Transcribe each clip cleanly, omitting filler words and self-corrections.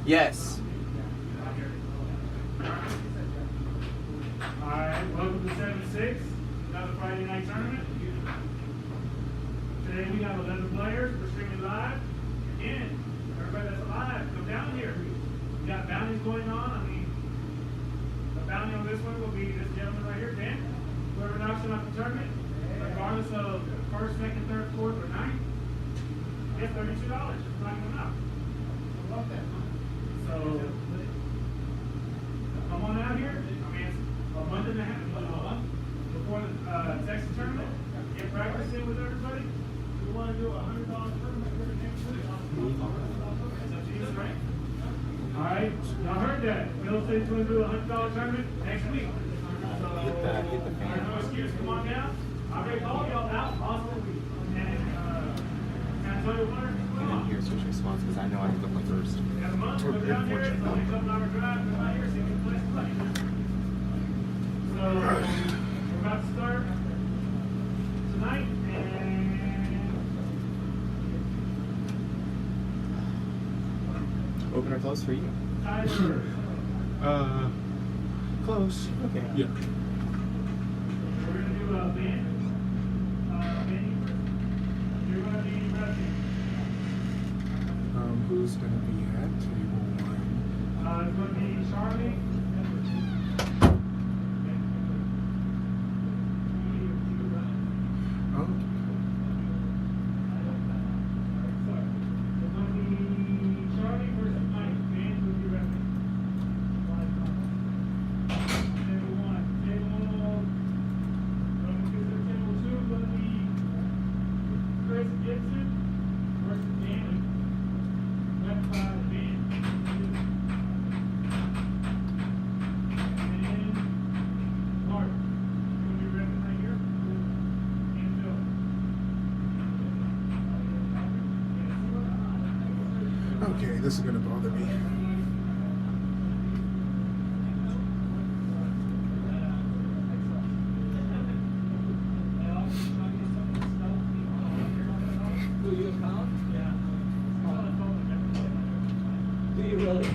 Yes. Alright, welcome to 7-6, another Friday night tournament. Today we have 11 players. We're streaming live. Again, everybody that's alive, come down here. We got bounties going on. I mean, the bounty on this one will be this gentleman right here, Dan. Whoever knocks him out the tournament, regardless of first, second, third, fourth, or ninth, gets $32 for knocking him out. I love that. So, come on out here. I mean, it's a month and a half before the Texas tournament. Get practicing with everybody. We want to do a $100 tournament for next week. It's up to you, right? All right, y'all heard that. Middle State's going to do a $100 tournament next week. So, Get the fan. no excuse. Come on down. I already called y'all out. Austin and Antonio Warner. I didn't hear switch response because I know I have to play first. We have a month. We're down here. It's only a couple hour drive. We're out here. See if we can play some play. So, we're about to start tonight. Open or close for you? Tyler. Close. Okay. Yeah. We're going to do a band. You're going to be president. Who's gonna be at table 1? It's going to be Charlie. Oh, It's going to be Charlie versus Mike. Band will be ready. Table 1. Table 2 is going to be Chris Gibson versus Dan. Left side of Dan. And Mark. You're going to be ready right here. And Bill. okay, this is gonna bother me. Do you count? Yeah. Do you really?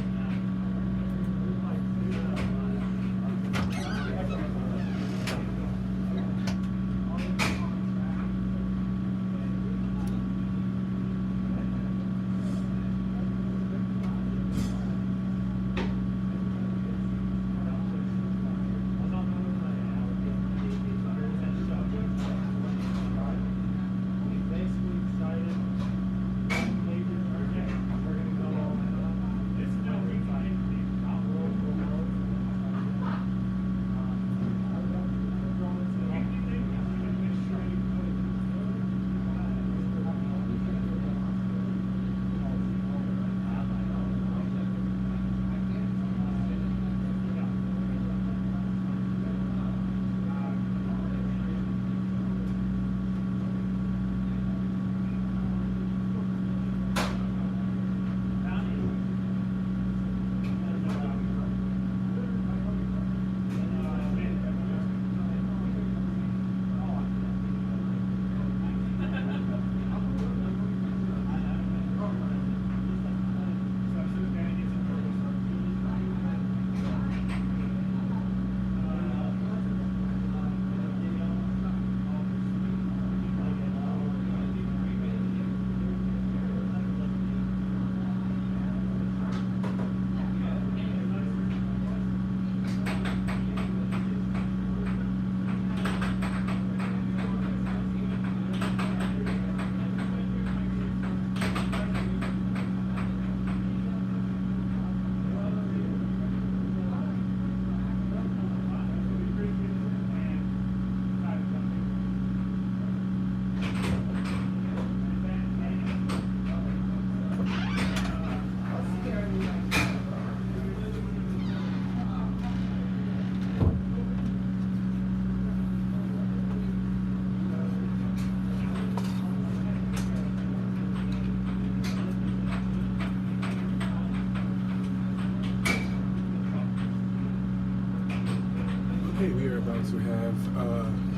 Okay, we are about to have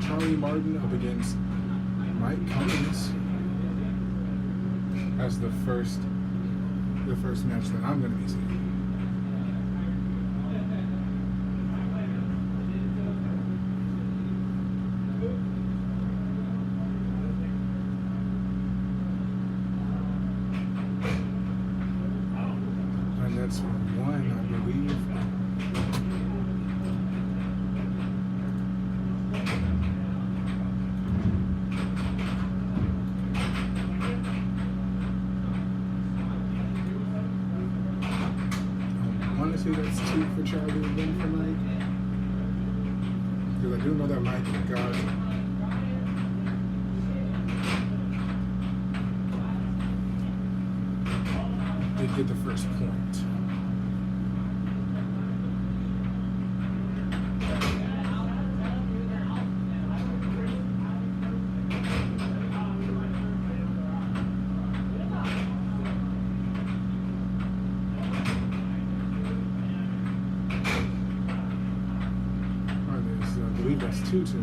Charlie Martin up against Mike Cummings as the first the first match that I'm going to be seeing. And that's one, I believe. That's two for Charlie and one for Mike. Because I do know that Mike did get the first point. I believe that's 2-2 now.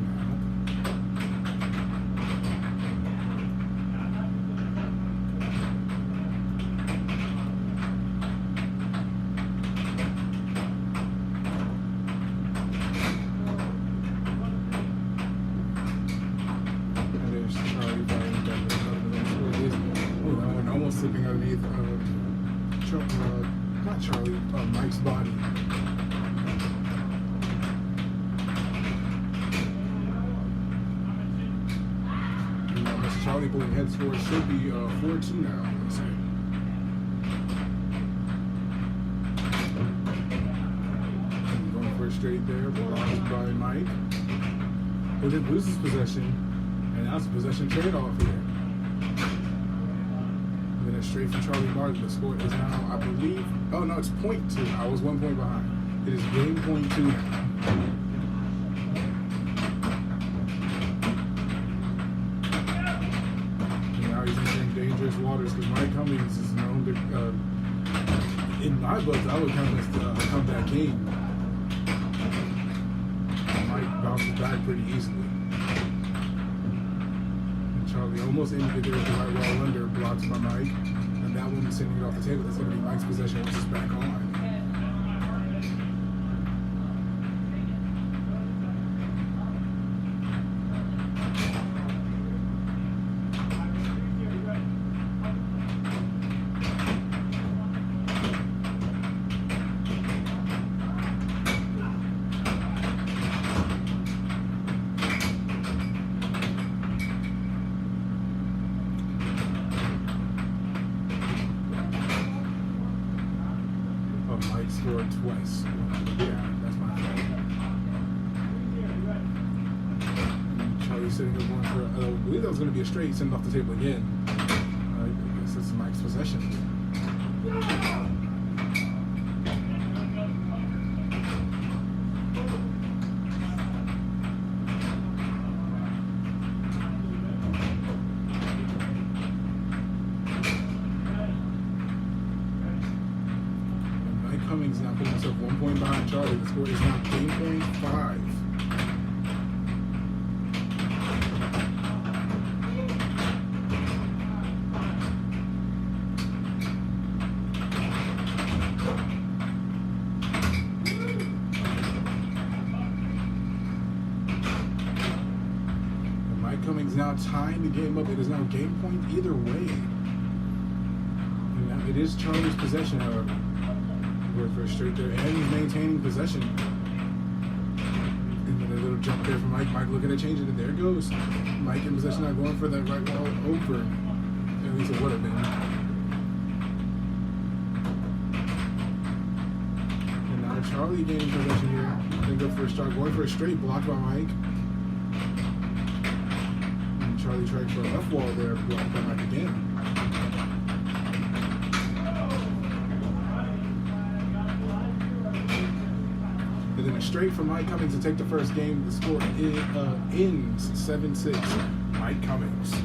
And there's Charlie fighting back with that one almost slipping underneath not Charlie, Mike's body. Charlie Bulling head score should be 4-2 now, let's say. Going for a straight there, blocked by Mike. Who did lose his possession, and now it's a possession trade-off here. And then a straight from Charlie Martin. The score is now, I believe, oh no, it's 0.2. I was 1 point behind. It is game point 2 now. Dangerous waters because Mike Cummings is known to, in my books, I would count this a comeback game. Mike bounces back pretty easily. And Charlie almost ended there with the right wall under, blocked by Mike. And that one sending it off the table. That's going to be Mike's possession once it's back on. Mike scored twice. Yeah, that's my fault. Charlie sitting there going for, I believe that was going to be a straight, send it off the table again. I guess it's Mike's possession. Cummings now putting himself 1 point behind Charlie. The score is now game point 5. And Mike Cummings now tying the game up. It is now game point either way. And now it is Charlie's possession, however. For a straight there, and he's maintaining possession. And then a little jump there from Mike. Mike looking at changing it. There it goes. Mike in possession, not going for that right wall over. At least it would have been. And now Charlie gaining possession here. Then go for a start, going for a straight, blocked by Mike. And Charlie tried for a left wall there, blocked by Mike again. And then a straight from Mike Cummings to take the first game. The score ends 7-6. Mike Cummings.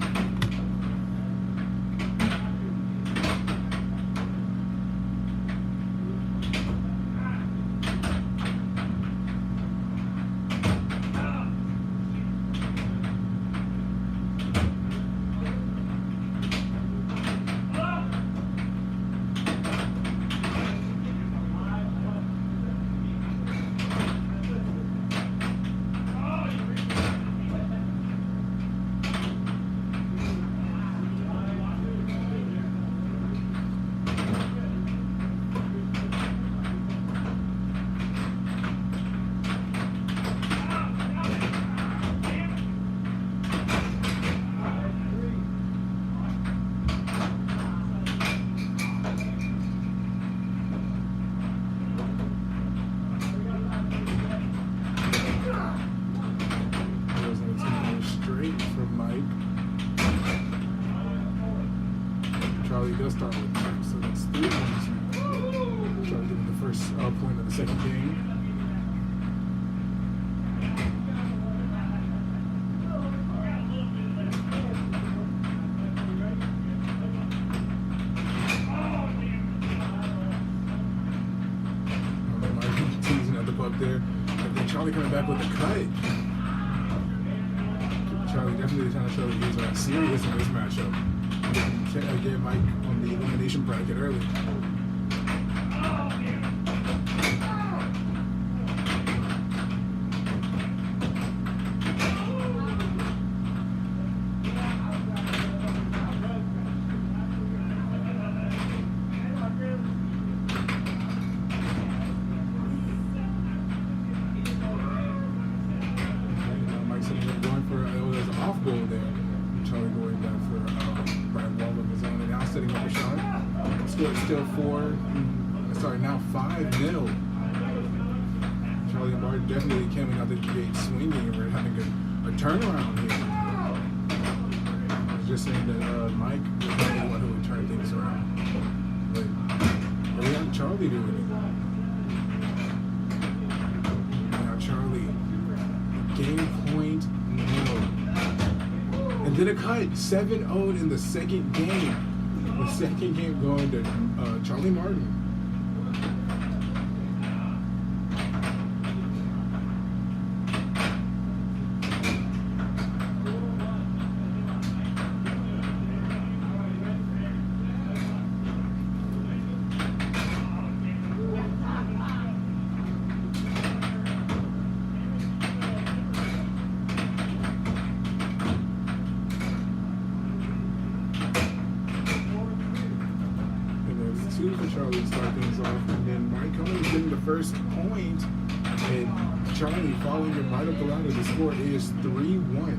second game. Teasing at the puck there. And then Charlie coming back with a cut. Charlie definitely trying to show that he's serious in this matchup. Get Mike on the elimination bracket early. Still 5-0. Charlie and Martin definitely coming out the gate swinging, and we're having a turnaround here. I was just saying that Mike was the one who would turn things around. But we have Charlie doing it. Now Charlie, game point, no. And then a cut, 7-0 in the second game. The second game going to Charlie Martin. Two for Charlie to start things off, and then Mike Cummings getting the first point, and Charlie following him right up the ladder. The score is 3-1.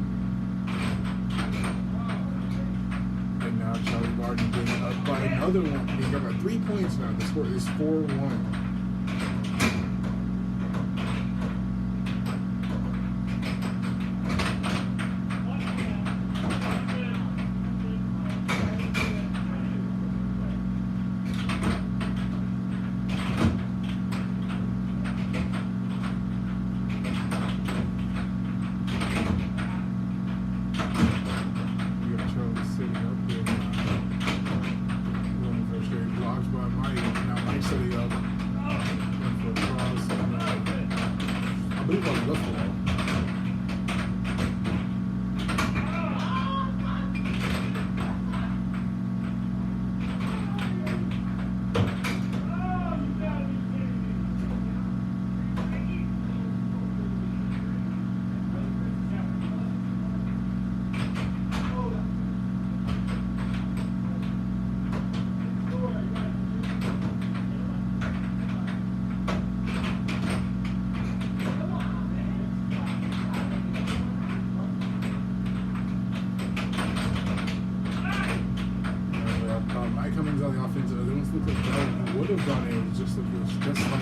And now Charlie Martin getting up by another one. He's got 3 points now. The score is 4-1. Would have gone in, just like it was just like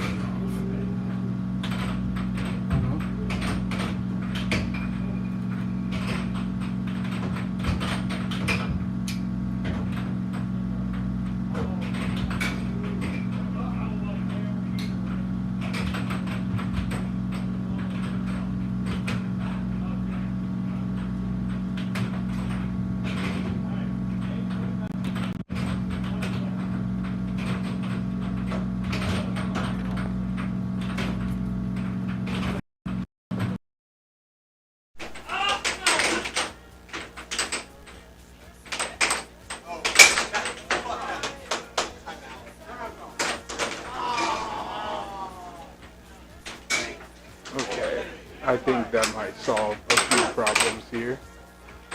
I think that might solve a few problems here.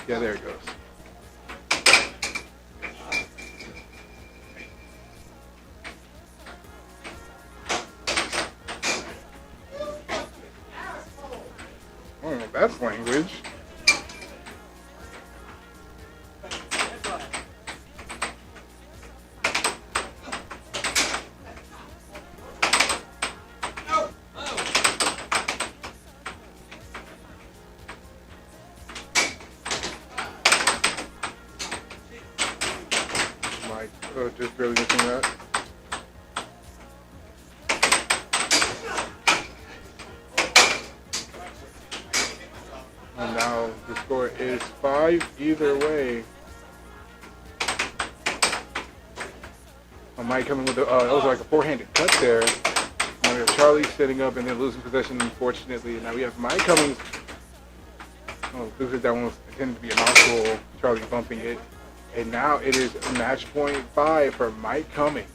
Yeah, there it goes. Oh, that's language. Just barely missing that. fight either way. Mike coming with that was like a four-handed cut there. Now we have Charlie setting up and then losing possession, unfortunately. Now we have Mike coming. Oh, looks like that one was intended to be a mouthful. Charlie bumping it. And now it is match point 5 for Mike Cummings.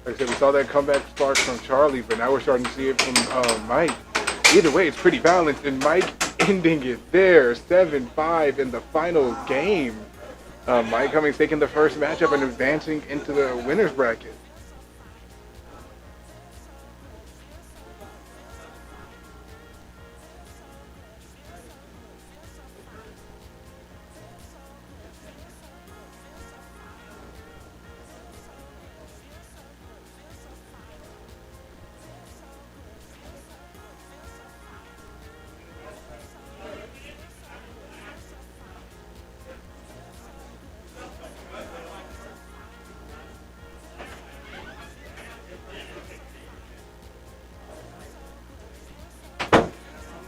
Like I said, we saw that comeback spark from Charlie, but now we're starting to see it from Mike. Either way, it's pretty balanced, and Mike ending it there, 7-5 in the final game. Mike Cummings taking the first matchup and advancing into the winner's bracket.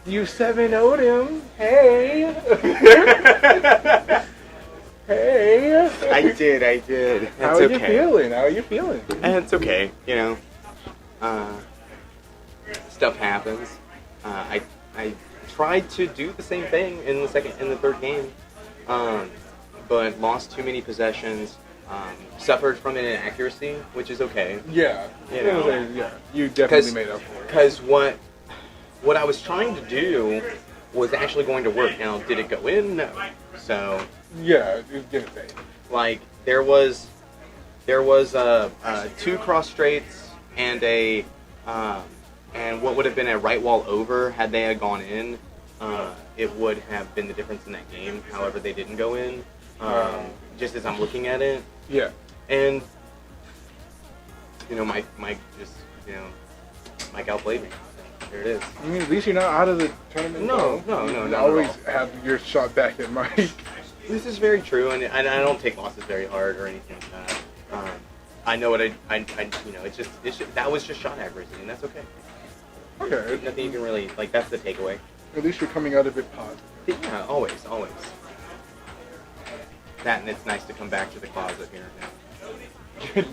You 7-0'd him. Hey. Hey. I did. It's How are you okay. feeling? How are you feeling? And it's okay, you know. Stuff happens. I tried to do the same thing in the third game, but lost too many possessions. Suffered from an inaccuracy, which is okay. Yeah. You know. Yeah. You definitely made up for it. Because what I was trying to do was actually going to work. Now, did it go in? No. So, Yeah, it's gonna say. like, there was 2 cross straights and and what would have been a right wall over had they had gone in. It would have been the difference in that game. However, they didn't go in. Just as I'm looking at it, Yeah. and you know, Mike just Mike outplayed me. There it is. I mean, at least you're not out of the tournament. No, You not at always all. have your shot back at Mike. This is very true, and I don't take losses very hard or anything like that. I know what I it's just that was just shot accuracy, and that's okay. Okay. Nothing you can really that's the takeaway. At least you're coming out of it positive. Yeah, always. That, and it's nice to come back to the closet here now.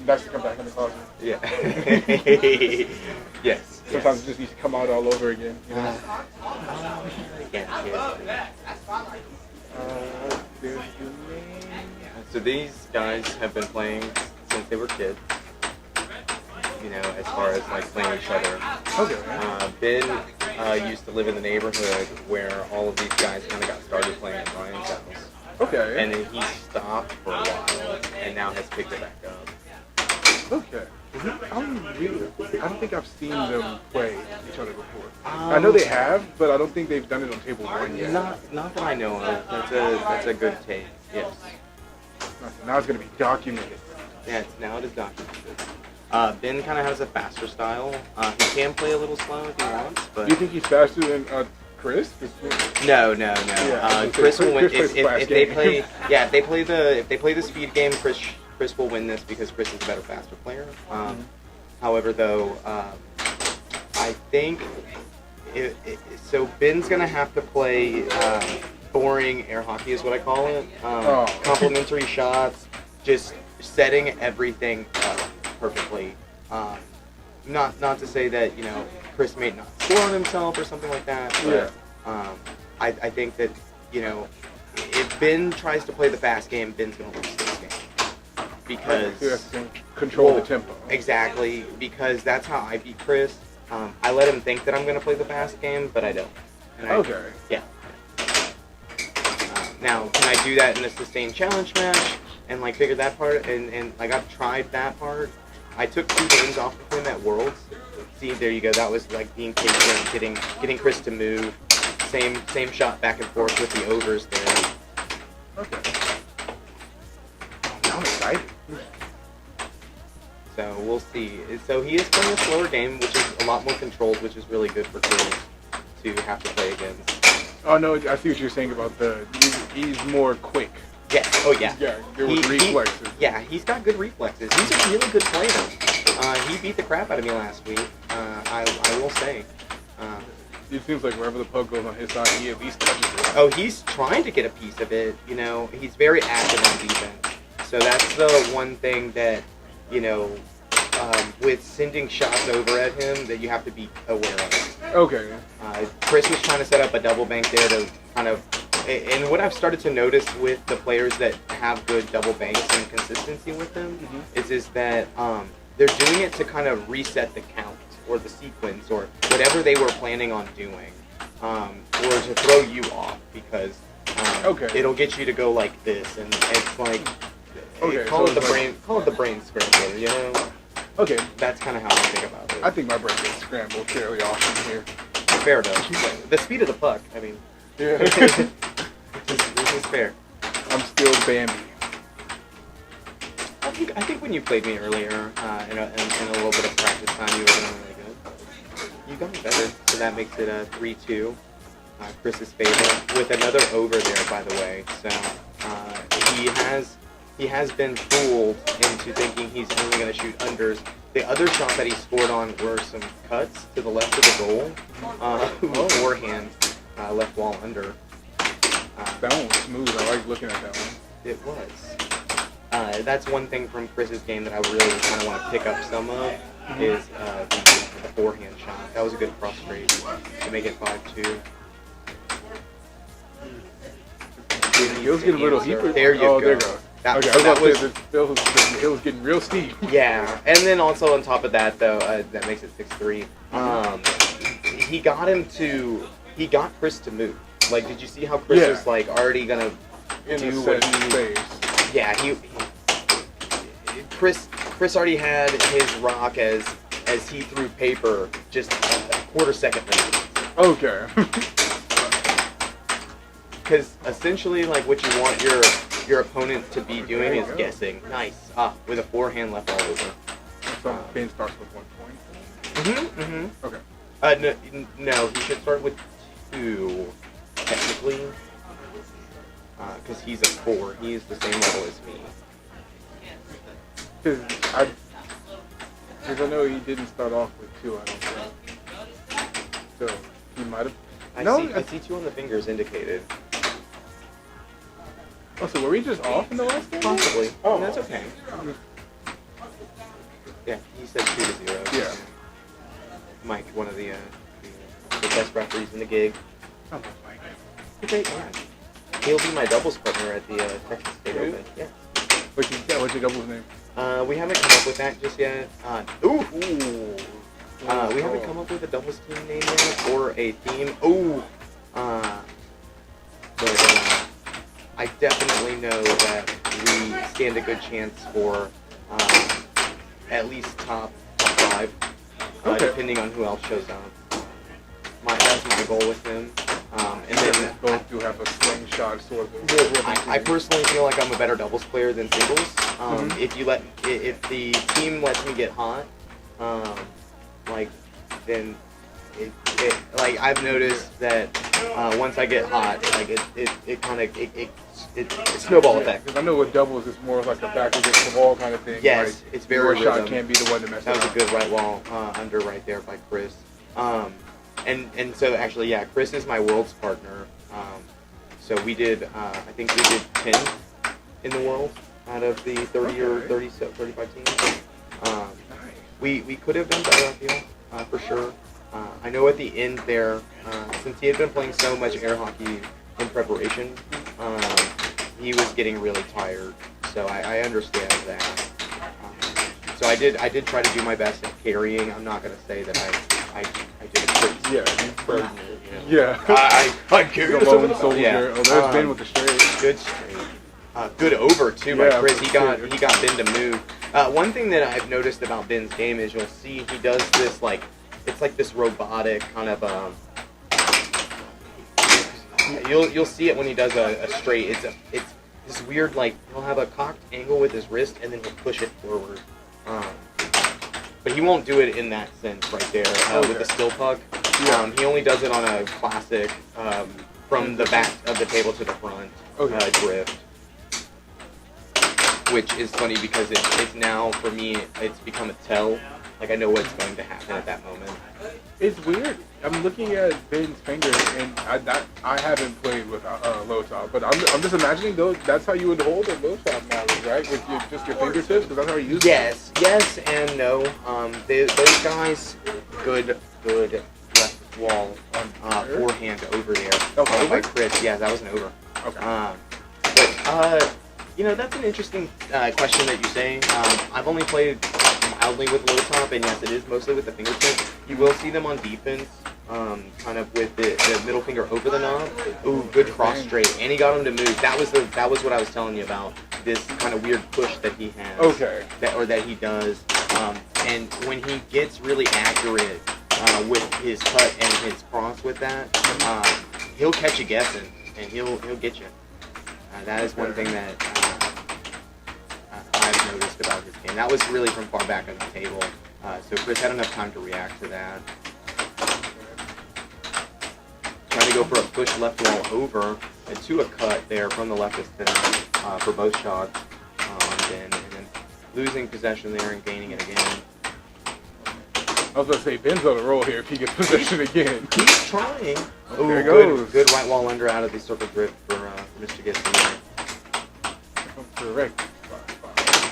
Nice to come back in the closet. Yeah. Yes. Sometimes it just needs to come out all over again. You know? So these guys have been playing since they were kids. You know, as far as playing each other. Okay. Ben used to live in the neighborhood where all of these guys kind of got started playing at Ryan's house. Okay. And then he stopped for a while, and now has picked it back up. Okay. I don't think I've seen them play each other before. I know they have, but I don't think they've done it on table 1 yet. Not that I know of. That's a good take. Yes. Now it's going to be documented. Yeah, now it is documented. Ben kind of has a faster style. He can play a little slow if he wants, but Do you think he's faster than Chris? no. Yeah, Chris will win Chris plays fast if they game. play. Yeah, if they play the speed game. Chris will win this because Chris is a better, faster player. However, though, I think so. Ben's gonna have to play boring air hockey, is what I call it. Complementary shots, just setting everything up perfectly. Not to say that Chris may not score on himself or something like that, but I think that if Ben tries to play the fast game, Ben's gonna lose this game because You have to control the tempo. Exactly, because that's how I beat Chris. I let him think that I'm gonna play the fast game, but I don't. Okay. Yeah. Now, can I do that in a sustained challenge match and figure that part? And I've tried that part. I took 2 games off of him at Worlds. See, there you go. That was being patient, getting Chris to move. Same shot back and forth with the overs there. Okay. I'm excited. So we'll see. So he is playing a slower game, which is a lot more controlled, which is really good for Chris to have to play against. Oh no, I see what you're saying about he's more quick. Yeah. Oh yeah. Yeah, there was reflexes. Yeah, he's got good reflexes. He's a really good player. He beat the crap out of me last week. I will say. it seems like wherever the puck goes on his side, he at least touches it. Oh, he's trying to get a piece of it. You know, he's very active on defense. So that's the one thing that, you know, with sending shots over at him that you have to be aware of. Okay. Chris was trying to set up a double bank there to kind of, and what I've started to notice with the players that have good double banks and consistency with them is that they're doing it to kind of reset the count or the sequence or whatever they were planning on doing, or to throw you off because it'll get you to go like this, and it's like call it the brain scrambler, you know. Okay, that's kind of how I think about it. I think my brain gets scrambled fairly often here. Fair enough. The speed of the puck, I mean. Yeah. This is fair. I'm still Bambi. I think when you played me earlier, in a little bit of practice time, you were doing really good. You got me better, so that makes it a 3-2. Chris's favor with another over there, by the way. So he has been fooled into thinking he's only going to shoot unders. The other shot that he scored on were some cuts to the left of the goal. Forehand, left wall under. That one was smooth. I like looking at that one. It was. That's one thing from Chris's game that I really kind of want to pick up some of is the forehand shot. That was a good cross straight to make it 5-2. Hill's getting a little heaper. There you go. There you go. It was getting real steep. Yeah, and then also on top of that, though, that makes it 6-3. He got Chris to move. Like, did you see how Chris was like already gonna do what he? Yeah, Chris already had his rock as he threw paper just a quarter second later. Okay. Because essentially, like, what you want your opponent to be doing is guessing. Nice. With a forehand left all over. So Ben starts with 1 point. Okay. No, he should start with 2, technically. Because he's a 4. He's the same level as me. Because I know he didn't start off with 2, I don't think. So he might have. I see 2 on the fingers indicated. Oh, so were we just off in the last game? Possibly. Oh, that's okay. Yeah, he said 2-0. Yeah. Mike, one of the best referees in the gig. Oh, Mike. He's a great man. He'll be my doubles partner at the Texas State Open. Yeah. What's your doubles name? We haven't come up with that just yet. We haven't come up with a doubles team name yet or a theme. But I definitely know that we stand a good chance for at least top 5, depending on who else shows up. That's my goal with him. And then both do have a slingshot sort of. I personally feel like I'm a better doubles player than singles. If the team lets me get hot, then like I've noticed that once I get hot, like it's snowball effect. Because I know with doubles, it's more like a back against the wall kind of thing. Yes, like, it's very your shot can't be the one to mess That it was up. a good right wall under right there by Chris. And so actually, yeah, Chris is my world's partner. So we did, I think we did 10 in the world out of the 30 or 35 teams. We could have done better, I feel, for sure. I know at the end there, since he had been playing so much air hockey in preparation, he was getting really tired. So I understand that. So I did try to do my best at carrying. I'm not going to say that I did a great burden. You know? Yeah. I carried the lone soldier. Yeah. Oh, there's Ben with the straight. Good straight. Good over too by Chris. He got Ben to move. One thing that I've noticed about Ben's game is you'll see he does this like it's like this robotic kind of you'll see it when he does a straight. It's this weird like he'll have a cocked angle with his wrist and then he'll push it forward. But he won't do it in that sense right there with the still puck. He only does it on a classic from the back of the table to the front drift. Which is funny because it's now, for me, it's become a tell Like I know what's going to happen at that moment. It's weird. I'm looking at Ben's fingers, and I haven't played with low top, but I'm just imagining those. That's how you would hold a low top nowadays, right? With just your fingertips, because that's how you use Yes and no. Those guys, good left wall forehand over there. Oh, by Chris. Yeah, that was an over. Okay. But that's an interesting question that you say. I've only played mildly with low top, and yes, it is mostly with the fingertips. You will see them on defense, kind of with the middle finger over the knob. Ooh, good cross straight, and he got him to move. That was what I was telling you about. This kind of weird push that he has. Okay. That he does, and when he gets really accurate with his cut and his cross with that, he'll catch you guessing, and he'll get you. That is one thing that I've noticed about his game. That was really from far back on the table. So Chris had enough time to react to that. Trying to go for a push left wall over and to a cut there from the leftist spinner for both shots. And then losing possession there and gaining it again. I was going to say, Ben's on the roll here if he gets possession again. He's trying. Oh, there it goes. Good right wall under out of the circle grip for Mr. Gibson. Correct.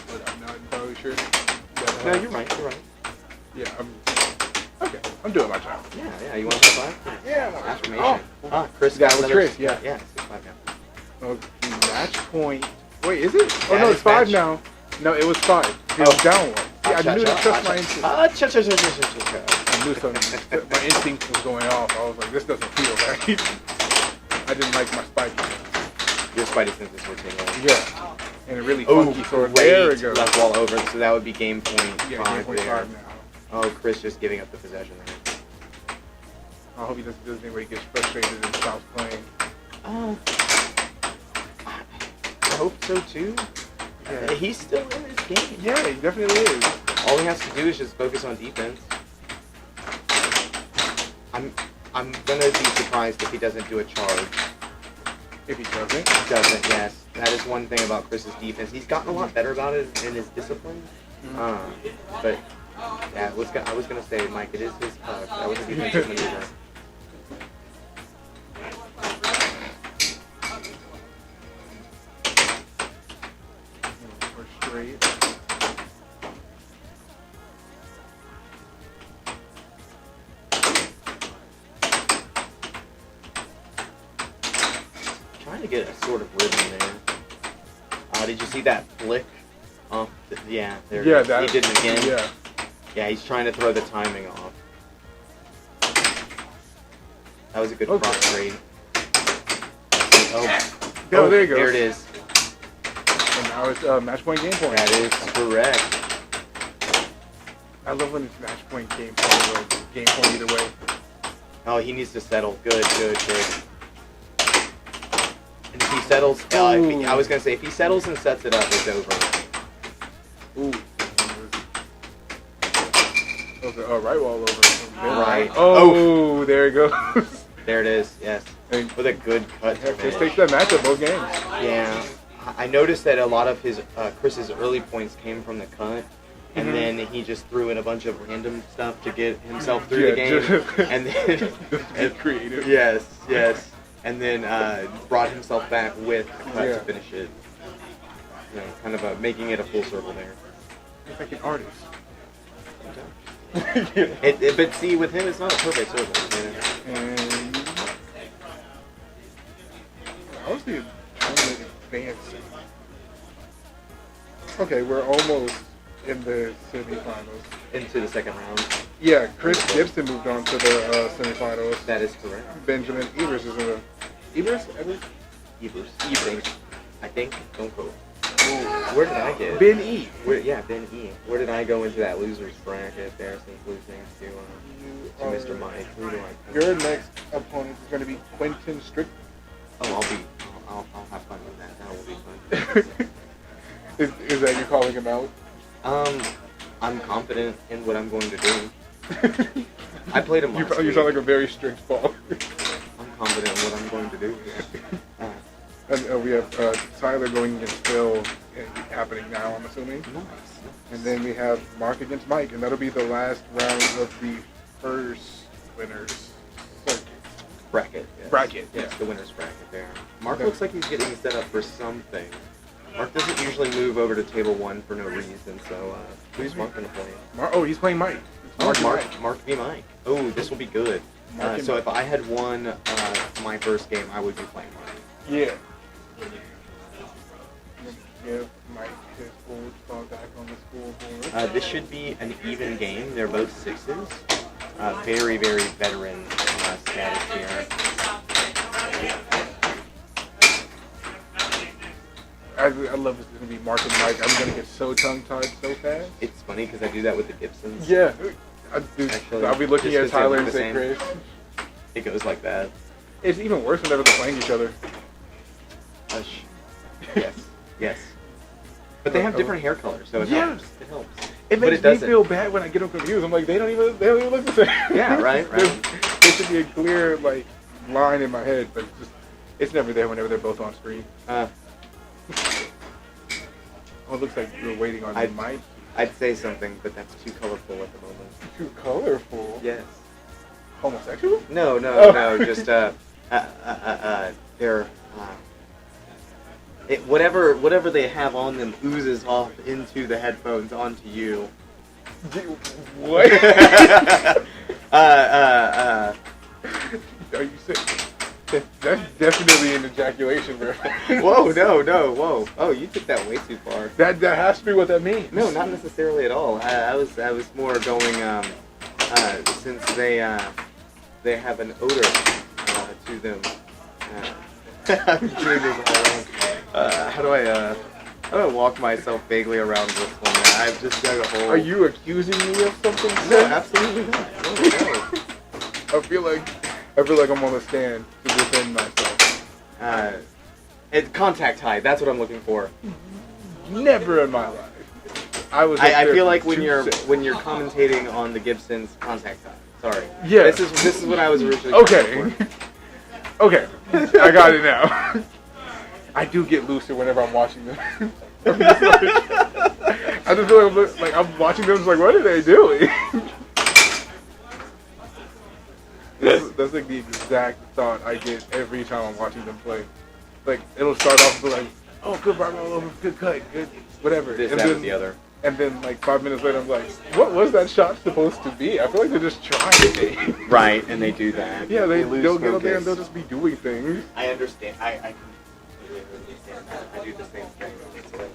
But I'm not entirely sure. No, you're right. Yeah, okay. I'm doing my job. Yeah. You want to play 5? Yeah. Affirmation. Chris That got was another. Chris, yeah. Yeah, 6-5 now. Oh, match point. Wait, is it? Oh, Yeah, no, it's it's 5 match. now. No, it was 5. It was down 1. See, I knew to trust my instinct. I knew something. My instinct was going off. I was like, this doesn't feel right. I didn't like my spidey. Your spidey senses were tingling. Yeah. And a really funky sword. There it goes. Left wall over, so that would be game point 5 Yeah, game point there. 5 now. Oh, Chris just giving up the possession there. I hope he doesn't do anything where he gets frustrated and stops playing. I hope so too. Yeah. He's still in his game. Yeah, he definitely is. All he has to do is just focus on defense. I'm gonna be surprised if he doesn't do a charge. If he doesn't. Doesn't, yes. That is one thing about Chris's defense. He's gotten a lot better about it in his discipline. But yeah, I was gonna say, Mike, it is his puck. That was a defensive maneuver. We're straight. Trying to get a sort of rhythm there. Did you see that flick? Yeah, there it Yeah, is. that. He did it again. Yeah. Yeah, he's trying to throw the timing off. That was a good Okay. cross trade. Oh, there you go. There it is. And now it's match point, game point. That is correct. I love when it's match point, game point, or game point either way. Oh, he needs to settle. Good. And if he settles, Ooh. I was going to say, if he settles and sets it up, it's over. Ooh. Okay, right wall over. Right. Oh, there it goes. There it is, yes. And With a good cut to just finish. takes that matchup both games. Yeah. I noticed that a lot of his Chris's early points came from the cut, and then he just threw in a bunch of random stuff to get himself through the game. And then Just creative. Yes. And then brought himself back with a cut to finish it. You know, kind of making it a full circle there. He's like an artist. But see, with him, it's not a perfect circle. You know? And I was thinking tournament advance. Okay, we're almost in the semifinals. Into the second round. Yeah, Chris Gibson moved on to the semifinals. That is correct. Benjamin Evers is in the Evers. Evers. I think. Don't quote. Where did I get? Ben E. Ben E. Where did I go into that losers bracket there since losing to Mr. Mike? Who do I pick? Your next opponent is going to be Quentin Strick. Oh, I'll have fun with that. That will be fun. Is that you calling him out? I'm confident in what I'm going to do. I played him last You week. sound like a very strict ball. I'm confident in what I'm going to do. And we have Tyler going against Phil happening now, I'm assuming. Nice. And then we have Mark against Mike, and that'll be the last round of the first winners circuit. Bracket. Yes. Bracket, Yes, yeah. the winner's bracket there. Mark Okay. looks like he's getting set up for something. Mark doesn't usually move over to table 1 for no reason, so who's Mark going to play? Oh, he's playing Mike. It's Oh, and Mike. Mark v. Mike. Oh, this will be good. Mark and So Mike. if I had won my first game, I would be playing Mark. Yeah. Give Mike his old spot back on the scoreboard. This should be an even game. They're both 6s. Very, very veteran status here. I love this. It's going to be Mark and Mike. I'm going to get so tongue-tied so fast. It's funny because I do that with the Gibsons. Yeah. Actually, I'll be looking just at 'cause they Tyler look and the say, same. Chris. It goes like that. It's even worse whenever they're playing each other. Yes, yes. But they have different hair colors, so it Yeah. helps. It helps. It But makes it me doesn't. feel bad when I get them confused. I'm like, they don't even look the same. Yeah, right. There should be a clear line in my head, but it's never there whenever they're both on screen. Oh, it looks like we're waiting on Mike. I'd say something, but that's too colorful at the moment. Too colorful. Yes. Homosexual? No, Oh. no. Just they're whatever they have on them oozes off into the headphones onto you. What? Are you sick? That's definitely an ejaculation, bro. Whoa, no, whoa. Oh, you took that way too far. That has to be what that means. No, not necessarily at all. I was more going since they have an odor to them. I'm doing this all wrong. How do I walk myself vaguely around this one? I've just dug a hole. Are you accusing me of something? No, absolutely not. No. I feel like I'm on the stand to defend myself. Contact high. That's what I'm looking for. Never in my life. I feel like when you're commentating on the Gibsons, contact high. Sorry. Yeah. This is what I was originally. Okay. Okay. I got it now. I do get looser whenever I'm watching them. I just feel like I'm watching them. Just like, what are they doing? That's like the exact thought I get every time I'm watching them play. Like, it'll start off with like, oh, good rock all over, good cut, good whatever. This, and that, then, or the other. And then like 5 minutes later, I'm like, what was that shot supposed to be? I feel like they're just trying to. Right, and they do that. Yeah, lose they'll get up there focus. and they'll just be doing things. I understand. I completely understand that. I do the same thing. It's like,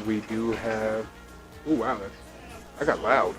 We do have. Oh wow, I got loud.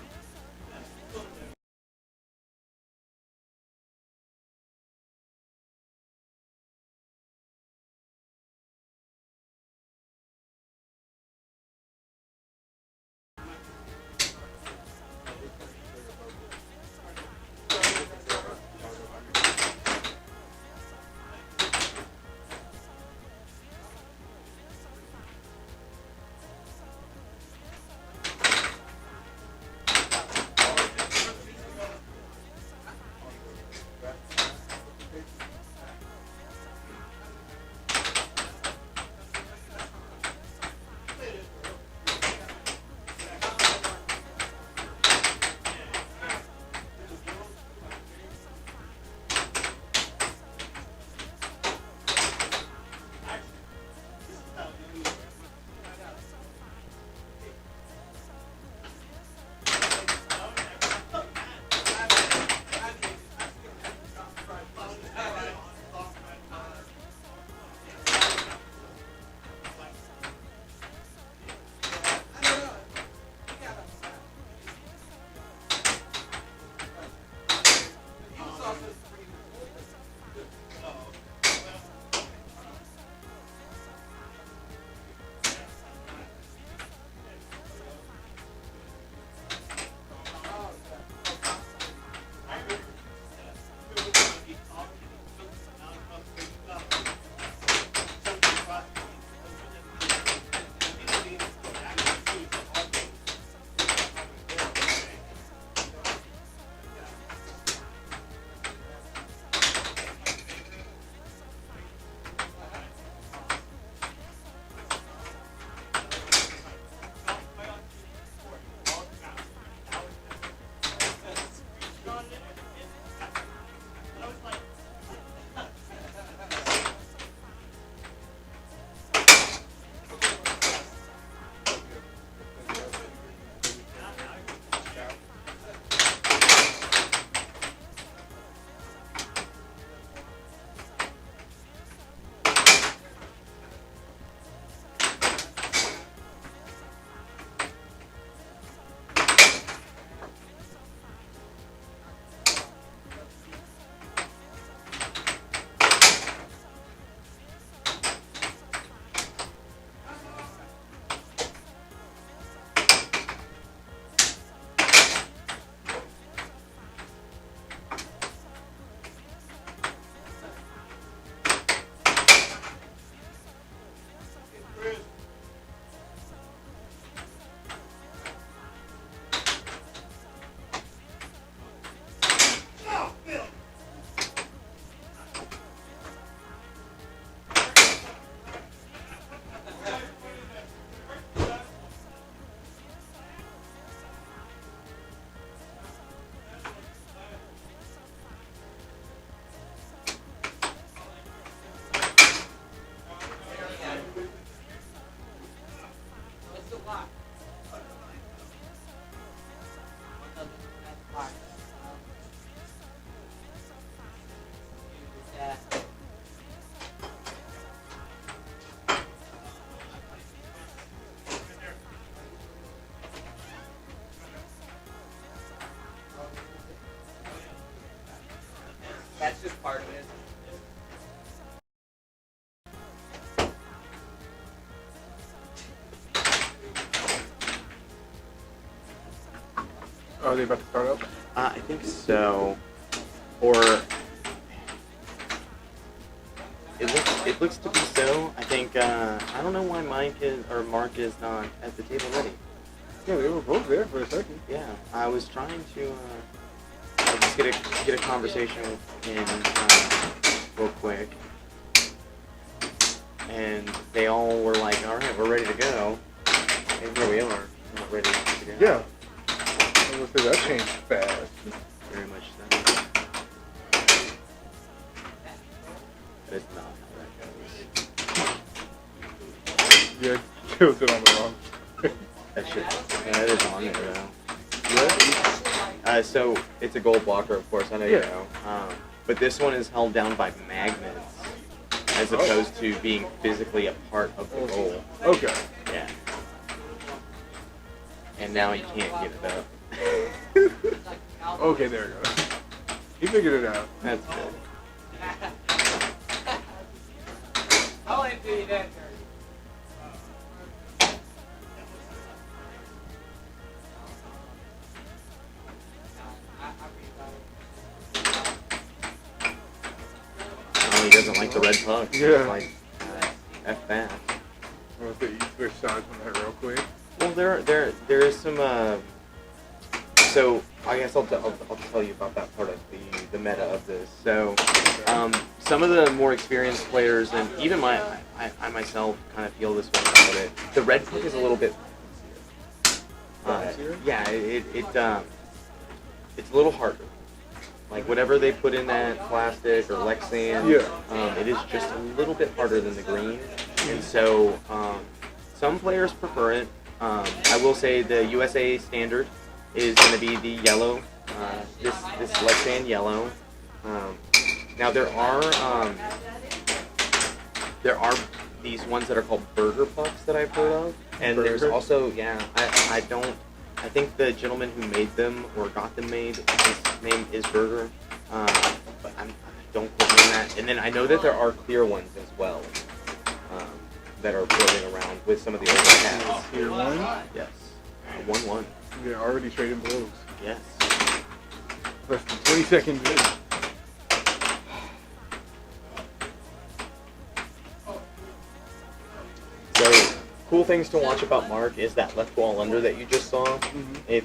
That's just part of it. Are they about to start up? I think so. Or it looks to be so. I think I don't know why Mark is not at the table ready. Yeah, they were both there for a second. Yeah, I was trying to just get a conversation in real quick, and they all were like, "All right, we're ready to go," and here we are, we're ready to go. Yeah. I was gonna say that changed fast. Very much so. That is not how that goes. Yeah, killed it on the wrong. That shit. That is on there though. Yeah. So it's a goal blocker, of course. I know you Yeah. know. But this one is held down by magnets, as opposed to being physically a part of the goal. Okay. Yeah. And now you can't get it up. Okay, there you go. He figured it out. That's good. I'll empty you that. Oh, he doesn't like the red puck. Yeah. He's like, F that. I was gonna say you switch sides on that real quick. Well, there is some. So I guess I'll tell you about that part of the meta of this. So, some of the more experienced players, and even I myself, kind of feel this way about it. The red puck is a little bit. Yeah, it's a little harder. Like whatever they put in that plastic or Lexan, it is just a little bit harder than the green, and so some players prefer it. I will say the USA standard is going to be the yellow, this Lexan yellow. Now there are these ones that are called burger pucks that I've heard of, and there's also I think the gentleman who made them or got them made, his name is Burger, but don't quote me on that. And then I know that there are clear ones as well that are floating around with some of the older cats. Tier 1? Yes. 1-1. Yeah, already trading blows. Yes. Less than 20 seconds in. So, cool things to watch about Mark is that left wall under that you just saw. Mm-hmm. If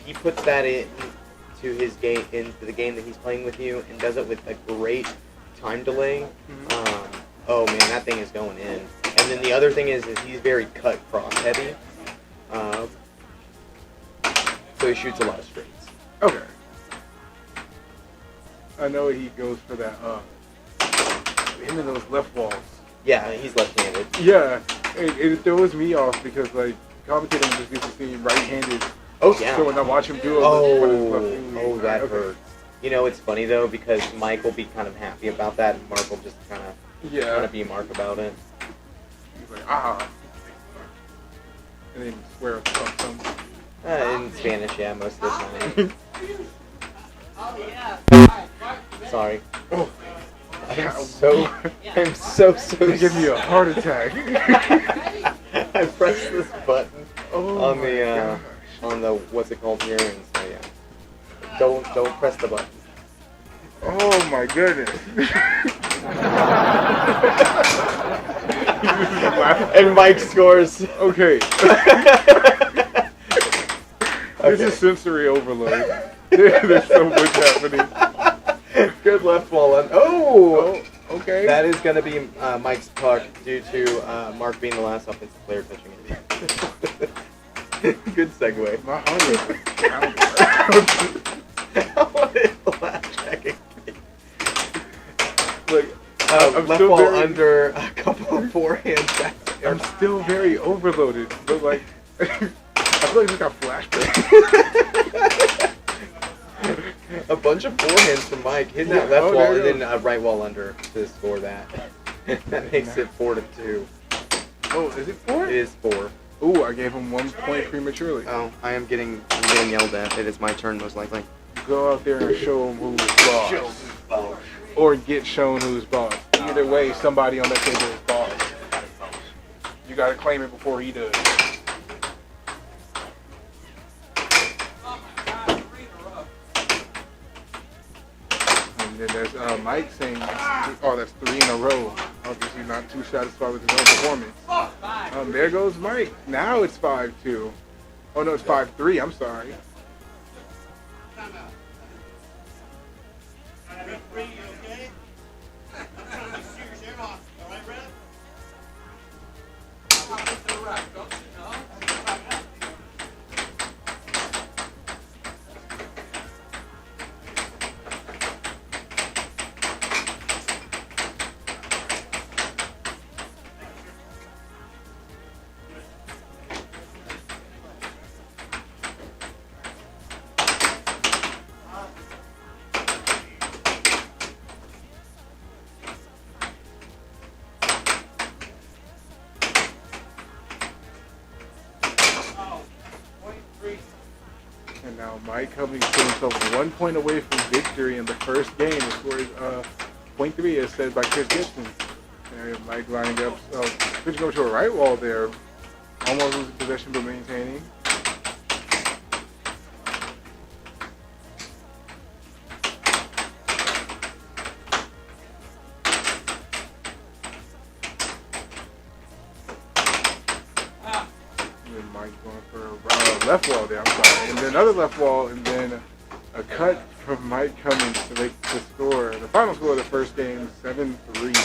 he puts that into the game that he's playing with you and does it with a great time delay, oh man, that thing is going in. And then the other thing is he's very cut cross heavy, so he shoots a lot of straights. Okay. I know he goes for that, him and those left walls. Yeah, he's left-handed. Yeah, it throws me off because, like, commentating just gets to see him right-handed. Oh, yeah. So when I watch him do it, that hurts. You know, it's funny, though, because Mike will be kind of happy about that, and Mark will just kind of be Mark about it. He's like, ah. And then swear up something. In Spanish, yeah, most of the time. Sorry. Oh. I'm so They give me a heart attack. I pressed this button on the gosh. on the what's it called here, and so yeah. Don't press the button. Oh my goodness. And Mike scores. Okay. This is sensory overload. There's so much happening. Good left wall on. Oh, okay. That is going to be Mike's puck due to Mark being the last offensive player touching it. Good segue. My heart is Look, I'm left still ball very, under a couple of forehand backs. I'm still very overloaded, but like, I feel like I just got flashbacks. A bunch of forehands from Mike, hitting that left wall and then a right wall under to score that. That makes it 4-2. Oh, is it 4? It is 4. Ooh, I gave him 1 point prematurely. Oh, I'm getting yelled at. It is my turn most likely. Go out there and show him who's boss. or get shown who's boss. Either way, somebody on that table is boss. You gotta claim it before he does. And then there's Mike saying, oh, that's 3 in a row. Obviously not too satisfied with his own performance. There goes Mike. Now it's 5-2. Oh no, it's 5-3, I'm sorry. And now Mike Cummings put himself 1 point away from victory in the first game. The score is .3 as said by Chris Gibson. And Mike lining up, switching over to a right wall there. Almost losing possession but maintaining. Mike going for a left wall there, I'm sorry. And then another left wall, and then a cut from Mike Cummings to make the score. The final score of the first game, 7-3.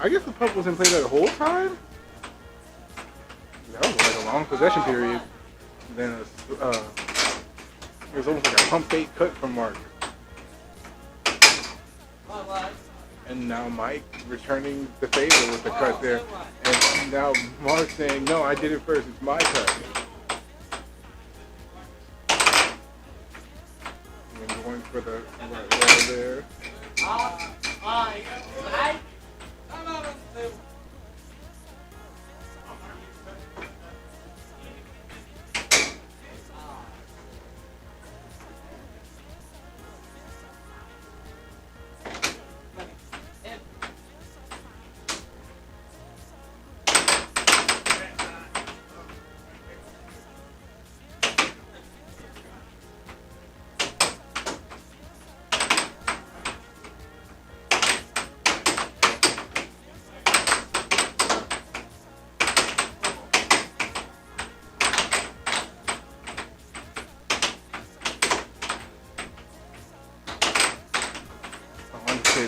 I guess the puck was in play that whole time? That was like a long possession period. Then it was almost like a pump fake cut from Mark. And now Mike returning the favor with the cut there. And now Mark saying, no, I did it first, it's my cut. And then going for the right wall there.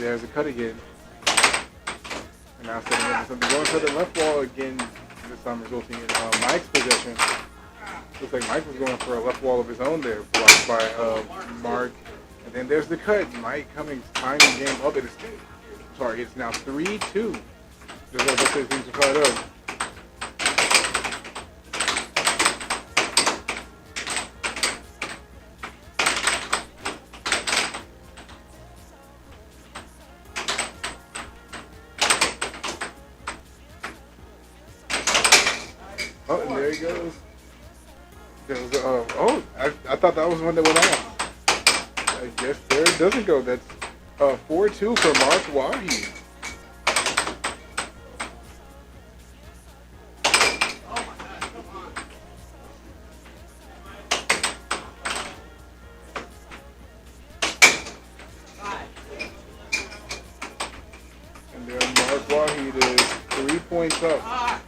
There's a cut again. And now setting up something going to the left wall again, this time resulting in Mike's possession. Looks like Mike was going for a left wall of his own there, blocked by Mark. And then there's the cut. Mike Cummings tying the game up. It's now 3-2. Just like those things are tied up. Oh, and there he goes. I thought that was one that went off. I guess there it doesn't go. That's 4-2 for Mark Wahi. points up.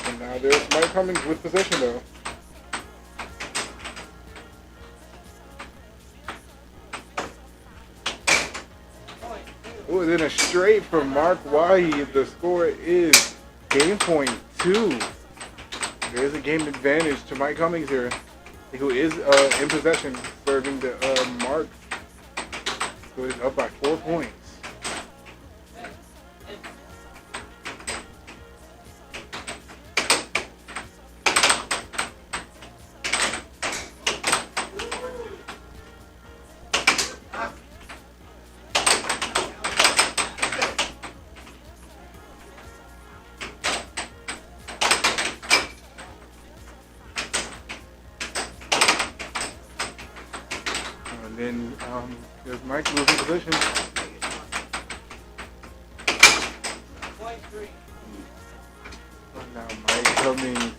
And now there's Mike Cummings with possession though. Oh, and then a straight from Mark Wahi. The score is game point 2. There's a game advantage to Mike Cummings here, who is in possession, serving the Mark, who is up by 4 points. And then there's Mike who is in position. Now Mike Cummings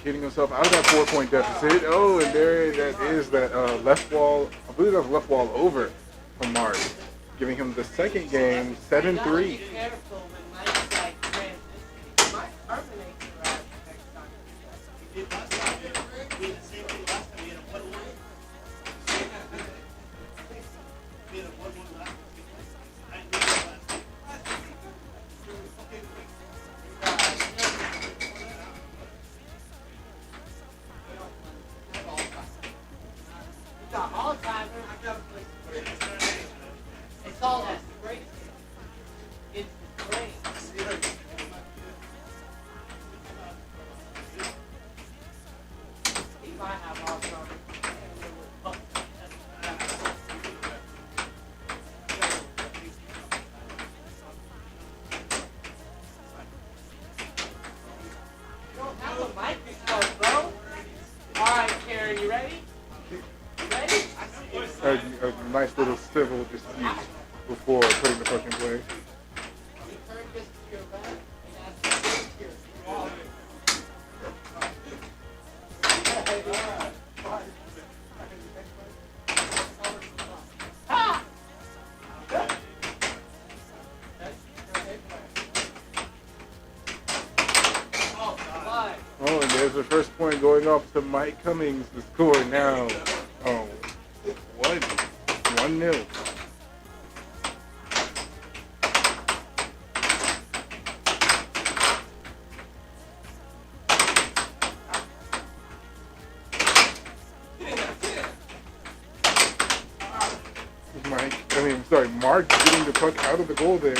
getting himself out of that 4-point deficit. Oh, and there that is that left wall. I believe that's left wall over from Mark, giving him the second game, 7-3. It's all that great. It's great. He might have all You don't have a microphone, bro. All right, Karen, you ready? Ready? A nice little civil dispute before putting the puck in play. You turn this to your left, and that's this to your right. Ah! Oh, and there's the first point going off to Mike Cummings. The score now, 1-0. Mark getting the puck out of the goal there.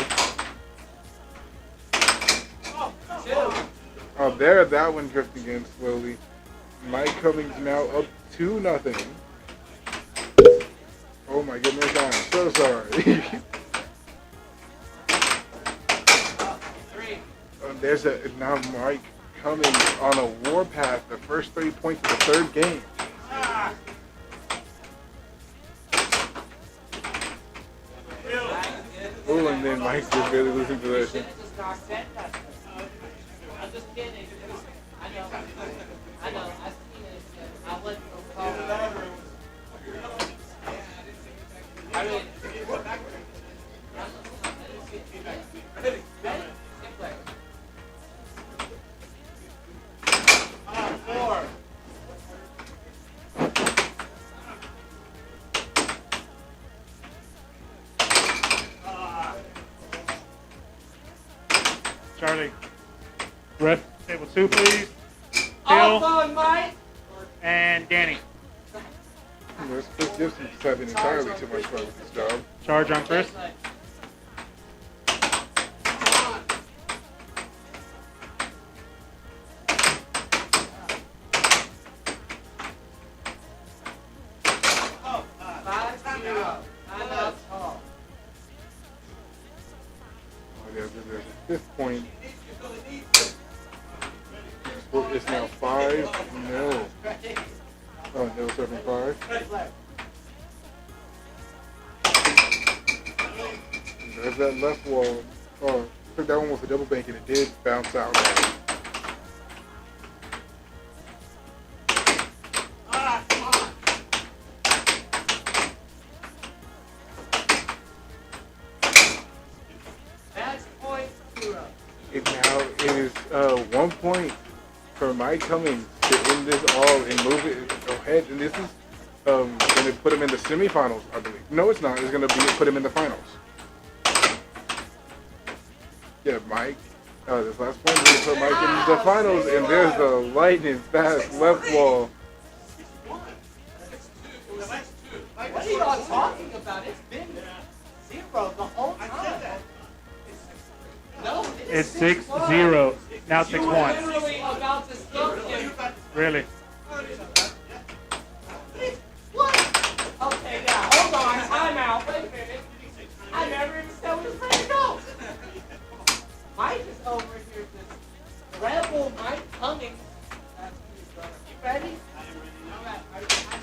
There, that one drifting in slowly. Mike Cummings now up 2-0. Oh my goodness, I'm so sorry. There's now Mike Cummings on a warpath. The first 30 points of the third game. Oh, and then Mike just really losing possession. I'm just kidding. I know. I've seen it. I'll let you call it. I mean, Charlie, ref table 2, please. all Phil phone, Mike. and Danny. Chris Gibson's having entirely too much fun with his job. Charge on Chris. There's a 5th point. It's now 5-0. Oh, no, 7-5. There's that left wall. Oh, I think that one was a double bank and it did bounce out. It now is 1 point for Mike Cummings to end this all and move it ahead. And this is going to put him in the semifinals, I believe. No, it's not. It's going to put him in the finals. Yeah, Mike. This last point is going to put Mike in the finals, and there's a lightning fast left wall. What are y'all talking about? It's been 0 the whole time. No, It's 6-0. Now 6-1. literally about to skip him. Really? What? Okay, yeah, hold on. Time out. Wait a minute. I never even said we was ready to go. Mike is over here just rebel Mike Cummings. You ready? All right. I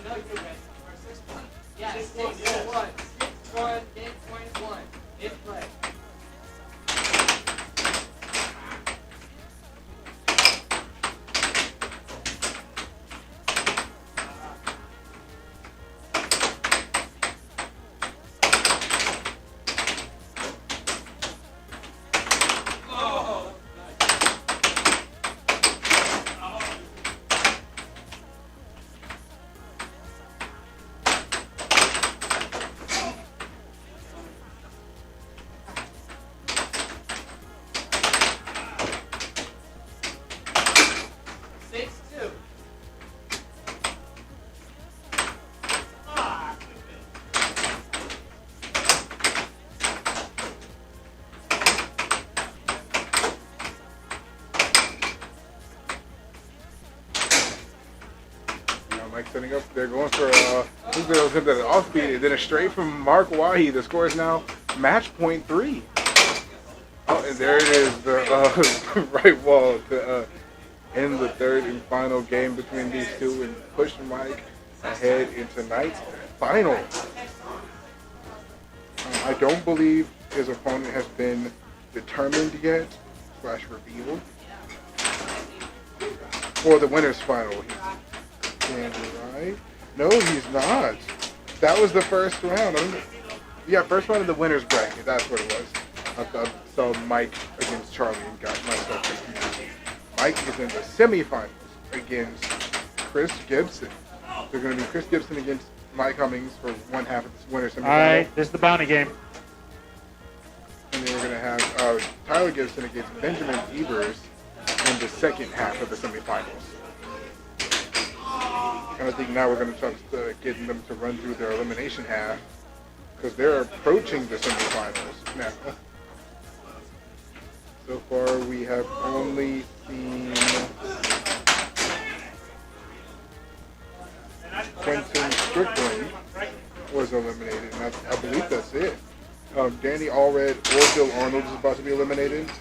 know you're ready. Yeah, 6-1. 6-1, then 21. It's play. Setting up, they're going for who's going to attempt at an offbeat, and then a straight from Mark Wahi. The score is now match point 3. Oh, and there it is, the right wall to end the third and final game between these two and push Mike ahead in tonight's final. I don't believe his opponent has been determined yet / revealed for the winner's final. Right? No, he's not. That was the first round. Yeah, first round of the winner's bracket. That's what it was. I saw Mike against Charlie and got myself confused. Mike is in the semifinals against Chris Gibson. They're going to be Chris Gibson against Mike Cummings for one half of this winner's semifinal. All right, this is the bounty game. And then we're going to have Tyler Gibson against Benjamin Evers in the second half of the semifinals. And I think now we're going to try to getting them to run through their elimination half because they're approaching the semifinals now. So far, we have only seen Quentin Strickland was eliminated, and I believe that's it. Danny Allred or Bill Arnold is about to be eliminated.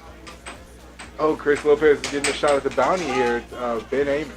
Oh, Chris Lopez is getting a shot at the bounty here. Ben Amon.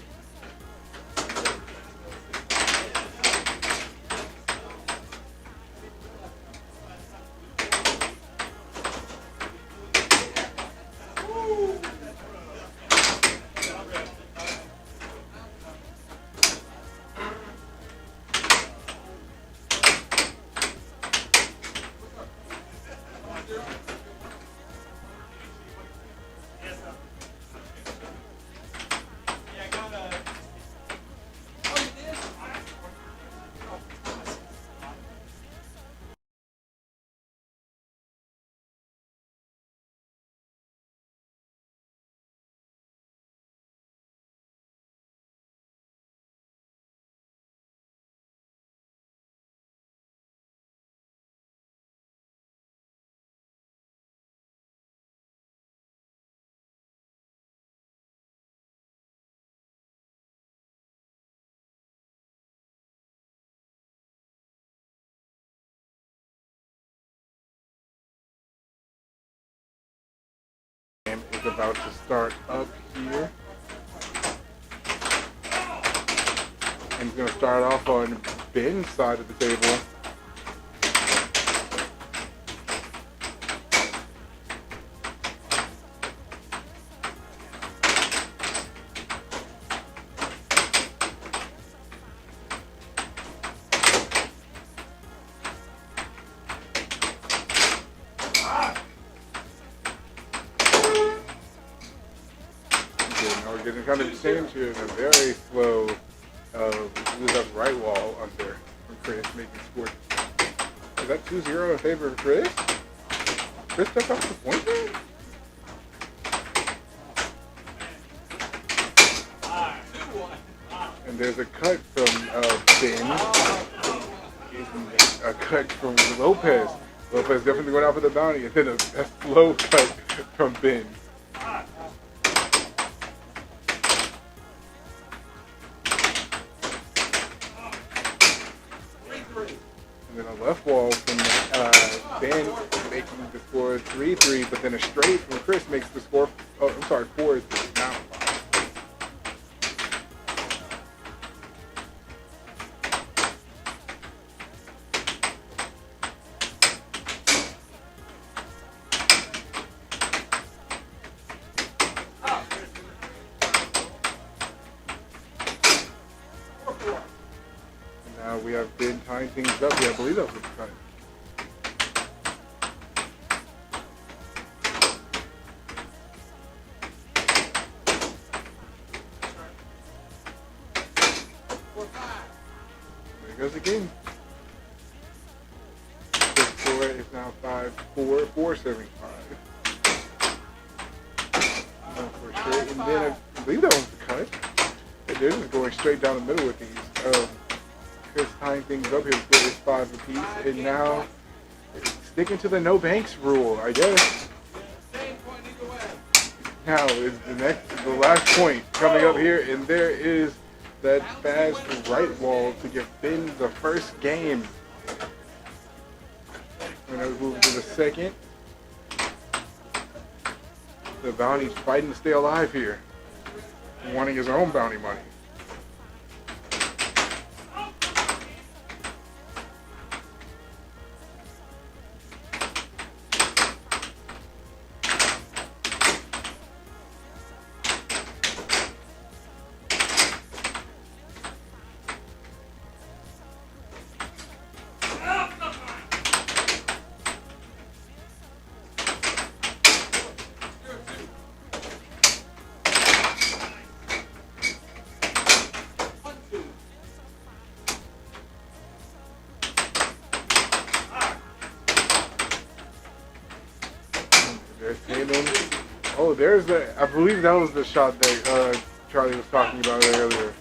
Is about to start up here. And he's going to start off on Ben's side of the table. here. Now we're getting kind of changed here in a very slow move up right wall under from Chris, making score. Is that 2-0 in favor of Chris? Chris took off the point there? And there's a cut from Ben. A cut from Lopez. Lopez definitely going out for the bounty. And then a slow cut from Ben. And then a left wall from Ben making the score 3-3, but then a straight from Chris makes the score, 4-3. Now 5. Now we have been tying things up. Yeah, I believe that was the cut. There goes the game. The score is now 5-4, 4-7-5. For straight, and then I believe that was the cut. They're just going straight down the middle with these. Chris tying things up here with his 5 apiece, and now sticking to the no banks rule, I guess. Now is the last point coming up here, and there is that fast right wall to give Ben the first game. We're gonna move to the second. The bounty's fighting to stay alive here, wanting his own bounty money. Oh, there's the. I believe that was the shot that Charlie was talking about earlier.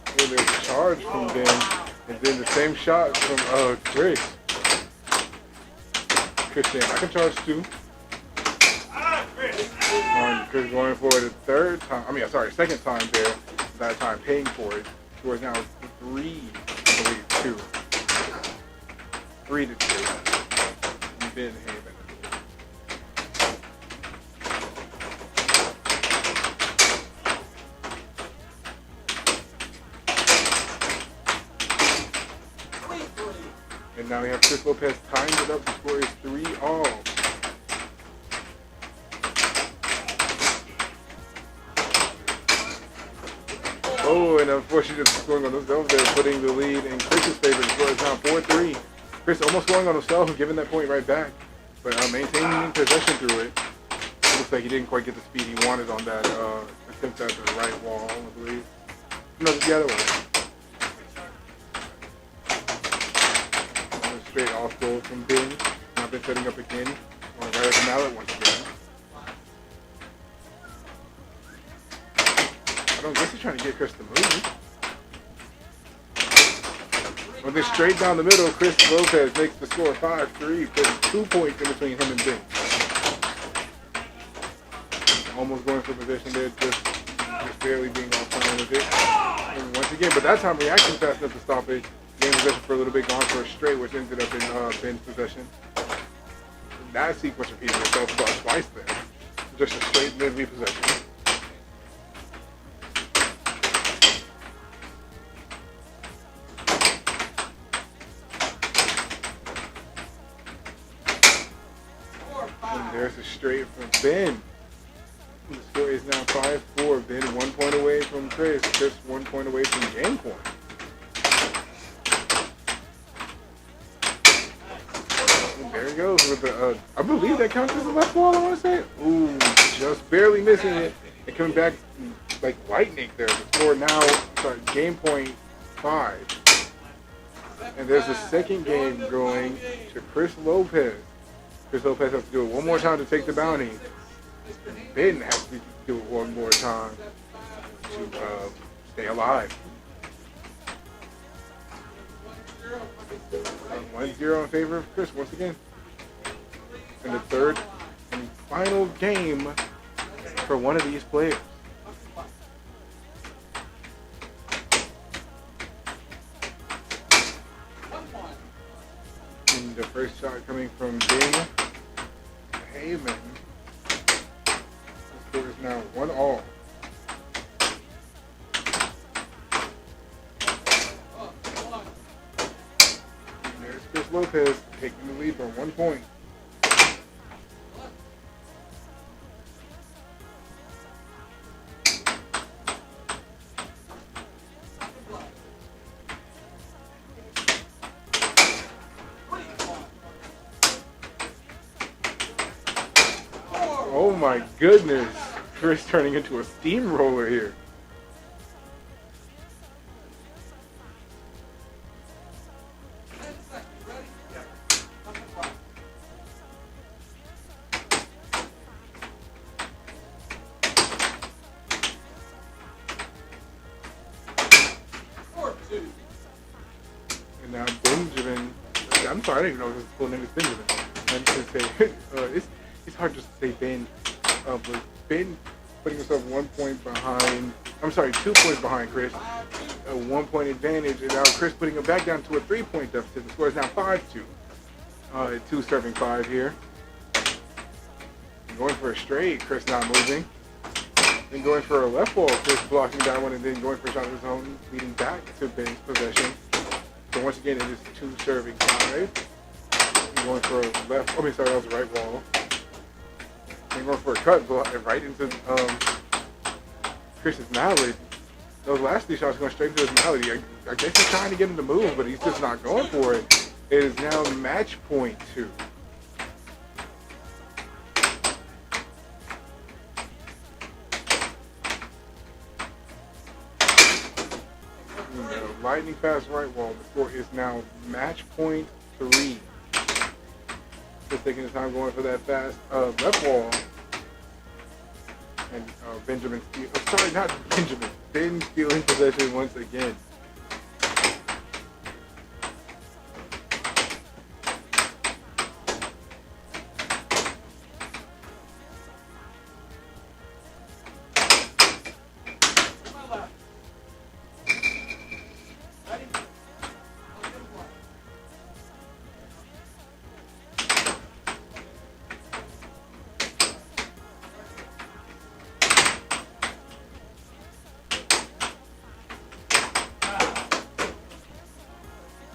Oh, there's a charge from Ben, and then the same shot from Chris. Christian, I can charge too. Chris going for the second time there. That time paying for it. Scores now 3, I believe, 2. 3-2. Ben Haven. And now we have Chris Lopez tying it up. The score is 3-all. Oh, and unfortunately just going on themselves there, putting the lead in Chris's favor. The score is now 4-3. Chris almost going on himself and giving that point right back. But maintaining possession through it. It looks like he didn't quite get the speed he wanted on that attempt at the right wall, I believe. No, the other way. Straight off goal from Ben. Now been setting up again. Going right at the mallet once again. I don't guess he's trying to get Chris to move. But then straight down the middle, Chris Lopez makes the score 5-3, putting 2 points in between him and Ben. Almost going for position there, just barely being on time with it. And once again, but that time reacting fast enough to stop it. Game possession for a little bit, gone for a straight, which ended up in Ben's possession. And that sequence repeated itself about twice there. Just a straight mid-lead possession. And there's a straight from Ben. The score is now 5-4. Ben 1 point away from Chris. Chris 1 point away from game point. And there he goes with the, I believe that counts as a left wall, I want to say. Ooh, just barely missing it. And coming back like lightning there. The score now, sorry, game point 5. And there's a second game going to Chris Lopez. Chris Lopez has to do it one more time to take the bounty. Ben has to do it one more time to stay alive. 1-0 in favor of Chris once again. And the third and final game for one of these players. And the first shot coming from Ben Heyman. The score is now 1-all. There's Chris Lopez taking the lead by 1 point. Oh my goodness. Chris turning into a steamroller here. And now Benjamin, I'm sorry, I didn't even know his full name is Benjamin. I'm just going to say, it's hard just to say Ben, but Ben putting himself 1 point behind, 2 points behind Chris, a 1 point advantage, and now Chris putting him back down to a 3 point deficit. The score is now 5-2. 2 serving 5 here. And going for a straight, Chris not moving. Then going for a left ball, Chris blocking that one, and then going for a shot of his own, leading back to Ben's possession. So once again, it is 2 serving 5. And going for a left, that was a right wall. And going for a cut right into Chris's mallet. Those last 3 shots going straight to his mallet. I guess he's trying to get him to move, but he's just not going for it. It is now match point 2. Lightning fast right wall. The score is now match point 3. Just taking his time going for that fast left wall. And Benjamin stealing. Sorry, not Benjamin. Ben stealing possession once again.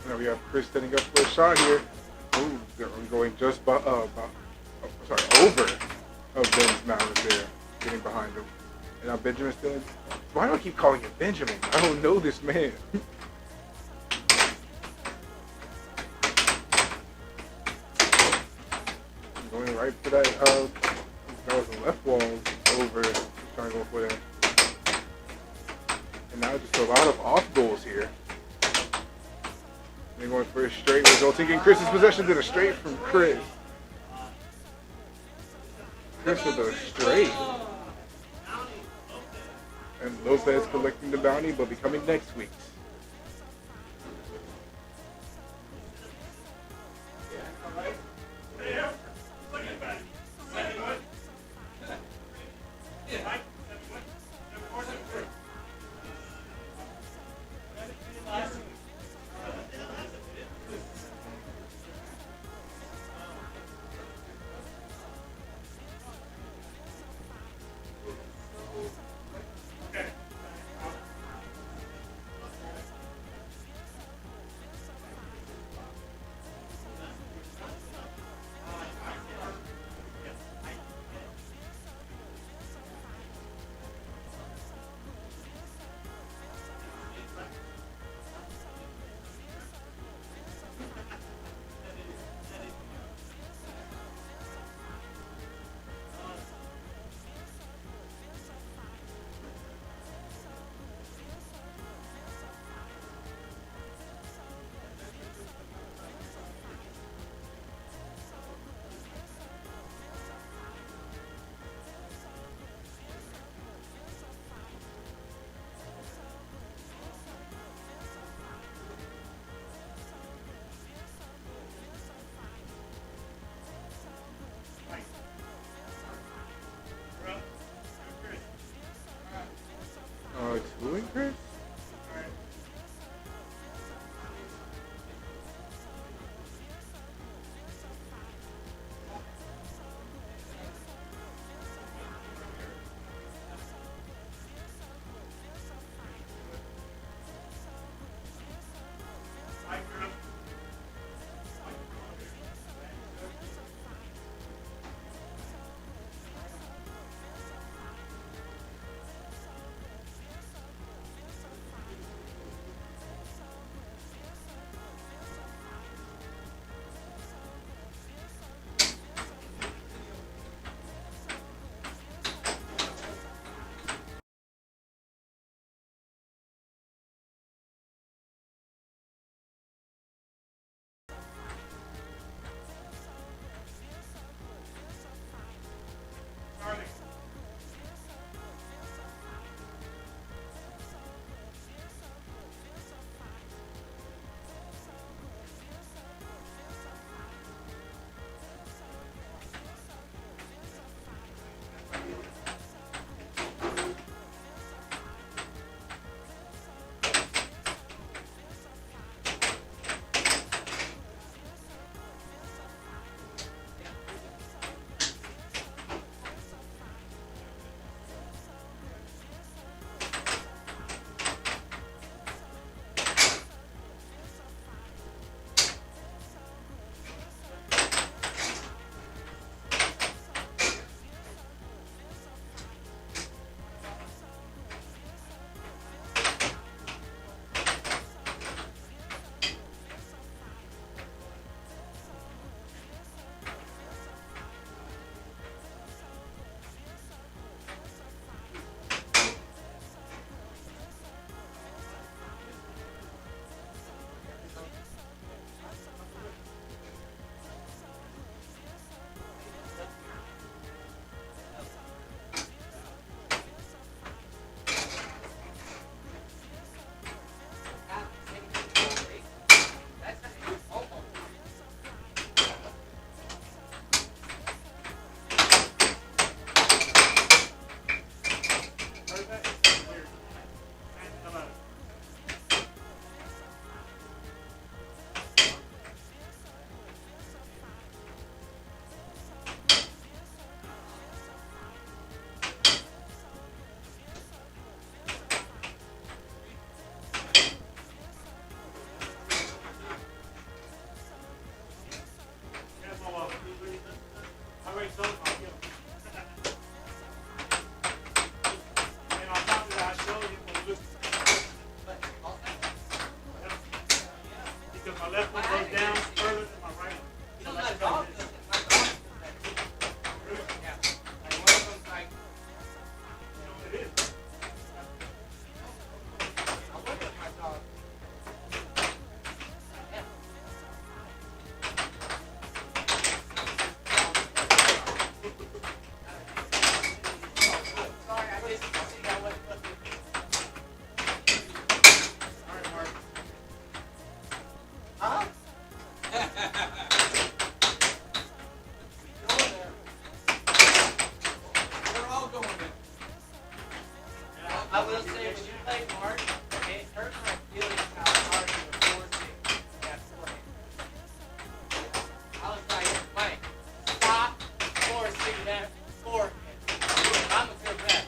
Now we have Chris setting up for a shot here. Ooh, they're going just over of Ben's mallet there, getting behind him. And now Benjamin's stealing. Why do I keep calling him Benjamin? I don't know this man. Going right for that. That was a left wall over. Trying to go for that. And now just a lot of off goals here. They're going for a straight, resulting in Chris's possession to the straight from Chris. Chris with a straight. And Lopez collecting the bounty, but becoming next week's. left one goes down further than my right one. You So know, that's my the dog difference. doesn't. My dog doesn't. Yeah. Like, one of them's like, You know what it is? I wonder if my dog. Yeah. Sorry, I didn't see that one. All right, Mark. Huh? We're all going there. I will say, when you play Mark, it hurts my feelings how hard you were forcing that play. I was like, Mike, stop forcing that forehand. I'm a good bet.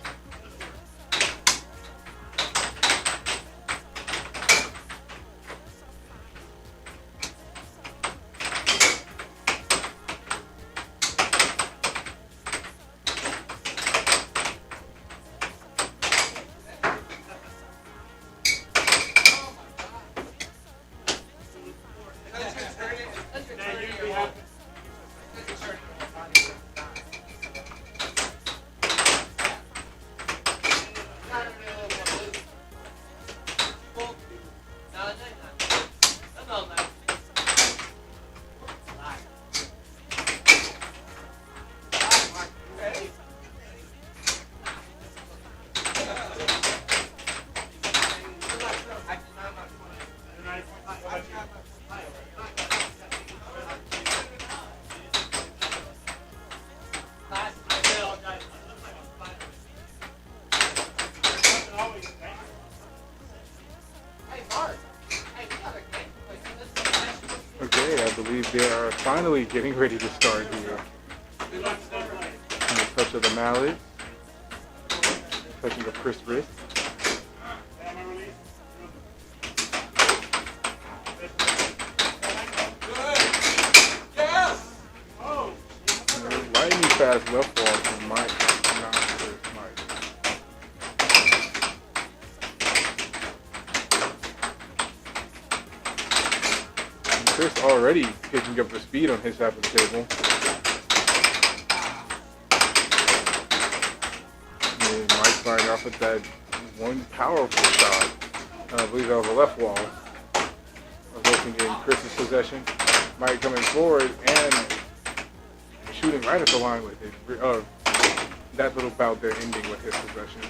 Now you be happy. Okay, I believe they are finally getting ready to start here. And the touch of the mallet. Touching of Chris' wrist. Lightning fast left ball from Mike. Not Chris, Mike. And Chris already picking up the speed on his half of the table. And Mike firing off with that one powerful shot. I believe that was a left wall. Resulting in Chris's possession. Mike coming forward and shooting right at the line with it. That little bout there ending with his possession.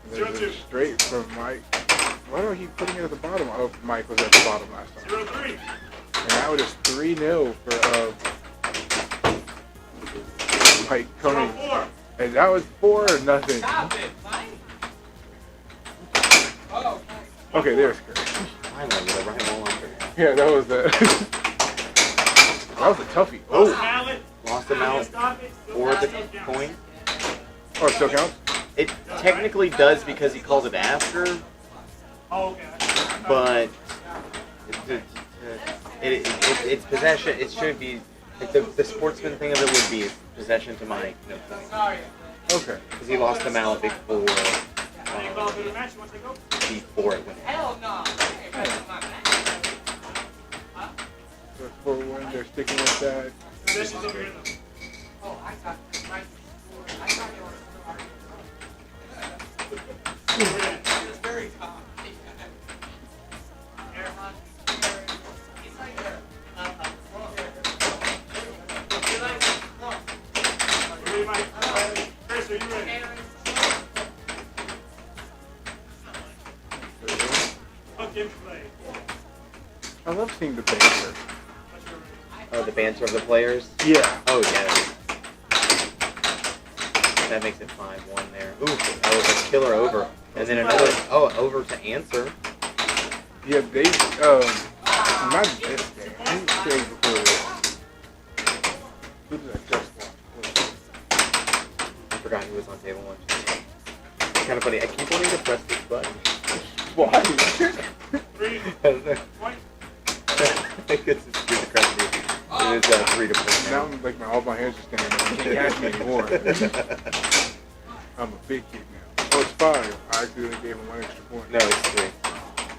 And there's a straight from Mike. Why don't he putting it at the bottom? Oh, Mike was at the bottom last time. 0-3. And now it is 3-0 for Mike coming. 0-4. And that was 4-0. Stop it, Mike. Oh, Okay, there's Chris. Finally, with a right wall under. Yeah, that was the. That was a toughie. Oh, Oh, mallet. Lost the mallet Stop it. or the coin. oh, it still counts? It technically does because he called it after, Oh, okay. but it's possession. It should be like the sportsman thing of it would be possession to Mike, no point, sorry. Okay. because he lost the mallet before Any call for the match? You want to go? before it went. Hell no. Hey, that's my match. So 4-1, they're sticking with that. Possession's over here, though. Oh, I got Mike. I thought you were It's very calm. Airhockey. He's like a. Ready, Mike? Chris, are you ready? Hook and play. I love seeing the banter. What's your ready? Oh, the banter of the players. Yeah. Oh yeah. That makes it 5-1 there. Ooh, that was a killer over, and then another over to answer. Yeah, they, not this game. I didn't say before this. Who did I just watch? I forgot he was on table 1. It's kind of funny. I keep wanting to press this button. Why? 3 Because point. it's through the crest. It is 3 to 4 Now now. I'm like all my hands are standing up. You can't catch me anymore. I'm a big kid now. Oh, it's 5. I accidentally gave him 1 extra point. No, it's 3.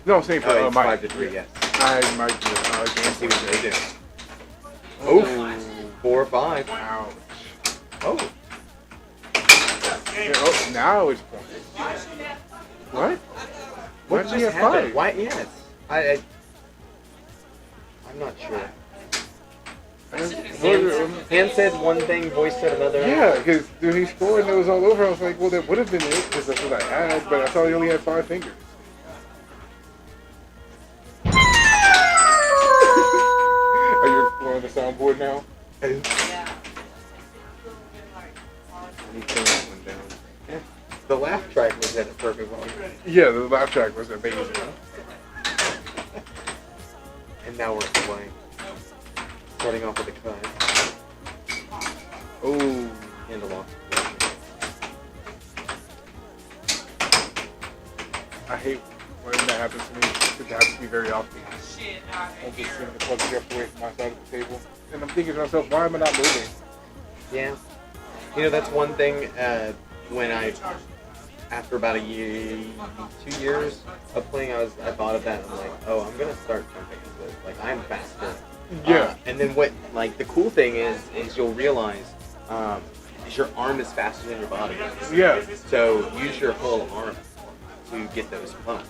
No, I'm saying for Oh, it's Mike. 5-3. Yes. I had Mike Let's see game what they do. Oh, 4-5. ouch. Oh. Yeah, oh, now it's point. What? What Why'd you just have happened? 5? Why? Yes. I'm not sure. Hand said one thing, voice said another. Yeah, because when he scored and it was all over, I was like, well, that would have been it because that's what I had, but I thought he only had 5 fingers. Are you exploring the soundboard now? Yeah. He turned that one down. The laugh track was at a perfect moment. Yeah, the laugh track was amazing. And now we're playing. Starting off with a cut. Oh, And a loss. I hate when that happens to me. It happens to me very often. Shit, out I'm just here. sitting the plug just away from my side of the table. And I'm thinking to myself, why am I not moving? Yeah. You know, that's one thing when after about a year, 2 years of playing, I thought of that and I'm like, oh, I'm going to start jumping into this. Like, I'm faster. Yeah. And then what, like, the cool thing is you'll realize is your arm is faster than your body. Yeah. So use your whole arm to get those pumps.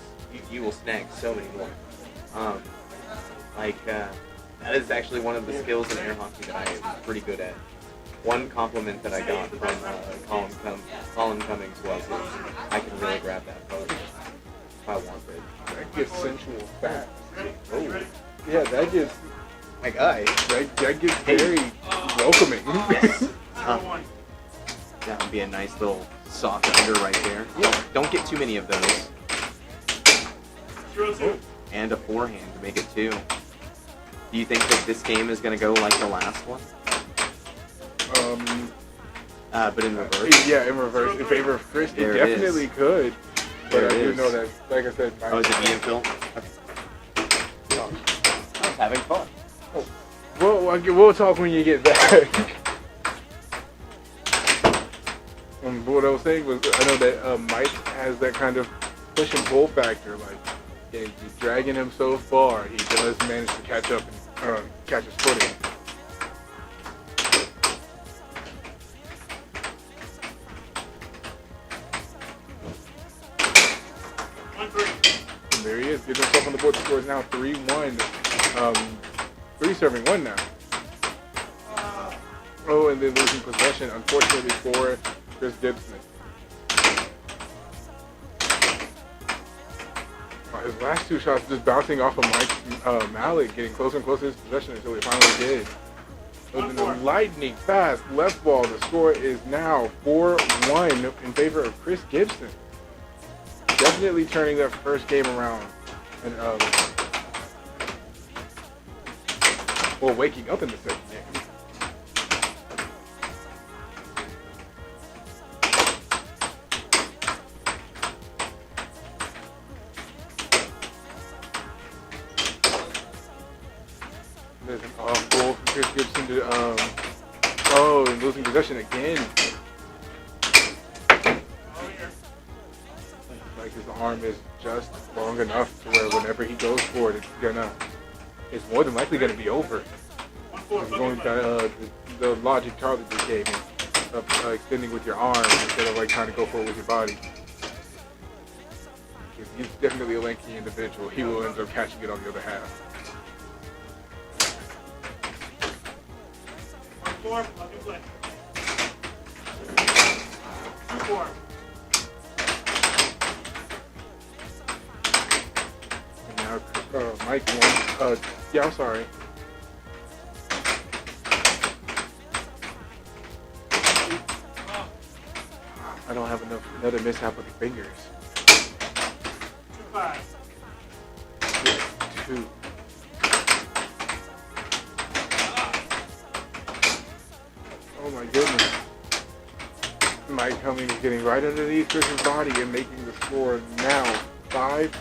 You will snag so many more. That is actually one of the skills in air hockey that I am pretty good at. One compliment that I got from Colin Cummings was I can really grab that post if I want it. That gets sensual fast. Oh. Yeah, that gets My guy. that gets very welcoming. That would be a nice little soft under right there. Don't get too many of those. 0-2. And a forehand to make it 2. Do you think that this game is going to go like the last one? But in reverse? Yeah, in reverse. In favor of Chris, it There it definitely is. could. But There I it do is. know that, like I said, Oh, is it me and Phil? Okay. I was having fun. we'll talk when you get back. What I was saying was, I know that Mike has that kind of push and pull factor. Like, yeah, you're dragging him so far, he does manage to catch up and catch his footing. And there he is, getting himself on the board. The score is now 3-1. 3 serving 1 now. Oh, and then losing possession, unfortunately, for Chris Gibson. His last 2 shots just bouncing off of Mike's mallet, getting closer and closer to his possession until he finally did. With a lightning fast left ball, the score is now 4-1 in favor of Chris Gibson. Definitely turning that first game around. And waking up in the second game. There's an off goal from Chris Gibson to and losing possession again. Like his arm is just long enough to where whenever he goes for it, it's more than likely gonna be over. He's going by the logic Charlie just gave me of extending with your arm instead of like trying to go for it with your body. Because he's definitely a lanky individual. He will end up catching it on the other half. 1-4, let me play. 2-4. And now Mike won. Yeah, I'm sorry. I don't have another mishap with the fingers. 2-5. 2. Oh my goodness. Mike Cummings getting right underneath Chris's body and making the score now 5-3.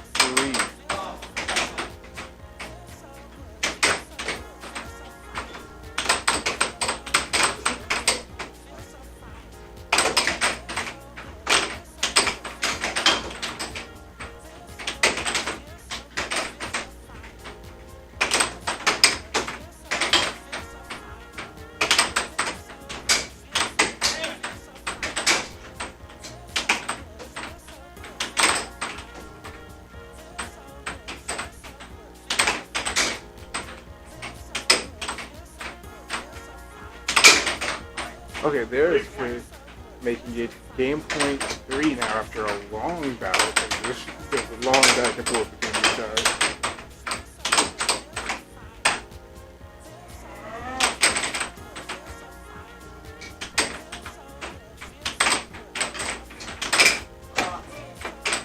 Okay, there is Chris making it game point 3 now after a long battle. This is a long back and forth between these guys.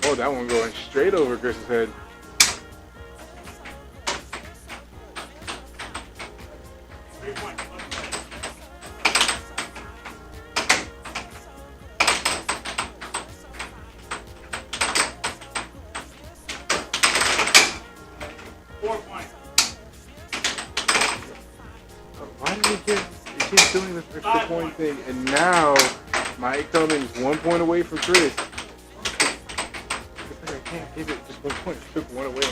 Oh, that one going straight over Chris's head. Why did he keep doing this extra point thing? And now Mike Cummings 1 point away from Chris. It's like I can't give it just 1 point. I took one away on the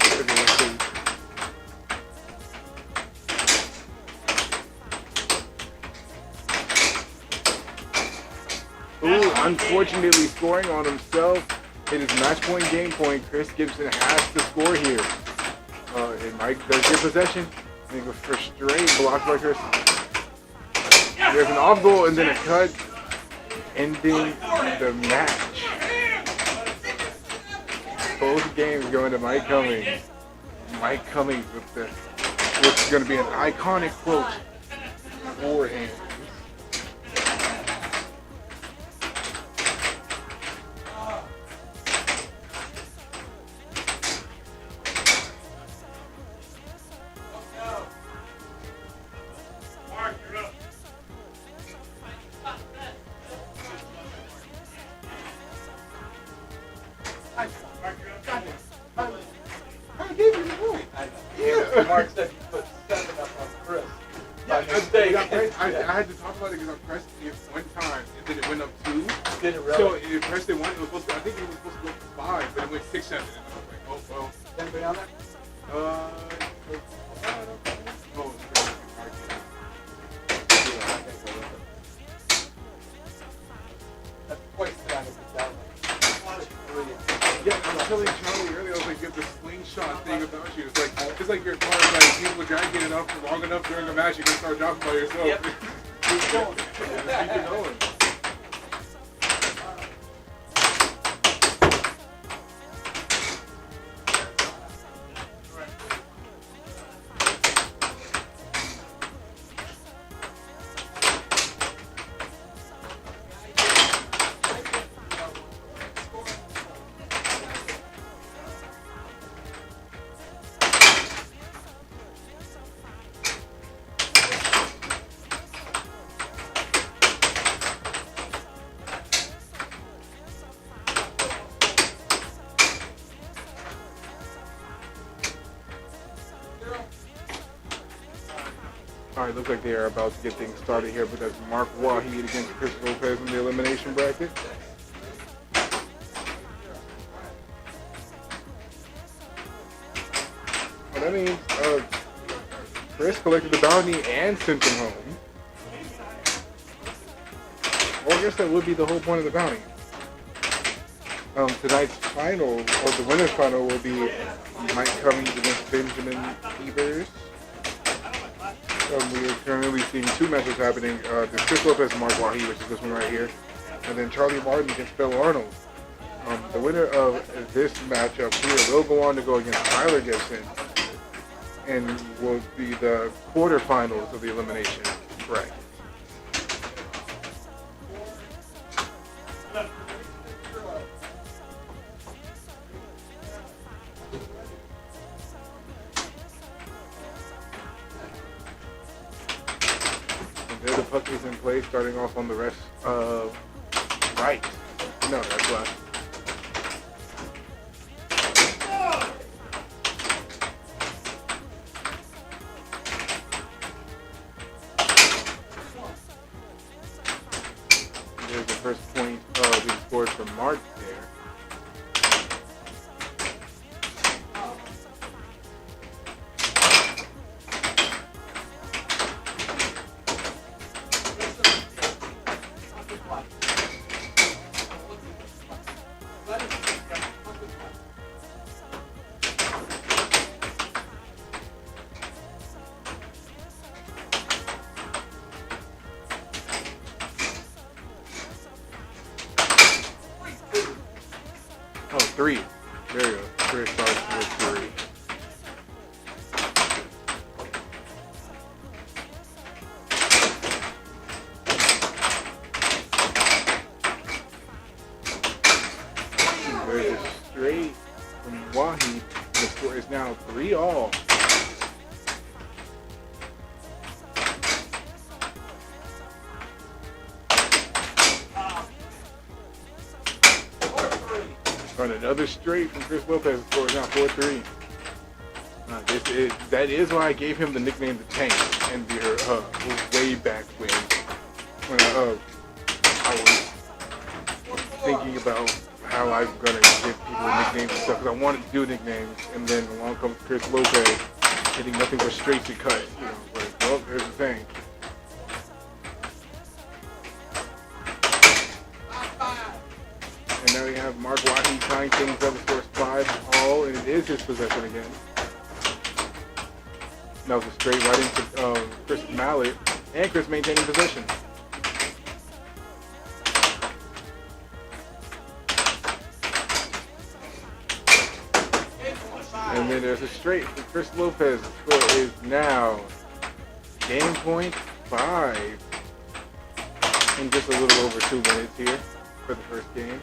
thing. Ooh, unfortunately scoring on himself. It is match point, game point. Chris Gibson has to score here. And Mike does get possession. I think for straight blocked by Chris. There's an off goal and then a cut, ending the match. Both games going to Mike Cummings. Mike Cummings with what's going to be an iconic quote for him. Mark said you put 7 up on Chris. I had to talk about it because I pressed it one time and then it went up 2. Did it really? So it pressed it 1. It was supposed to. I think it was supposed to go for 5, but it went 6, 7. And I was like, oh well. Is anybody on there? That's twice the time it's down. Yeah, I was telling Charlie earlier, I was like, you have the slingshot thing about you. It's like your car is like, people dragging it up for long enough during a match, you can start dropping by yourself. Yep. Keep going. Just keep it going. Alright, looks like they are about to get things started here, but that's Mark Wahid against Chris Lopez in the elimination bracket. Well, that means Chris collected the bounty and sent him home. Well, I guess that would be the whole point of the bounty. Tonight's final, or the winner's final, will be Mike Cummings against Benjamin Evers. We are currently seeing 2 matches happening. There's Chris Lopez and Mark Wahid, which is this one right here. And then Charlie Martin against Phil Arnold. The winner of this matchup here will go on to go against Tyler Gibson and will be the quarterfinals of the elimination bracket. There the puck is in play, starting off on the rest of right. No, that's left. There's the first point being scored from Mark there. Oh, 3. There you go. Chris starts with 3. There's a straight from Wahi. The score is now 3-all. On another straight from Chris Lopez, the score is now 4-3. That is why I gave him the nickname the Tank and way back when I was thinking about how I'm gonna give people nicknames and stuff, because I wanted to do nicknames, and then along comes Chris Lopez hitting nothing but straight to cut. You know, but well, there's the thing. And now we have Mark Wahi tying things up, scores 5-all, and it is his possession again. That was a straight right into Chris Mallet, and Chris maintaining possession. And then there's a straight for Chris Lopez. The score is now game point 5 in just a little over 2 minutes here for the first game.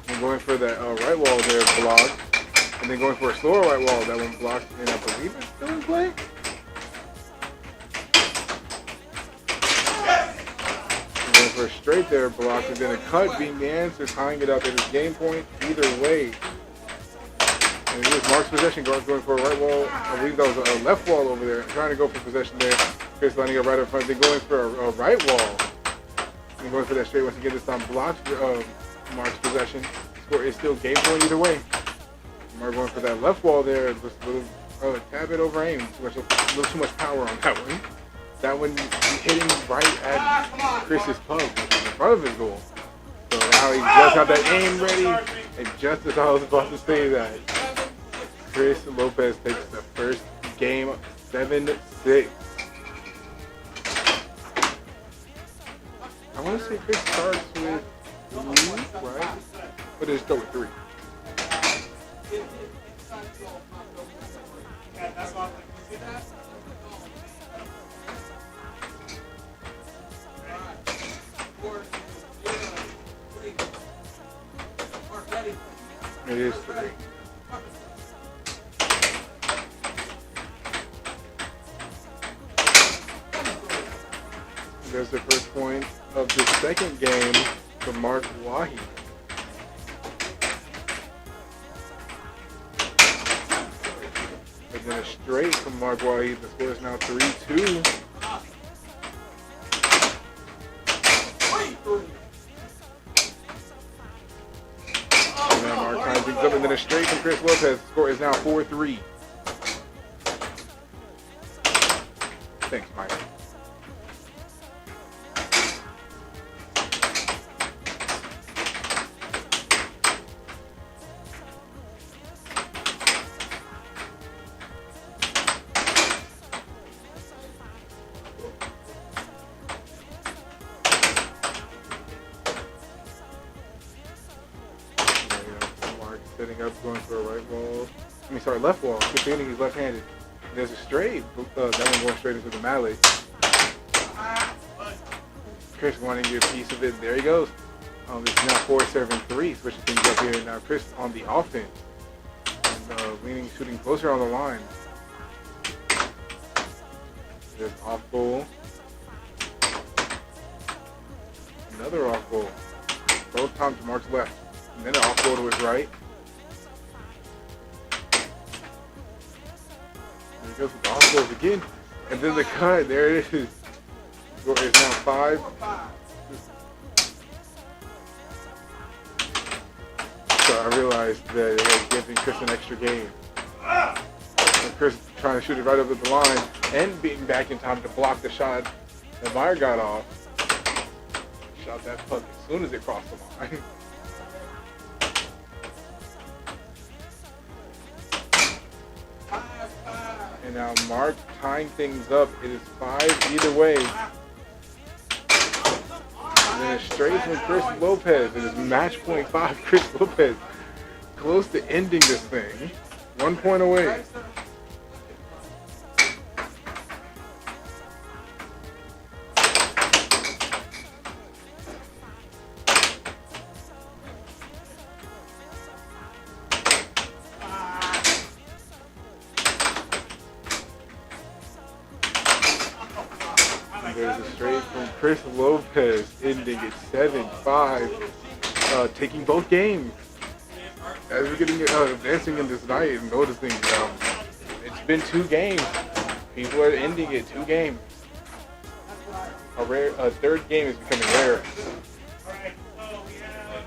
And going for that right wall there, blocked. And then going for a slower right wall, that one blocked, and I believe it's still in play. And going for a straight there, blocked, and then a cut being the answer, tying it up. It is game point either way. And it is Mark's possession, going for a right wall. I believe that was a left wall over there. Trying to go for possession there. Chris lining up right up front. Then going for a right wall. And going for that straight once again. This time blocked Mark's possession. Score is still game point either way. Mark going for that left wall there. Just a little tad bit over aim. A little too much power on that one. That one hitting right at Chris's pub, which is in front of his goal. So now he just got that aim ready. And just as I was about to say that, Chris Lopez takes the first game 7-6. I want to say Chris starts with 3, right? But it's still with 3. It is 3. There's the first point of the second game for Mark Wahi. And then a straight from Mark Wahi. The score is now 3-2. And then Mark tying things up, and then a straight from Chris Lopez. The score is now 4-3. Thanks, Mike. Setting up, going for a right wall. Left wall. Good feeling he's left-handed. There's a straight. That one going straight into the mallet. Chris wanting to get a piece of it. There he goes. This is now 4-7-3. Switching things up here. Now Chris on the offense. And leaning, shooting closer on the line. There's off goal. Another off goal. Both times to Mark's left. And then an off goal to his right. There he goes with the off goals again. And then the cut. There it is. Score is now 5. So I realized that they were giving Chris an extra game. And Chris trying to shoot it right up at the line and being back in time to block the shot that Meyer got off. Shot that puck as soon as it crossed the line. And now Mark tying things up. It is 5 either way. And And it's straight from Chris Lopez. It is match point 5, Chris Lopez. Close to ending this thing. 1 point away. There's a straight from Chris Lopez, ending it 7-5, taking both games. As we're getting advancing in this night and noticing, it's been 2 games. People are ending it 2 games. A third game is becoming rare. Alright, so we have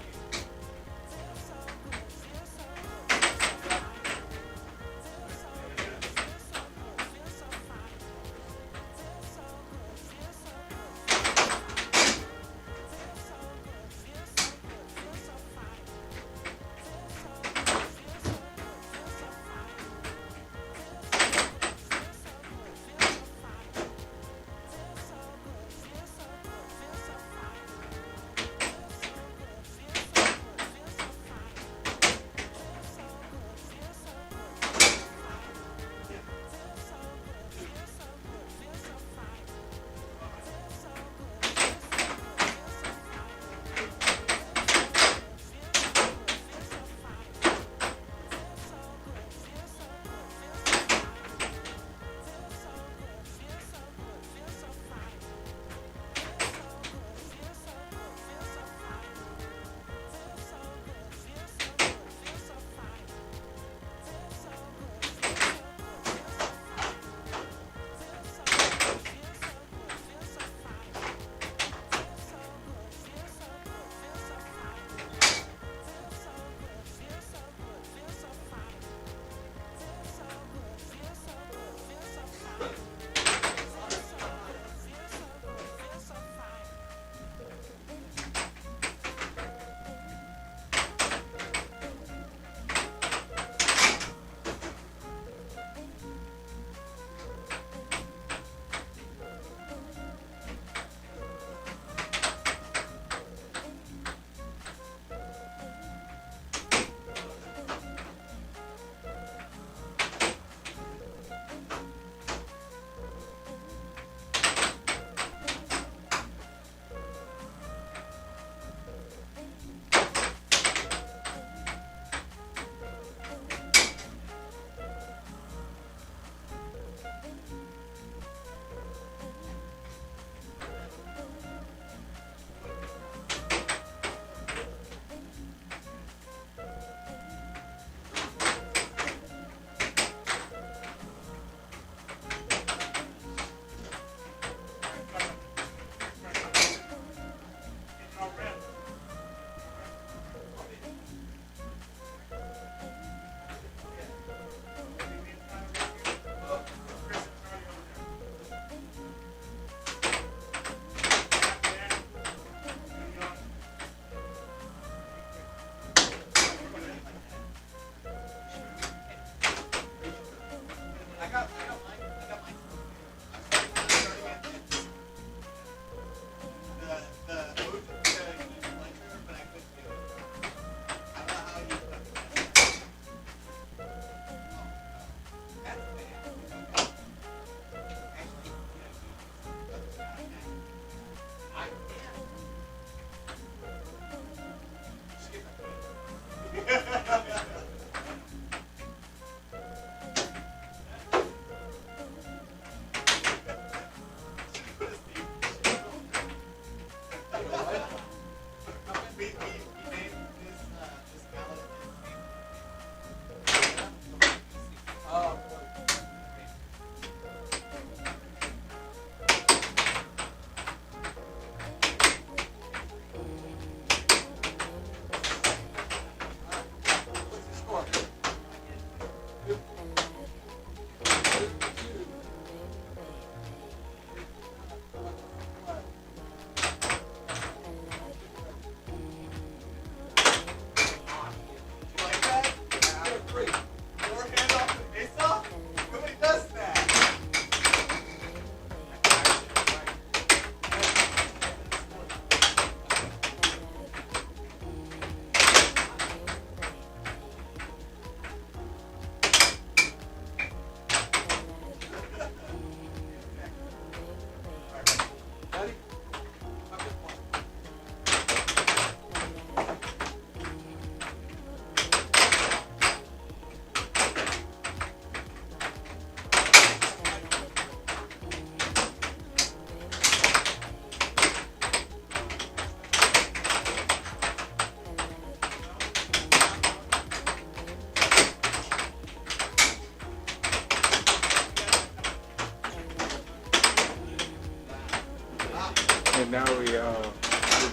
now we're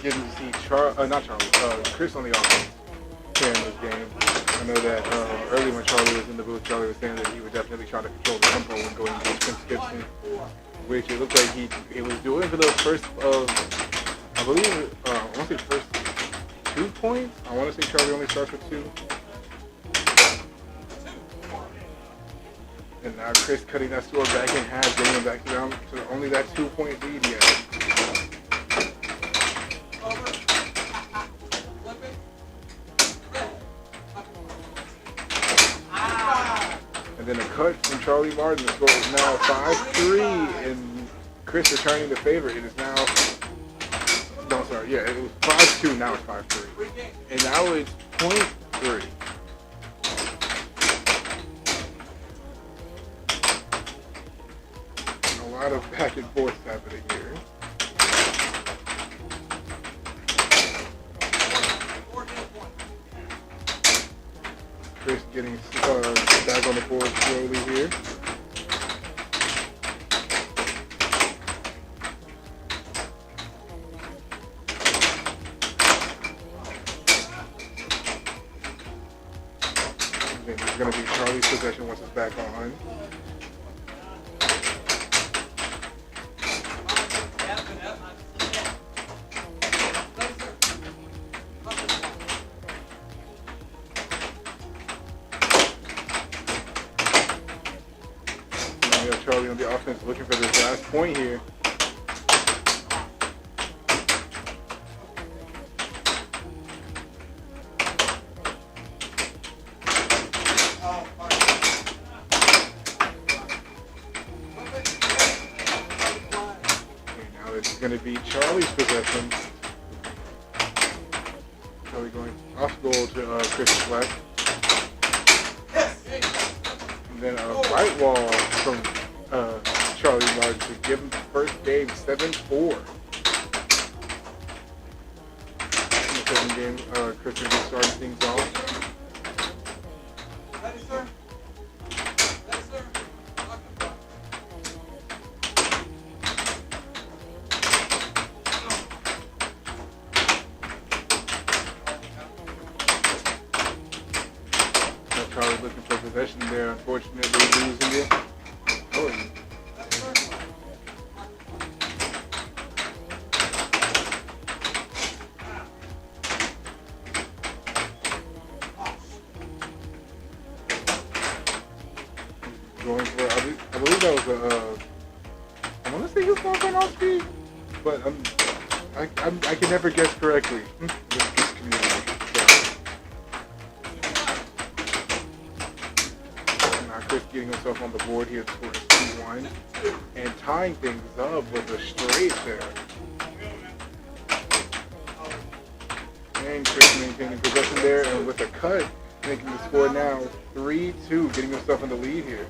getting to see Chris on the offense here in this game. I know that earlier when Charlie was in the booth, Charlie was saying that he would definitely try to control the tempo when going against Prince Gibson, which it looked like he was doing for those first I believe I want to say first 2 points. I want to say Charlie only starts with 2. And now Chris cutting that score back in half, getting him back down to only that 2-point lead yet. And then a cut from Charlie Martin. The score is now 5-3, and Chris returning the favor. It is now, no, sorry, yeah, it was 5-2, now it's 5-3. And now it's .3. A lot of back and forth happening here. Chris getting back on the board slowly here. And then it's going to be Charlie's possession once it's back on. Charlie on the offense looking for this last point here. Okay, now it's going to be Charlie's possession. Charlie going off goal to Chris's left. And then a right wall from Charlie Martin to give him the first game 7-4. In the second game, Chris will be starting things off. Ready, sir? Ready, sir? Charlie looking for possession there, unfortunately losing it. Oh, going for, I believe that was I want to say he was going for an off speed, but I can never guess correctly. This community. So. Now Chris getting himself on the board here towards 2-1 and tying things up with a straight there. And Chris maintaining possession there and with a cut, making the score now 3-2, getting himself in the lead here.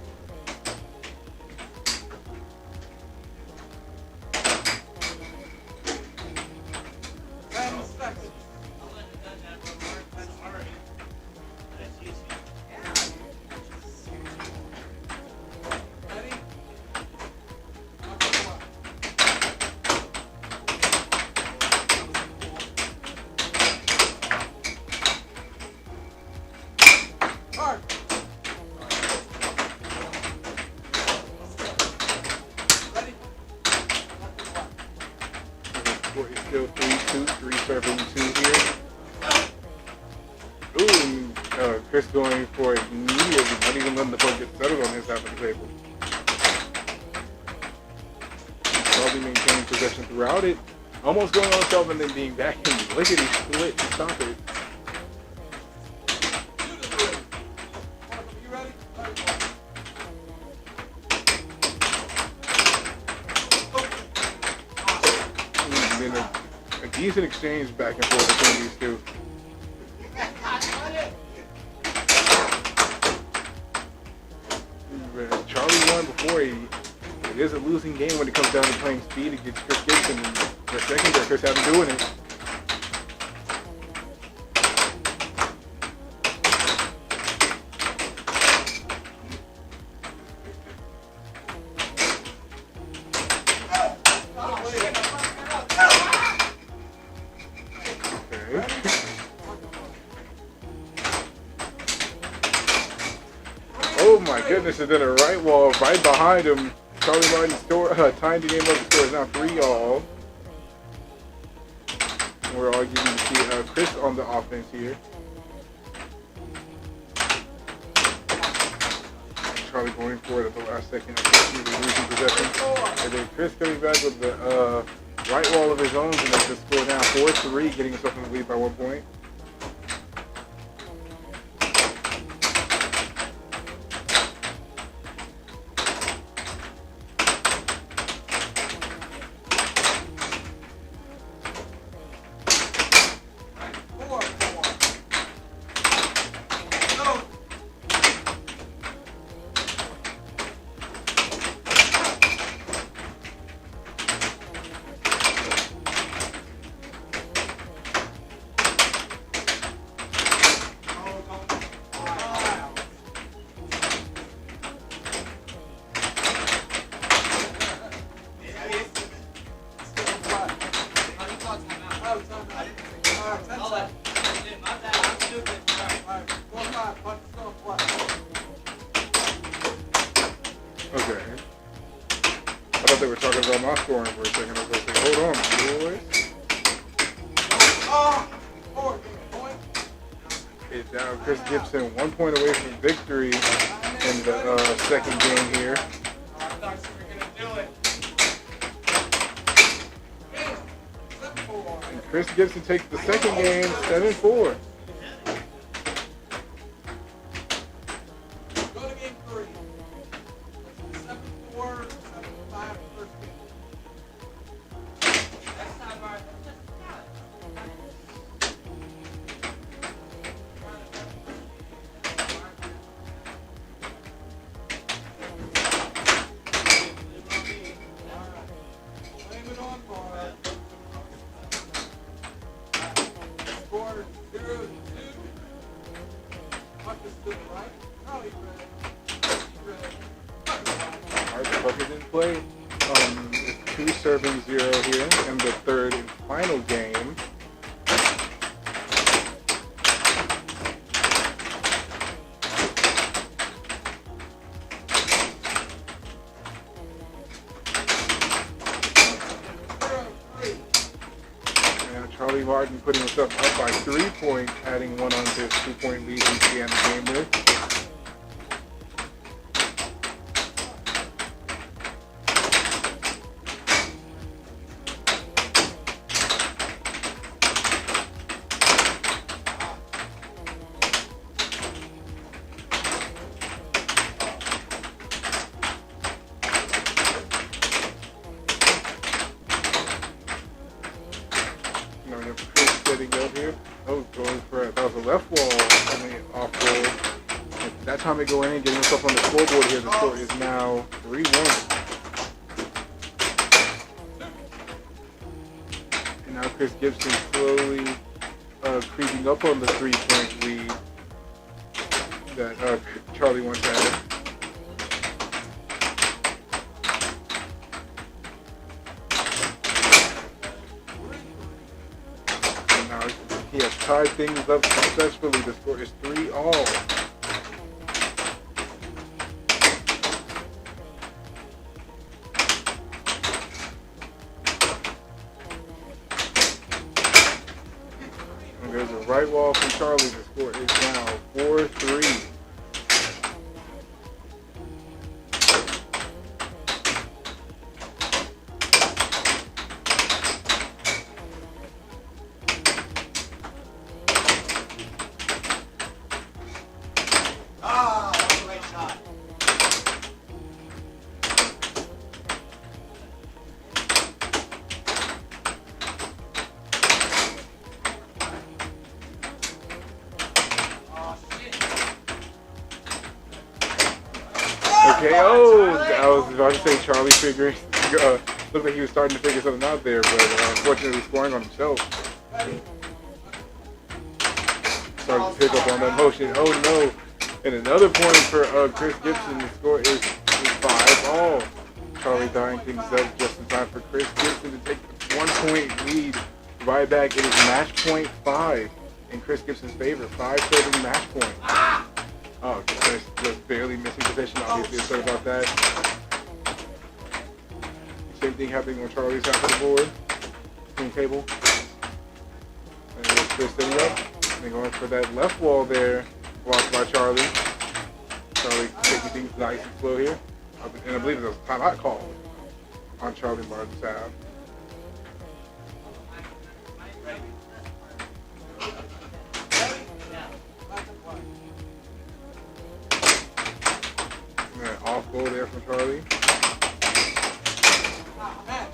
It's still 3-2, 3-7-2 here. Ooh, and Chris going for it immediately, not even letting the puck get settled on his half of the table. Probably maintaining possession throughout it, almost going on himself and then being back in lickety split to stop it. A decent exchange back and forth between these two. Charlie won before. It is a losing game when it comes down to playing speed against Chris Gibson. And for a second there, Chris had him doing it. my goodness, and then a right wall right behind him. Charlie Martin tying the game up. The score is now 3-all. We're all getting to see Chris on the offense here. Charlie going for it at the last second. He was losing possession. And then Chris coming back with the right wall of his own to make the score now 4-3, getting himself in the lead by 1 point. Okay. I thought they were talking about my scoring for a second. I was like, hold on, boys. It's down. Chris Gibson 1 point away from victory in the second game here. And Chris Gibson takes the second game 7-4. Bucket in play. It's 2 serving 0 here in the third and final game. And Charlie Martin putting himself up by 3 points, adding 1 onto his 2-point lead he began the game with. Setting up here. Oh, going for it. That was a left wall coming off goal. And that time they go in and getting himself on the scoreboard here. The score is now 3-1. And now Chris Gibson slowly creeping up on the 3-point lead that Charlie once had. He has tied things up successfully. The score is 3-all. And there's a right wall from Charlie. The score is now 4-3. Okay, I was about to say Charlie figuring, looked like he was starting to figure something out there, but unfortunately scoring on himself. Started to pick up on that motion. Oh no! And another point for Chris Gibson. The score is 5-all. Charlie tying things up just in time for Chris Gibson to take the 1-point lead. Right back, it is match point 5 in Chris Gibson's favor. 5-7 match point. Oh, just barely missing position. Obviously, sorry about that. Same thing happening on Charlie's half of the board. Green table. And they're setting up. And they're going for that left wall there. Blocked by Charlie. Charlie taking things nice and slow here. And I believe there's a timeout call on Charlie Martin's half. Off goal there from Charlie.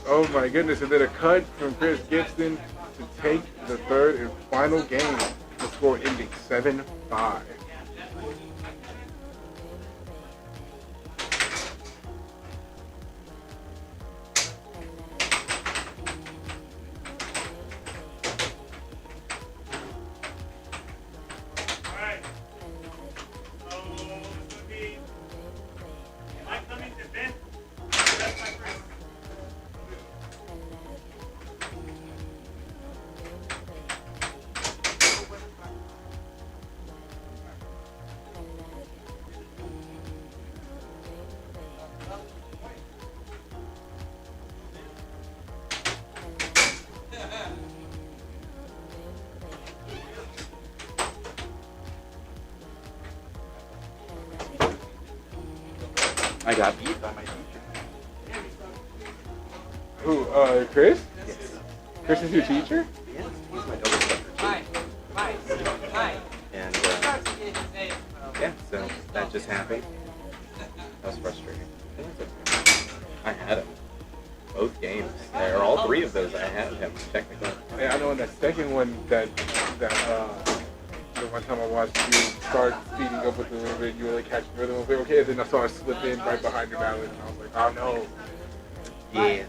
Oh my goodness, and then a cut from Chris Gibson to take the third and final game. The score ending 7-5. Alright. So, this will be Mike Cummings and Ben. That's my friend. I got beat by my teacher. Who, Chris? Yes. Chris is your teacher? Yes, he's my double instructor too. And yeah, so that just happened. That was frustrating. I had him. Both games. Or all three of those I had him, technically. Yeah, I know in that second one that the one time I watched you start speeding up with the little bit, you really catch the rhythm. I was like, okay, and then I saw it slip in right behind your ballot, and I was like, oh no. Yeah.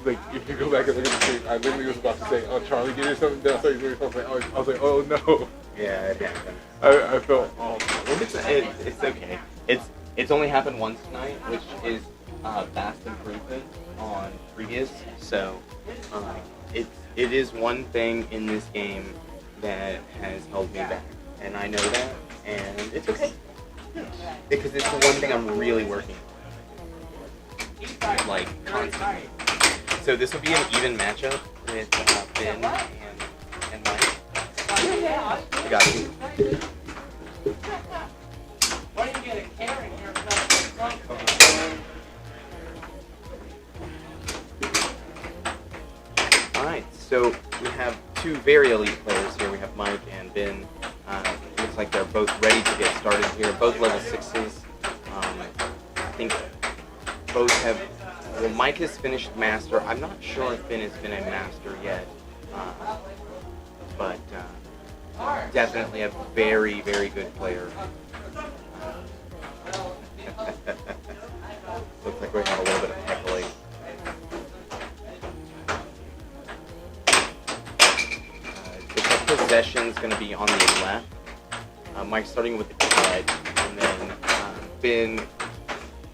Like, if you go back and look at the tape, I literally was about to say, oh, Charlie did it something, then I saw you doing something, I was like, oh no. Yeah, it happened. I felt, oh, It's okay. It's only happened once tonight, which is vast improvement on previous. So it is one thing in this game that has held me back, and I know that, and it's okay because it's the one thing I'm really working on, like constantly. So this will be an even matchup with Ben and Mike. I got you. Why do you get a Karen here? Alright, so we have two very elite players here. We have Mike and Ben. Looks like they're both ready to get started here. Both level 6s. I think both have... Well, Mike has finished Master. I'm not sure if Ben has been a Master yet. But definitely a very, very good player. Looks like we have a little bit of heckling. Possession's going to be on the left. Mike starting with the cut, and then Ben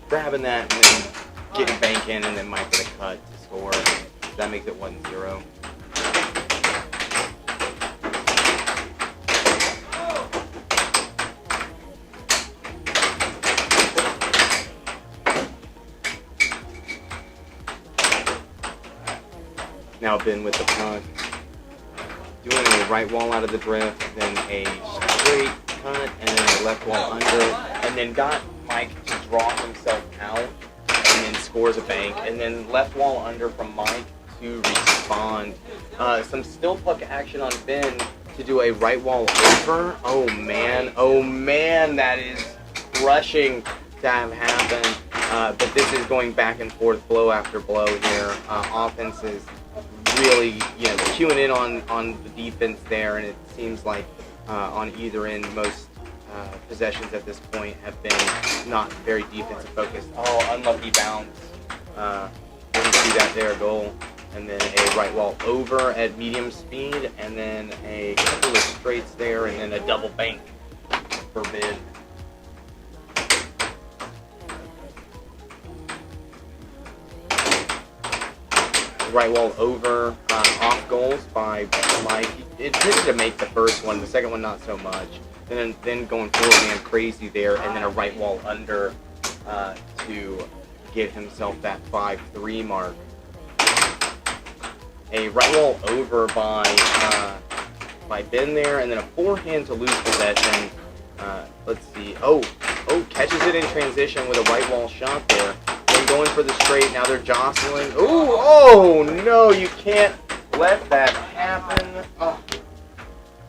grabbing that, and then getting bank in, and then Mike with a cut to score. That makes it 1-0. Now Ben with the punt. Doing a right wall out of the drift, then a straight cut, and then a left wall under, and then got Mike to draw himself out, and then scores a bank, and then left wall under from Mike to respond. Some still puck action on Ben to do a right wall over. Oh man, that is rushing to have happened. But this is going back and forth, blow after blow here. Offense is really, queuing in on the defense there, and it seems like on either end, most possessions at this point have been not very defensive focused. Oh, unlucky bounce. Didn't see that there, goal. And then a right wall over at medium speed, and then a couple of straights there, and then a double bank for Ben. Right wall over, off goals by Mike. It intended to make the first one, the second one not so much. then going forehand crazy there, and then a right wall under to get himself that 5-3 mark. A right wall over by Ben there, and then a forehand to lose possession. Let's see. Oh, catches it in transition with a right wall shot there. Then going for the straight. Now they're jostling. Ooh, oh no, you can't let that happen. Oh,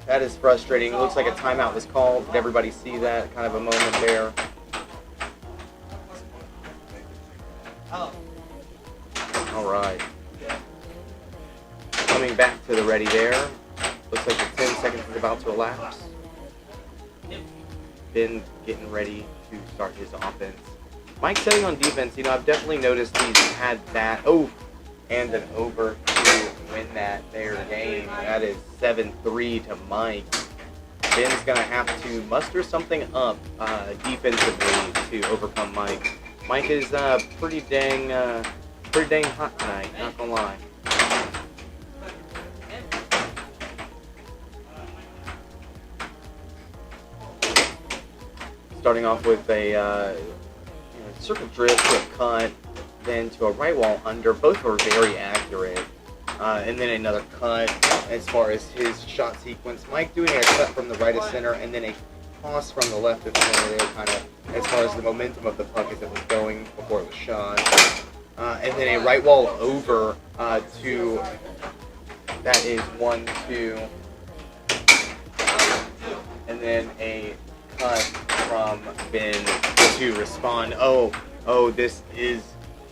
that is frustrating. It looks like a timeout was called. Did everybody see that kind of a moment there? All right. Coming back to the ready there. Looks like the 10 seconds is about to elapse. Ben getting ready to start his offense. Mike setting on defense. You know, I've definitely noticed he's had that. Oh, and an over to win that there game. That is 7-3 to Mike. Ben's going to have to muster something up defensively to overcome Mike. Mike is pretty dang hot tonight, not gonna lie. Starting off with a circle drift to a cut, then to a right wall under. Both were very accurate. And then another cut as far as his shot sequence. Mike doing a cut from the right of center, and then a toss from the left of center there, kind of as far as the momentum of the puck as it was going before it was shot. And then a right wall over to, that is 1-2. And then a cut from Ben to respond. Oh, this is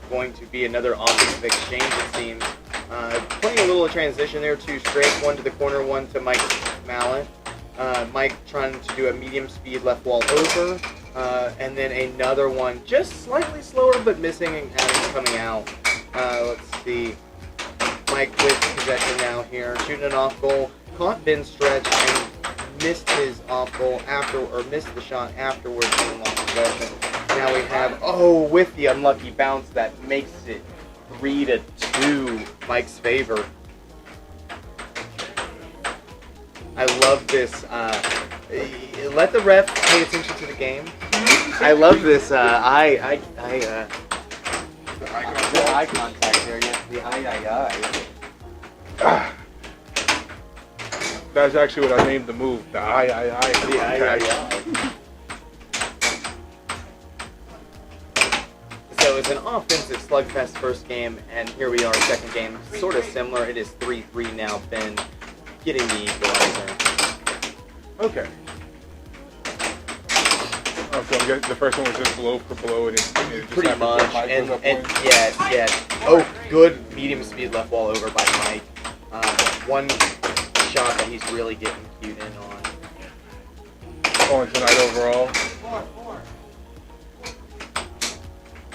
going to be another offensive exchange, it seems. Playing a little transition there, two straight, one to the corner, one to Mike Mallet. Mike trying to do a medium speed left wall over, and then another one just slightly slower but missing and coming out. Let's see. Mike with possession now here, shooting an off goal, caught Ben's stretch and missed his off goal missed the shot afterwards and lost possession. Now we have, with the unlucky bounce that makes it 3-2 Mike's favor. I love this. Let the ref pay attention to the game. I love this. The eye contact there. Yes, the eye. That's actually what I named the move. The eye. The eye. So it's an offensive slugfest first game, and here we are, second game. Sort of similar. It is 3-3 now. Ben getting the equalizer. Okay. So I'm guessing the first one was just blow for blow, and it just pretty much. And yes. Oh, good medium speed left wall over by Mike. One shot that he's really getting cued in on. Going tonight overall.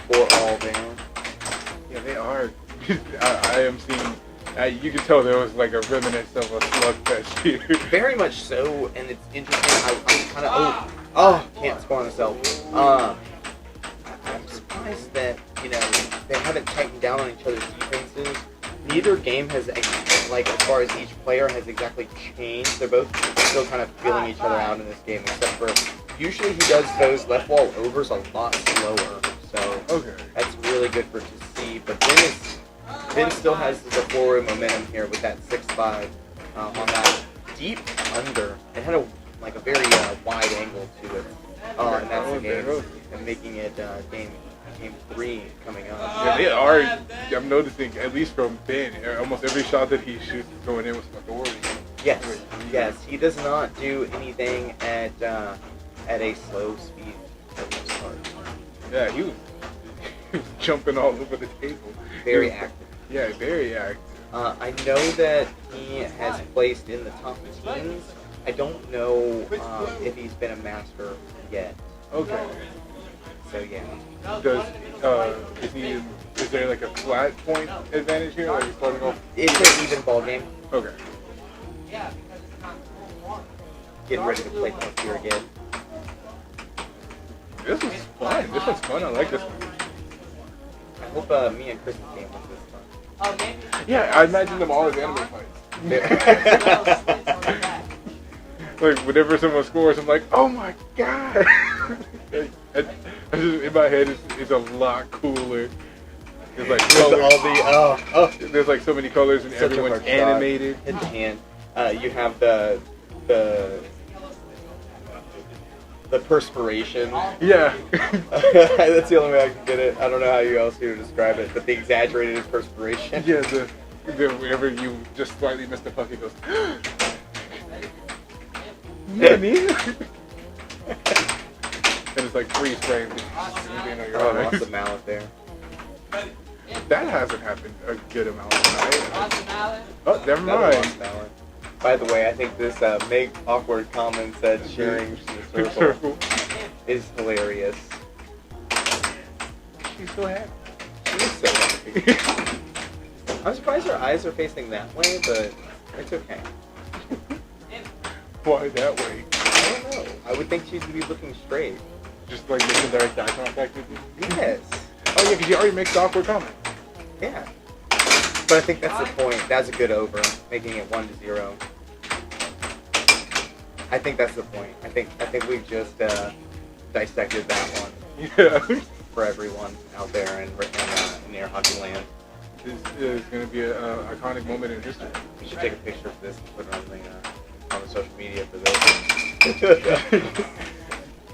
4-all there. Yeah, they are. I am seeing. You can tell there was like a remnants of a slugfest here. Very much so, and it's interesting. I'm kind of can't score on myself. I'm surprised that they haven't tightened down on each other's defenses. Neither game has, like, as far as each player has exactly changed. They're both still kind of feeling each other out in this game, except for usually he does those left wall overs a lot slower. So that's really good to see. But Ben still has the forward momentum here with that 6-5 on that deep under. It had a very wide angle to it, and that's the game, and making it game 3 coming up. Yeah, they are. I'm noticing, at least from Ben, almost every shot that he shoots is going in with some authority. Yes. He does not do anything at a slow speed for the most part. Yeah, he was jumping all over the table. Very active. Yeah, very active. I know that he has placed in the top teams. I don't know if he's been a master yet. Okay. So yeah. Is there like a flat point advantage here? Like starting off? It's an even ball game. Okay. Getting ready to play puck here again. This is fun. This one's fun. I like this one. I hope me and Chris's game was this fun. Yeah, I imagine them all as anime fights. like whenever someone scores, I'm like, oh my god. I just, in my head, it's a lot cooler. There's like colors. There's like so many colors and Such a everyone's hard shot. animated. Hand to hand. You have the perspiration. Yeah. That's the only way I can get it. I don't know how you else to describe it, but the exaggerated perspiration. Yeah, the whenever you just slightly miss the puck, it goes. Nani? And it's like freeze frame. Oh, I lost the mallet there. That hasn't happened a good amount, right? Oh, never That was mind. lost mallet. By the way, I think this make awkward comments that sharing the circle is hilarious. She's so happy. She's so happy. I'm surprised her eyes are facing that way, but it's okay. Why that way? I don't know. I would think she'd be looking straight. Just like making direct eye contact with you? Yes. Oh yeah, because you already made the awkward comment. Yeah. But I think that's the point. That's a good over, making it 1-0. I think that's the point. I think we've just dissected that one Yeah. for everyone out there in air hockey land. This is going to be an iconic moment in history. We should take a picture of this and put it on the social media for this.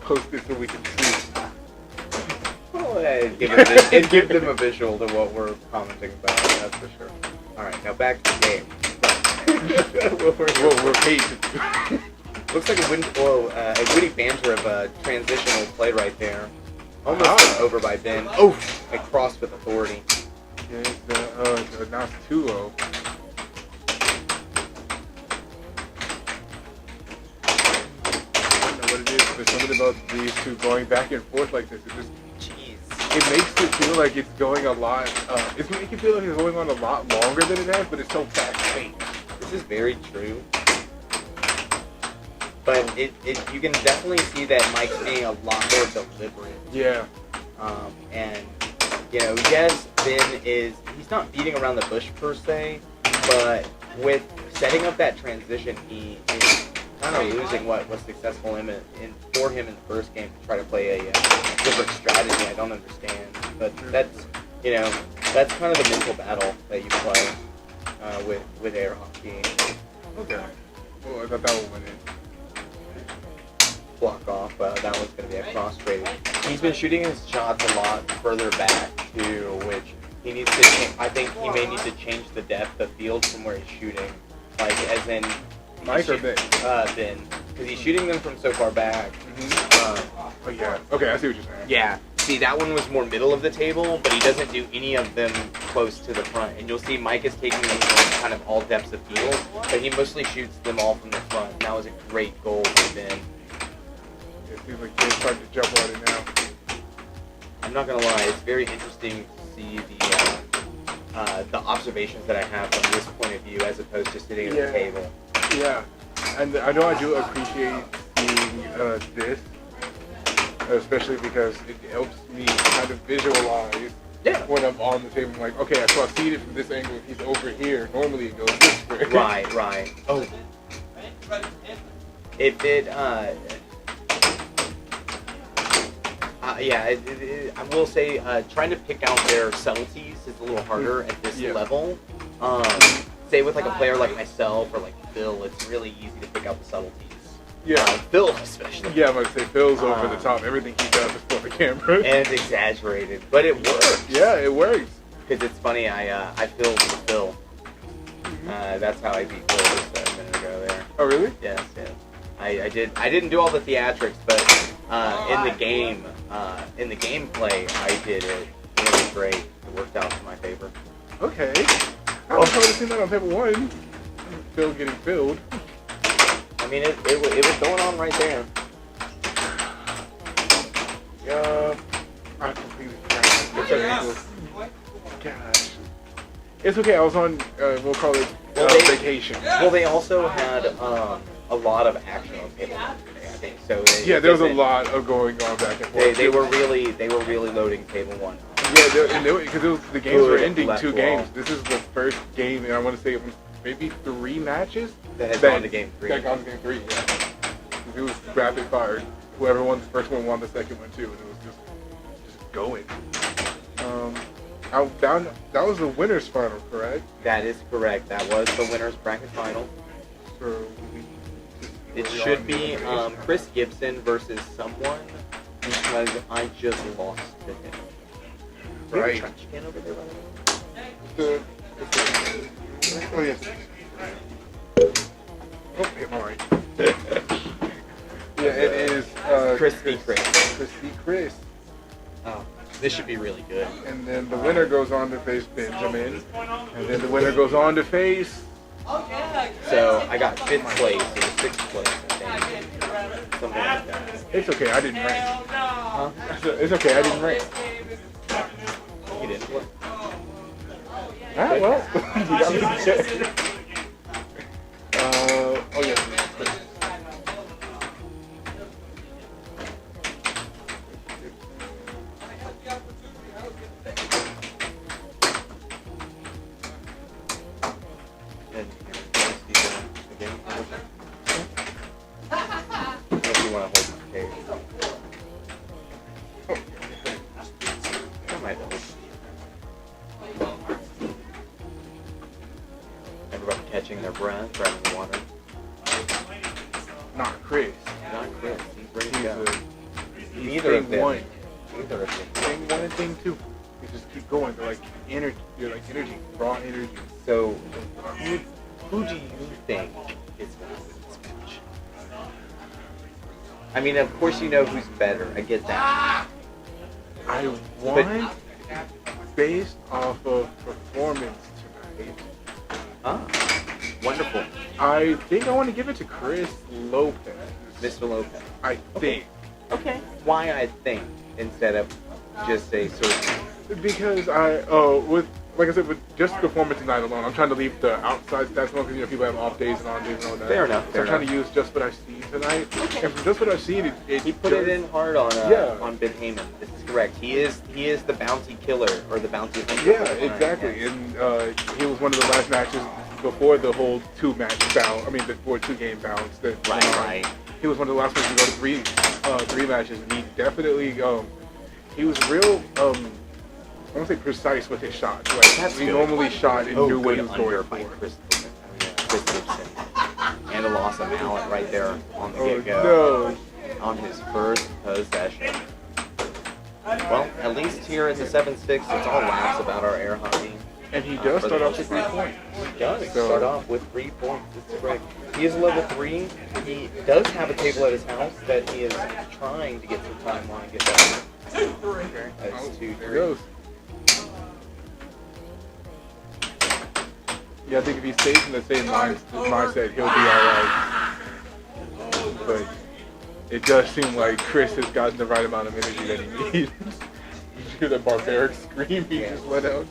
Post it so we can see. Well, it'd give them a visual to what we're commenting about. That's for sure. All right, now back to the game. We're patient. Looks like a witty banter of a transitional play right there. Almost over by Ben. Oh, I crossed with authority. Yeah, now it's 2-0. I don't know what it is, but something about these two going back and forth like this, it makes it feel like it's going a lot, it's making it feel like it's going on a lot longer than it has, but it's so fast-paced. This is very true. But you can definitely see that Mike's being a lot more deliberate. Yeah. And, yes, Ben he's not beating around the bush per se, but with setting up that transition, he is kind of losing what was successful for him in the first game to try to play a different strategy. I don't understand. But that's kind of the mental battle that you play with air hockey. Okay. Well, I thought that one went in. Block off. That one's going to be a cross trade. He's been shooting his shots a lot further back too, which he needs to. I think he may need to change the depth of field from where he's shooting, like as in Mike or Ben? Ben, because he's shooting them from so far back. Oh yeah. Okay, I see what you're saying. Yeah. See, that one was more middle of the table, but he doesn't do any of them close to the front. And you'll see Mike is taking them from kind of all depths of field, but he mostly shoots them all from the front. And that was a great goal for Ben. It seems like they're starting to jump on it now. I'm not gonna lie, it's very interesting to see the observations that I have from this point of view as opposed to sitting at the table. Yeah, and I know I do appreciate seeing this, especially because it helps me kind of visualize when I'm on the table. I'm like, okay, so I see it from this angle. If he's over here, normally it goes this way. Right. Oh. I will say trying to pick out their subtleties is a little harder at this level. Say with like a player like myself or like Phil, it's really easy to pick out the subtleties. Yeah. Phil especially. Yeah, I'm going to say Phil's over the top. Everything he does is for the camera. And it's exaggerated, but it works. Yeah, it works. Because it's funny, I filled for Phil. That's how I beat Phil just a minute ago there. Oh, really? Yes. I didn't do all the theatrics, but in the gameplay, I did it. It was great. It worked out in my favor. Okay. I would have seen that on table 1. Phil getting filled. I mean, it was going on right there. Yeah. I completely forgot. It's okay. Gosh. It's okay. I was on, we'll call it vacation. Well, they also had a lot of action on table 1 today, I think. So there was a lot of going on back and forth. They were really loading table 1. Yeah, because the games were ending left 2 wall. games. This is the first game, and I want to say it was maybe 3 matches That had gone to game 3. That gone to game 3. Yeah. It was rapid fire. Whoever won the first one won the second one too, and it was just going. That was the winners final, correct? That is correct. That was the winner's bracket final. So It should be Chris Gibson versus someone because I just lost to him. Do you have a Right. trash can over there, by the way? Oh yes. Oh, hit my right. Yeah, it is Crispy Chris. Crispy Chris. Oh, this should be really good. And then the winner goes on to face Benjamin. And then the winner goes on to face. Oh, yeah. So I got 5th place or 6th place, I think. Something like that. It's okay, I didn't rank. Huh? It's okay, I didn't rank. You didn't play? Ah, well, you got me to check. Oh yeah. And here, let's see the game. If you want to hold the cage. I might hold. Everybody catching their breath, grabbing water. Not Chris. Not Chris. He's ready to He's go. he's Neither of thing them. one. Neither of them. Thing one and thing two. You just keep going. They're like energy. You're like energy, raw energy. So, who do you think is going to win this match? I mean, of course you know who's better. I get that. I want based off of performance tonight. Ah, wonderful. I think I want to give it to Chris Lopez. Mr. Lopez. I think. Okay. Why I think instead of just say certain. Because like I said, with just performance tonight alone, I'm trying to leave the outside stats alone because people have off days and on days and all that. Fair enough. So Fair I'm trying enough. to use just what I've seen tonight. Okay. And from just what I've seen, He put it in hard on Ben Heyman. This is correct. He is the bounty killer or the bounty hunter. Yeah, exactly. And he was one of the last matches before the whole two-match bout. I mean, before two-game bouts. Right. He was one of the last ones to go to three matches, and he definitely he was real. I won't say precise with his shots. Like That's he good. normally shot and knew what he was going by for. Chris Gibson. And a loss of mallet right there on the Oh get-go. no! On his first possession. Well, at least here at the 7-6, it's all laughs about our air hockey. And he does start off with 3 points. He does So- start off with 3 points. That's correct. He is level 3. He does have a table at his house that he is trying to get some time on and get better. That's 2-3. There goes. Yeah, I think if he stays in the same mindset, he'll be alright. But it does seem like Chris has gotten the right amount of energy that he needs. You hear that barbaric scream he just let out?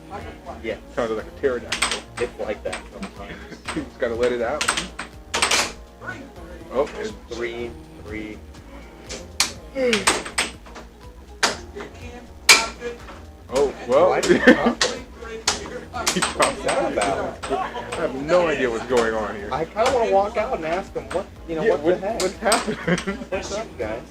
Yeah, Sounded like a pterodactyl. it's like that sometimes. He's got to let it out. Oh, it's 3. Oh, well. Why He did he pop dropped What's that out. about? I have no idea what's going on here. I kind of want to walk out and ask him what the heck? What's happening? What's up, guys?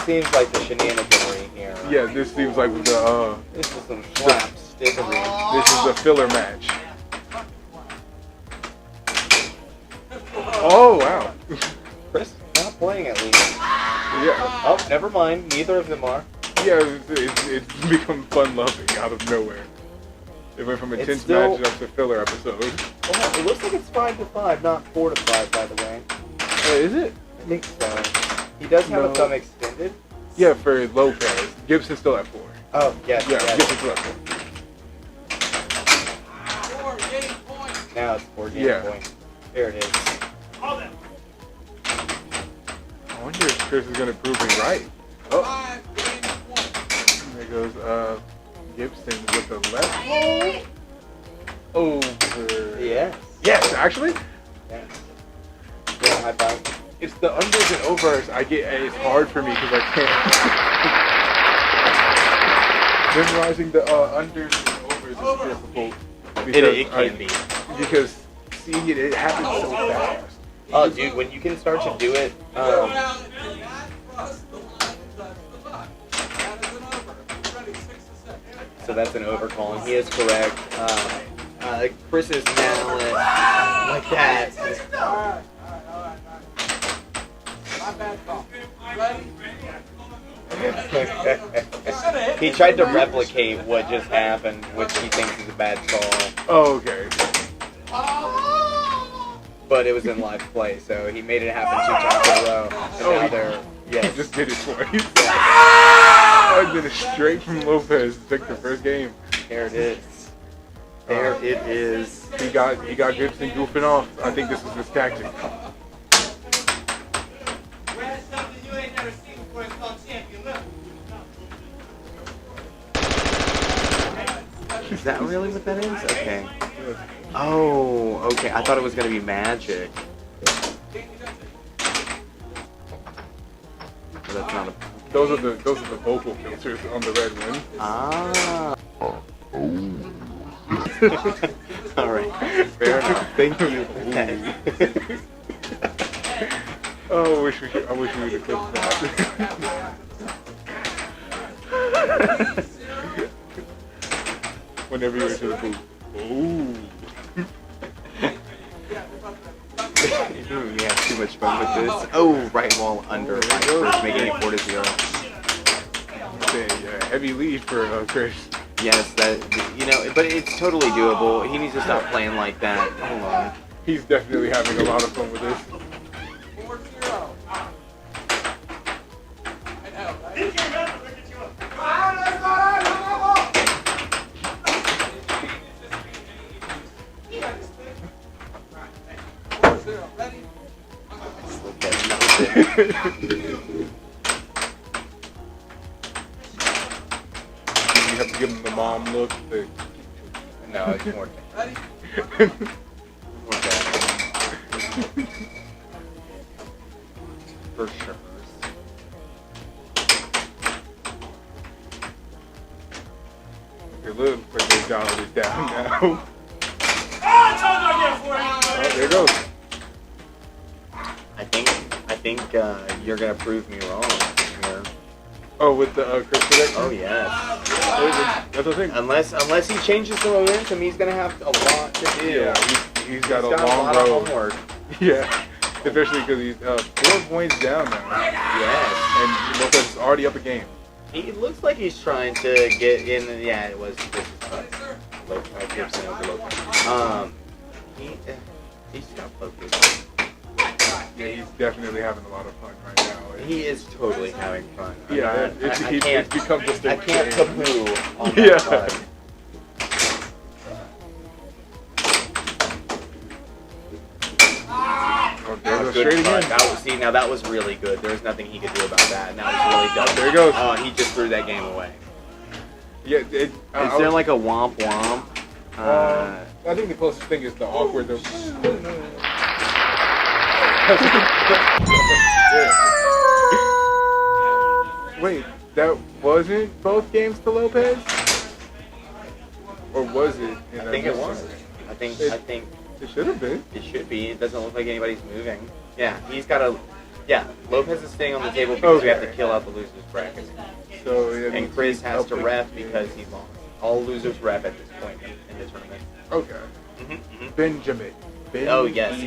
Seems like the shenaniganery here. Yeah, this seems like the This is some slapstickery. this is the filler match. Oh wow. Chris not playing at least. Yeah, Oh, never mind. Neither of them are. yeah. It's become fun loving out of nowhere. It went from It's intense still- matches up to filler episode. Well, it looks like it's 5-5, not 4-5, by the way. Is it? I think so. He does have No. a thumb extended. Yeah, for Lopez. Gibson's still at 4. Oh, yes, Yeah, yes. Gibson's still at 4. Now it's 4 game Yeah. point. There it is. Hold it. I wonder if Chris is gonna prove me right. Oh, there goes Gibson with the left hold. Over. Yes. Yes, actually, Yes. Yeah, high five. it's the unders and overs. It's hard for me because I can't. Memorizing the unders and overs is difficult. It can be. Because see it happens so fast. Oh, dude, when you can start to do it, Cross the line, touch the puck. That is an over. Ready, 6 to 6. so that's an overcall, and he is correct. Chris's mallet, like that. All right. My bad call. Ready? He tried to replicate what just happened, which he thinks is a bad call, Oh, okay. but it was in live play, so he made it happen 2 times in a row. And now they're, He yes. just did it twice. I did it straight from Lopez. Took the first game. There it is. There it is. He got Gibson goofing off. I think this is his tactic. Is that really what that is? Okay. Oh, okay. I thought it was gonna be magic. But that's not a. Those are the vocal filters on the red one. Ah. All right. Fair enough. Thank you. Oh, I wish we would have clipped that. Whenever you're into the booth. Ooh. We have too much fun with this. Oh, right wall under. Right, Chris making it 4-0. It's a heavy lead for Chris. Yes, that but it's totally doable. He needs to stop playing like that. Hold on. He's definitely having a lot of fun with this. 4-0. I know, right? Ready? Okay, that was it. You have to give him the mom look. No, it's more. Ready? More bad. For sure. It looks like they dialed it down now. Oh, there it goes. I think you're gonna prove me wrong here. Oh, with the Chris Predict? Oh yes. That's the thing. Unless he changes the momentum, he's gonna have a lot to do. Yeah, he's got a a long lot road. of homework. Yeah, especially because he's 4 points down now. Yes. And Lopez is already up a game. He looks like he's trying to get in. Yeah, it was. Gibson over Lopez. He's got focus. Yeah, he's definitely having a lot of fun right now. He is totally having fun. Yeah, it's become just a I can't game. kapoo on that Yeah. side. Oh, there goes Good straight cut. again. That was, now that was really good. There was nothing he could do about that, and that was really dumb. There he goes. Oh, and he just threw that game away. Yeah, Is there like a womp womp? I think the closest thing is the awkward. Wait, that wasn't both games to Lopez, or was it? I think it was. I think It should have been. it should be. It doesn't look like anybody's moving. Yeah, he's got a. Yeah, Lopez is staying on the table because we have to kill out the losers bracket, So yeah, and Chris has to up ref the- because he lost. All losers ref at this point in the tournament. Okay. Benjamin. Oh yes.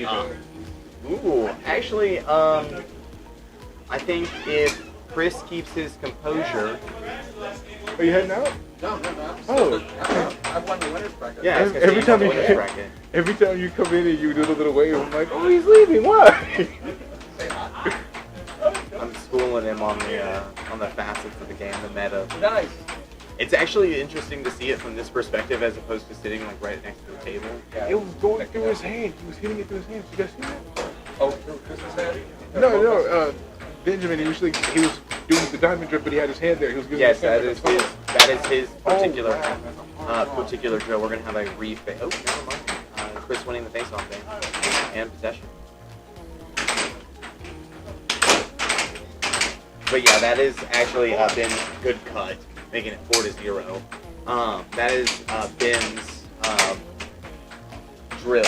Ooh, actually, I think if Chris keeps his composure, Are you heading out? No. Oh. I won the winner's bracket. yeah, it's 'cause Every he's time on the you- winners bracket. Every time you come in and you do the little wave, I'm like, oh, he's leaving. Why? I'm schooling him on the facets of the game, the meta. Nice. It's actually interesting to see it from this perspective as opposed to sitting like right next to the table. It was going through his hand. He was hitting it through his hand. You guys see that? Oh, through Chris's head? No. Benjamin, he was doing the diamond drip, but he had his hand there. He was giving Yes, his that is his particular Oh. particular drill. We're gonna have a reface. Oh, never mind. Chris winning the face-off game and possession. But yeah, that is actually been good cut, making it 4-0. That is Ben's drill.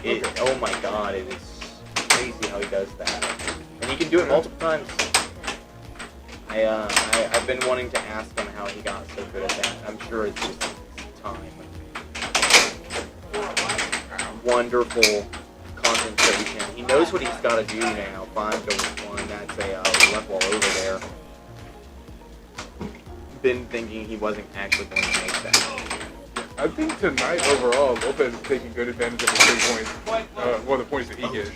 Oh my god, it is crazy how he does that. And he can do it multiple times. I've been wanting to ask him how he got so good at that. I'm sure it's just time. Wonderful concentration. He knows what he's got to do now. 5 to 1. That's a left wall over there. Been thinking he wasn't actually going to make that. I think tonight overall, Lopez is taking good advantage of the 3 points. The points that he gets.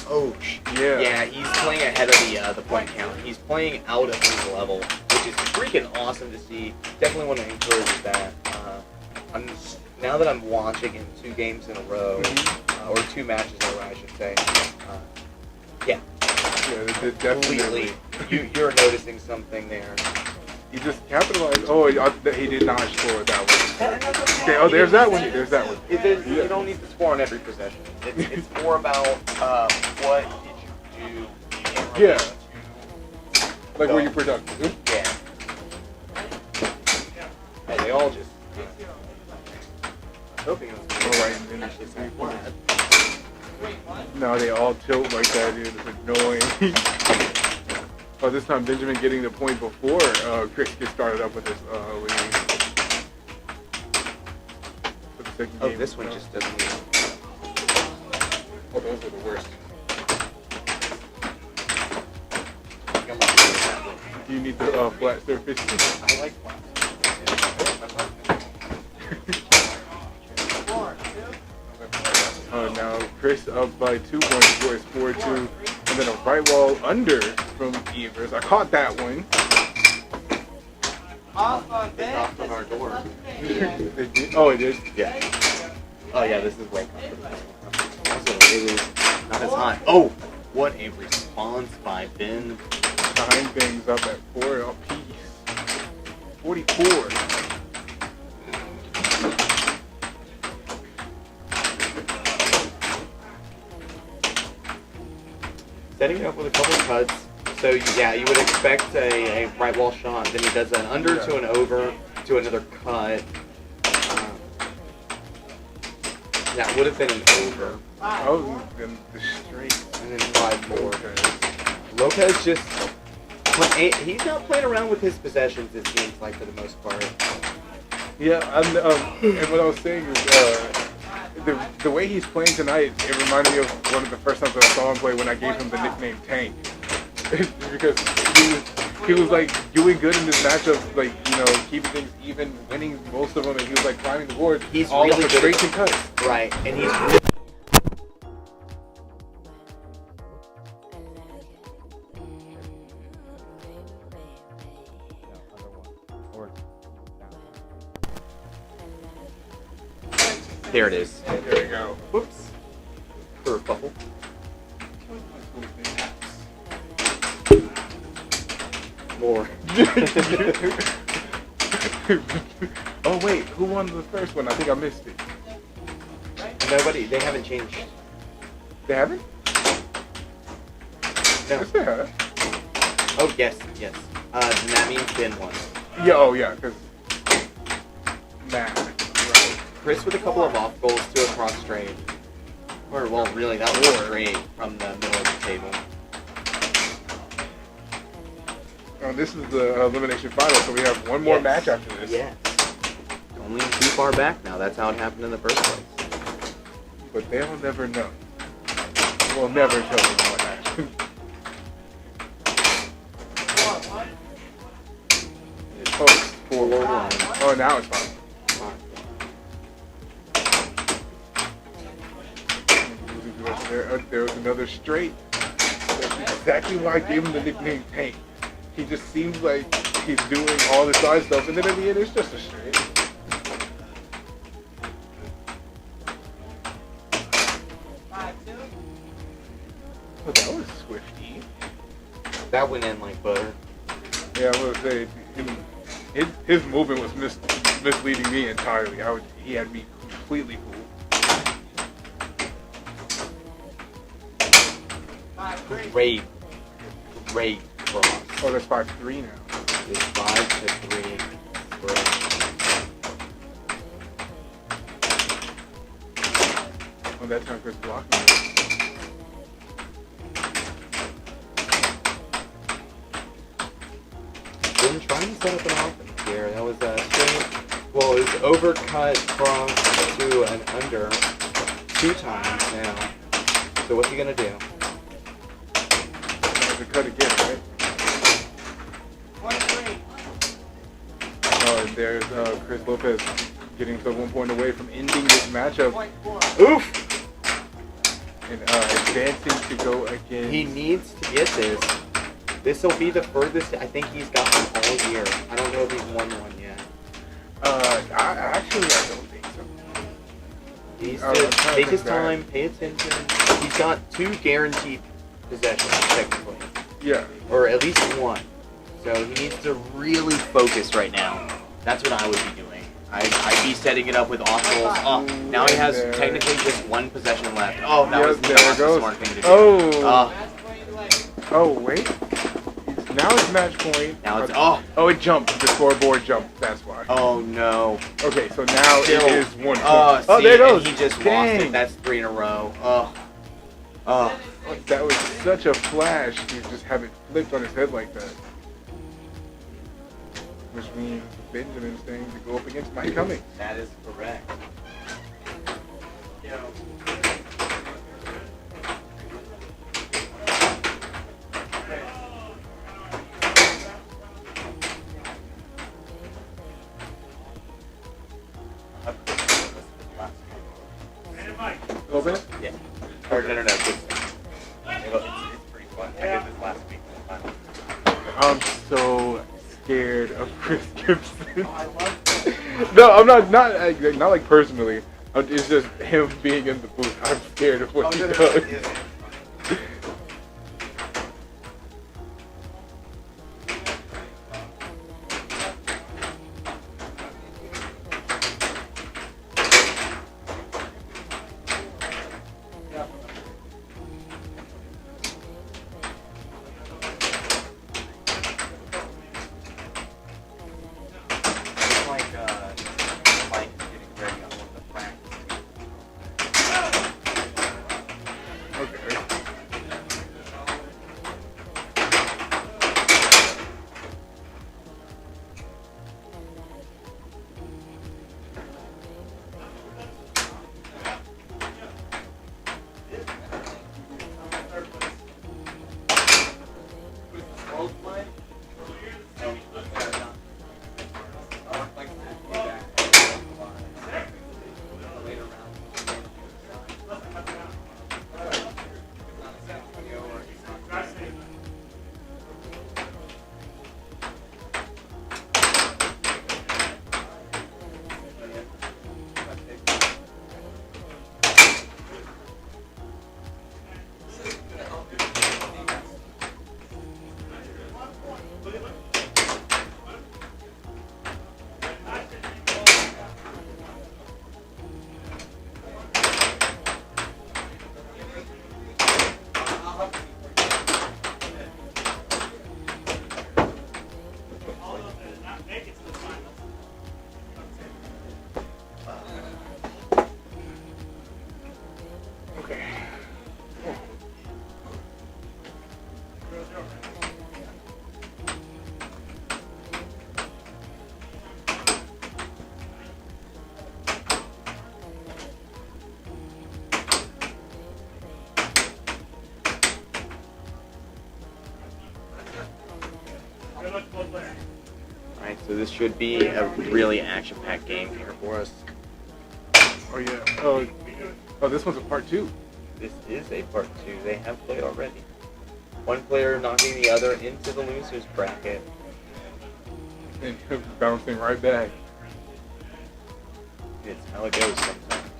Oh, Yeah. yeah, he's playing ahead of the point count. He's playing out of his level, which is freaking awesome to see. Definitely want to encourage that. Now that I'm watching in 2 games in a row, or 2 matches in a row, I should say. Yeah, Definitely. You're noticing something there. He just capitalized. Oh, he did not score that one. Okay, oh, there's that one. There's that one. You don't need to score on every possession. It's more about what did you do. Yeah. Like, were you productive? Yeah. And they all just. Hoping it was Alright, and then it's just like, what? No, they all tilt like that, dude. It's annoying. Oh, this time Benjamin getting the point before Chris gets started up with this lead. For the second game. this one just doesn't even. Oh, those are the worst. You need the flat surface. I like flat. Now Chris up by 2 points, scores 4-2, and then a right wall under from Evers. I caught that one. Off on It's off that. from our door. It did. Oh, it is. Yeah. Oh yeah, this is way comfortable. Also, it is not as hot. Oh, what a response by Ben. Tying things up at 4 apiece. 44. Setting up with a couple of cuts. So yeah, you would expect a right wall shot. Then he does an under to an over to another cut. That would have been an over. Oh, then the straight. And then 5-4. Lopez just he's not playing around with his possessions. It seems like for the most part. Yeah, and what I was saying is the way he's playing tonight, it reminded me of one of the first times I saw him play when I gave him the nickname Tank. Because he was like doing good in this matchup, like, you know, keeping things even, winning most of them, and he was like climbing the board. He's all really off good of at- straights and cuts. Right, and he's really There it is. There you go. Whoops. Curveball. More. Oh wait, who won the first one? I think I missed it. Nobody. They haven't changed. They haven't? No. Yes, they have. Oh yes, yes. Then that means Ben won. Yeah. Oh yeah, because right. Chris with a couple of off goals to a cross straight. Or well, really, that was straight from the middle of the table. This is the elimination final, so we have one more Yes. match after this. Yes. Only too far back now. That's how it happened in the first place. But they'll never know. We'll never tell them what happened. Oh, 4-1. oh, now it's fine. There was another straight. That's exactly why I gave him the nickname Tank. He just seems like he's doing all the side stuff, and then at the end, it's just a straight. Oh, that was swifty. That went in like butter. Yeah, I would say his movement was misleading me entirely. He had me completely fooled. Great cross. Oh, that's 5-3 now. It's 5-3. Great. Oh, Oh, that time Chris blocked me. Been trying to set up an offense here. That was a straight. Well, it's overcut cross to an under 2 times now. So what's he gonna do? The cut again, right? 23. Oh, and there's Chris Lopez getting to 1 point away from ending this matchup. 0.4. Oof! And advancing to go again. He needs to get this. This will be the furthest I think he's gotten all year. I don't know if he's won one yet. I don't think so. He needs I'm to trying to take think his back. time, pay attention. He's got 2 guaranteed possessions, technically. Yeah. Or at least 1. So he needs to really focus right now. That's what I would be doing. I'd be setting it up with off rolls. Oh, now he has There. technically just 1 possession left. Oh, that Yep, was there not it the goes. smart thing to do. Oh. Match point late. Oh, wait. Now it's match point. Now it's Oh, it jumped. The scoreboard jumped. That's why. oh no. Okay, so now Still. it is 1 point. Oh, Oh, see, there it goes. and he just lost Dang. it. That's 3 in a row. Oh. Oh. That was such a flash to just have it flipped on his head like that. Which means Benjamin's thing to go up against Mike Cummings. That is correct. And Mike. A little bit? Yeah. Or no, good stuff. It's pretty fun. I did this last week. I'm so scared of Chris Gibson. No, I'm not like personally. It's just him being in the booth. I'm scared of what he does. It's like Mike is getting ready on one of the practice. Okay. Good luck to both players. Alright, so this should be a really action-packed game here for us. Oh yeah. Oh, this one's a part 2. This is a part 2. They have played already. One player knocking the other into the losers bracket. And him bouncing right back. It's how it goes sometimes.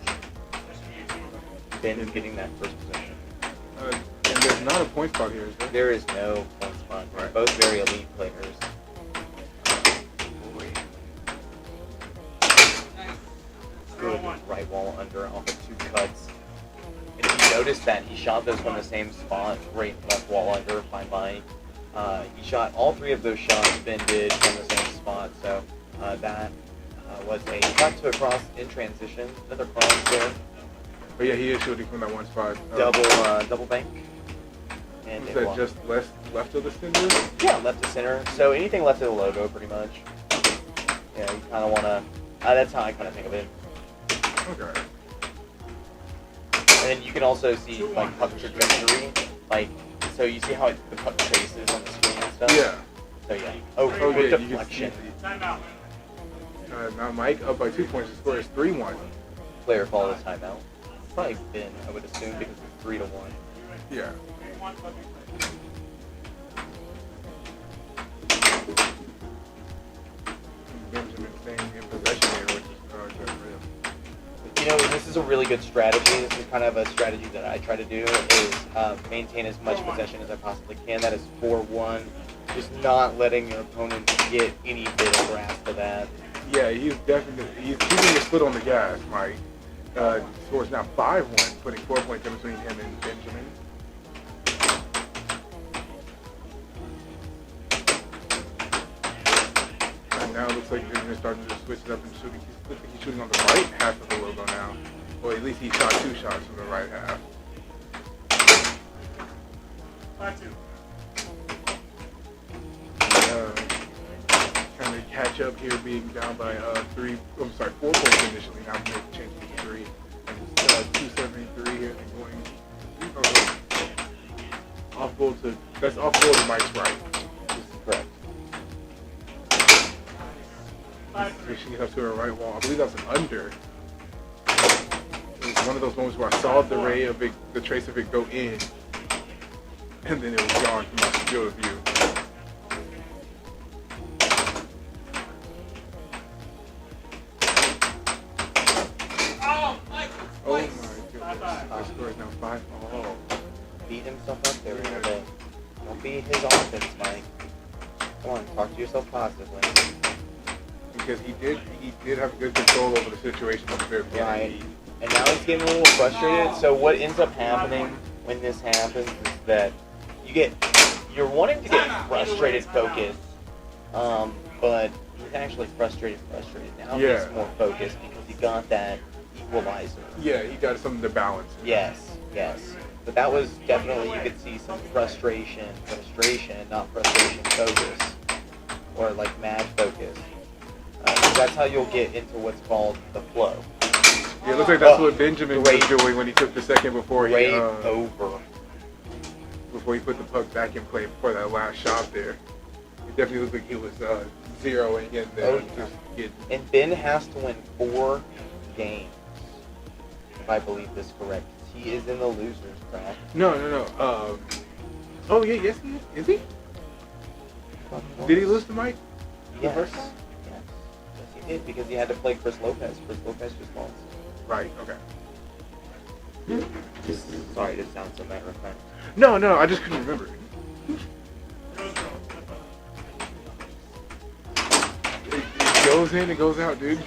Ben is getting that first possession. And there's not a point spot here, is there? There is no point spot. They're both very elite players. Good right wall under off of 2 cuts. And if you notice that he shot those from the same spot, right left wall under by Mike. He shot all 3 of those shots Ben did from the same spot. So that was a cut to a cross in transition. Another cross there. Oh yeah, he is shooting from that one spot. double bank. And Is they that block. just left of the center? Yeah, left to center. So anything left of the logo, pretty much. Yeah, you kind of want to. That's how I kind of think of it. Okay. And then you can also see like puck trajectory, like so you see how the puck traces on the screen and stuff. Yeah. So yeah. Oh, Oh with yeah, you can see. deflection. Timeout. Now Mike up by 2 points. The score is 3-1. Player follows timeout. Probably been, I would assume, because it's 3-1. Yeah. Benjamin staying in possession here, which is good for him. You know, this is a really good strategy. This is kind of a strategy that I try to do is maintain as much possession as I possibly can. That is 4-1. Just not letting your opponent get any bit of grasp of that. Yeah, he's keeping his foot on the gas, Mike. Score is now 5-1, putting 4 points in between him and Benjamin. And now it looks like Benjamin's starting to switch it up and shooting. Looks like he's shooting on the right half of the logo now. Well, at least he shot 2 shots from the right half. 5-2. Trying to catch up here, being down by 4 points initially. Now make a change to 3. And it's 273 here and going off goal to Mike's right. This is correct. Pushing it up to her right wall. I believe that's an under. It was one of those moments where I saw the trace of it go in, and then it was gone from my field of view. Oh, Mike, Oh my twice. goodness. The score is now 5-all. Beat himself up there a little bit. Don't be his offense, Mike. Come on, talk to yourself positively. Because he did have good control over the situation up there. Right. And now he's getting a little frustrated. So what ends up happening when this happens is that you're wanting to get frustrated focused, but he's actually frustrated. Now Yeah. he's more focused because he got that equalizer. Yeah, he got something to balance. Yes. But that was definitely, you could see some frustration, not frustration, focus, or like mad focus. That's how you'll get into what's called the flow. Yeah, it looks like that's what Benjamin was Great. doing when he took the second before Way he over. put the puck back in play for that last shot there. It definitely looked like he was zeroing in there. Oh, yeah. Just getting, And Ben has to win 4 games, if I believe this correct. He is in the losers bracket. no. Oh yeah, yes he is. Is he? Did he lose to Mike? Yes. first Yes. time? Yes, he did, because he had to play Chris Lopez. Chris Lopez just lost. Right. Okay. Sorry to sound so matter of fact. No, I just couldn't remember. It goes in, it goes out, dude.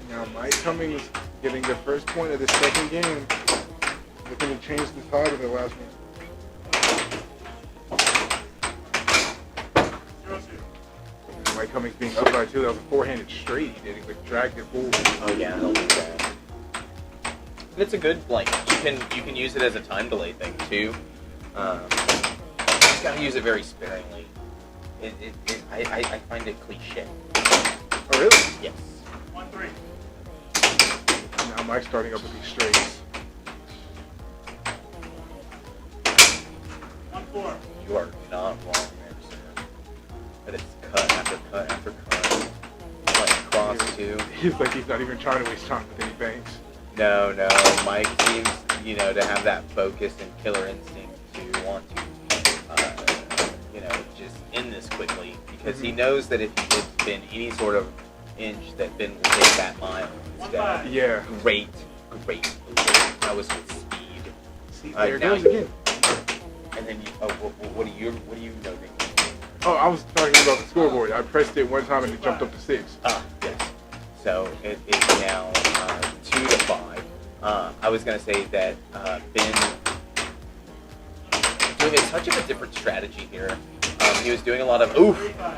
Now Mike Cummings getting the first point of the second game. Looking to change the tide of the last one. Mike Cummings being up by 2. That was a four-handed straight he did. He like dragged it forward. Oh yeah, I don't like that. It's a good, like, you can use it as a time delay thing too. Just gotta use it very sparingly. I find it cliche. Oh really? Yes. 1-3. Now Mike's starting up with these straights. 1-4. You are not wrong there, sir. But it's cut after cut after cut. Like cross two. He's like he's not even trying to waste time with any banks. No. Mike seems, to have that focus and killer instinct to want to, just end this quickly. Because he knows that if he gives Ben any sort of inch, that Ben will take that mile instead. Yeah. Great. That was with speed. See, there it now goes again. And then what are you noting? Oh, I was talking about the scoreboard. I pressed it one time and it jumped up to 6. Yes. So it is now 2-5. I was gonna say that Ben doing a touch of a different strategy here. He was doing a lot of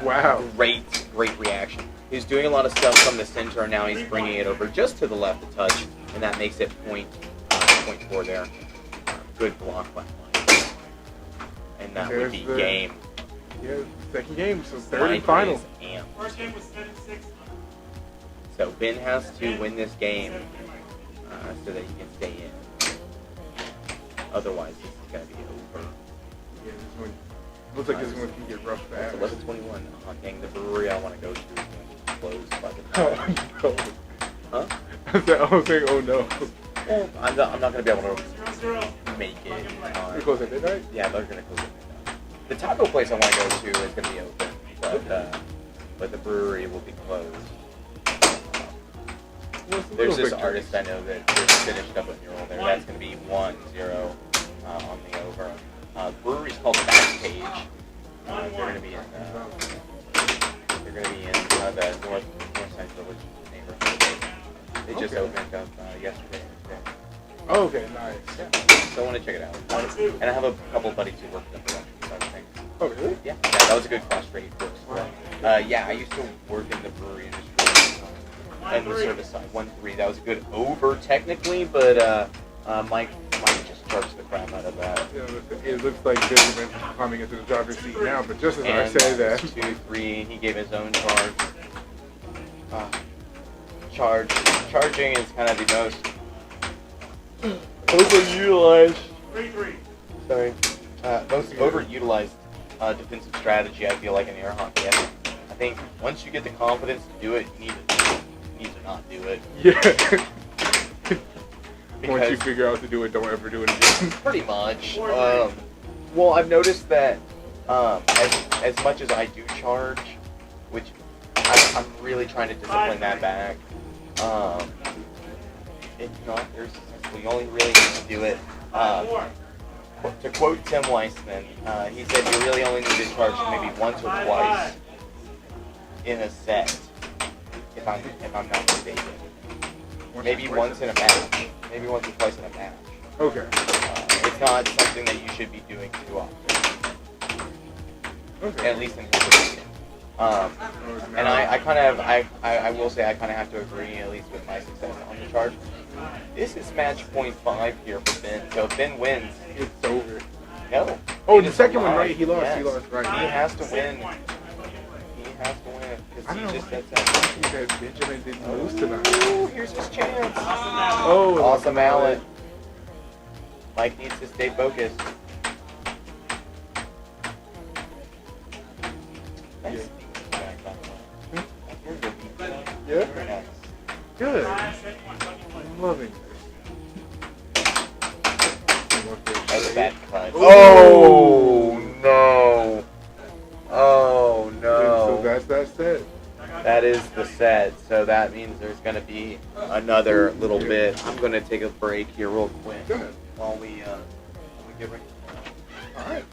Wow. great reaction. He was doing a lot of stuff from the center, and now he's bringing it over just to the left a touch, and that makes it point 4 there. Good block by Mike. And that would be game. Yeah, second game, so third Mike and final. is amped. First game was 7-6. So Ben has to win this game so that he can stay in. Otherwise, this is going to be over. Yeah, this one looks like this one can get rough It's fast. 11:21. Oh, dang, the brewery I want to go to is going to be closed by the Oh time. no. Huh? I was saying, oh no. Well, I'm not going to be able to 0-0. make it. We're close at midnight? Yeah, they're going to close it. The taco place I want to go to is going to be open, but the brewery will be closed. There's this artist I know that just finished up a mural there. That's going to be 1-0 on the over. Brewery's called Backstage. They're going to be in the north side village neighborhood. They just opened up yesterday. Oh, okay, nice. Yeah, so I want to check it out. And I have a couple of buddies who work in the production side of things. Oh, really? Yeah, that was a good cross trade for us. Yeah, I used to work in the brewery industry and the service side. 1-3. That was a good over technically, but Mike just charged the crap out of that. Yeah, it looks like Benjamin's climbing into the driver's seat now, but just as I And say that. 2-3, he gave his own charge. Charging is kind of the most overutilized. 3-3. Sorry. Most overutilized defensive strategy, I feel like, in air hockey. I think once you get the confidence to do it, you need to not do it. Yeah. Once you Because figure out to do it, don't ever do it again. pretty much. Well, I've noticed that as much as I do charge, which I'm really trying to discipline that back, it's not very successful. You only really need to do it. To quote Tim Weissman, he said you really only need to charge maybe once or twice in a set, if I'm not mistaken. Maybe once in a match. Maybe once or twice in a match. Okay. It's not something that you should be doing too often. Okay. At least in his opinion. And I will say I kind of have to agree, at least with my success on the charge. This is match point 5 here for Ben. So if Ben wins, It's over. no. Oh, it the is second one, alive. right? He lost. Yes. He lost, right? He has to win. He has to win I because don't he know just why sets that. he said Benjamin didn't lose tonight. Ooh, here's his chance. Oh, Awesome mallet. Mike needs to stay focused. Nice. Yeah. Very nice. Good. I'm loving this. That was a bad cut. Oh no! Oh So no! that's that set. That is the set. So that means there's going to be another little bit. I'm going to take a break here real quick Go ahead. while we get ready. All right.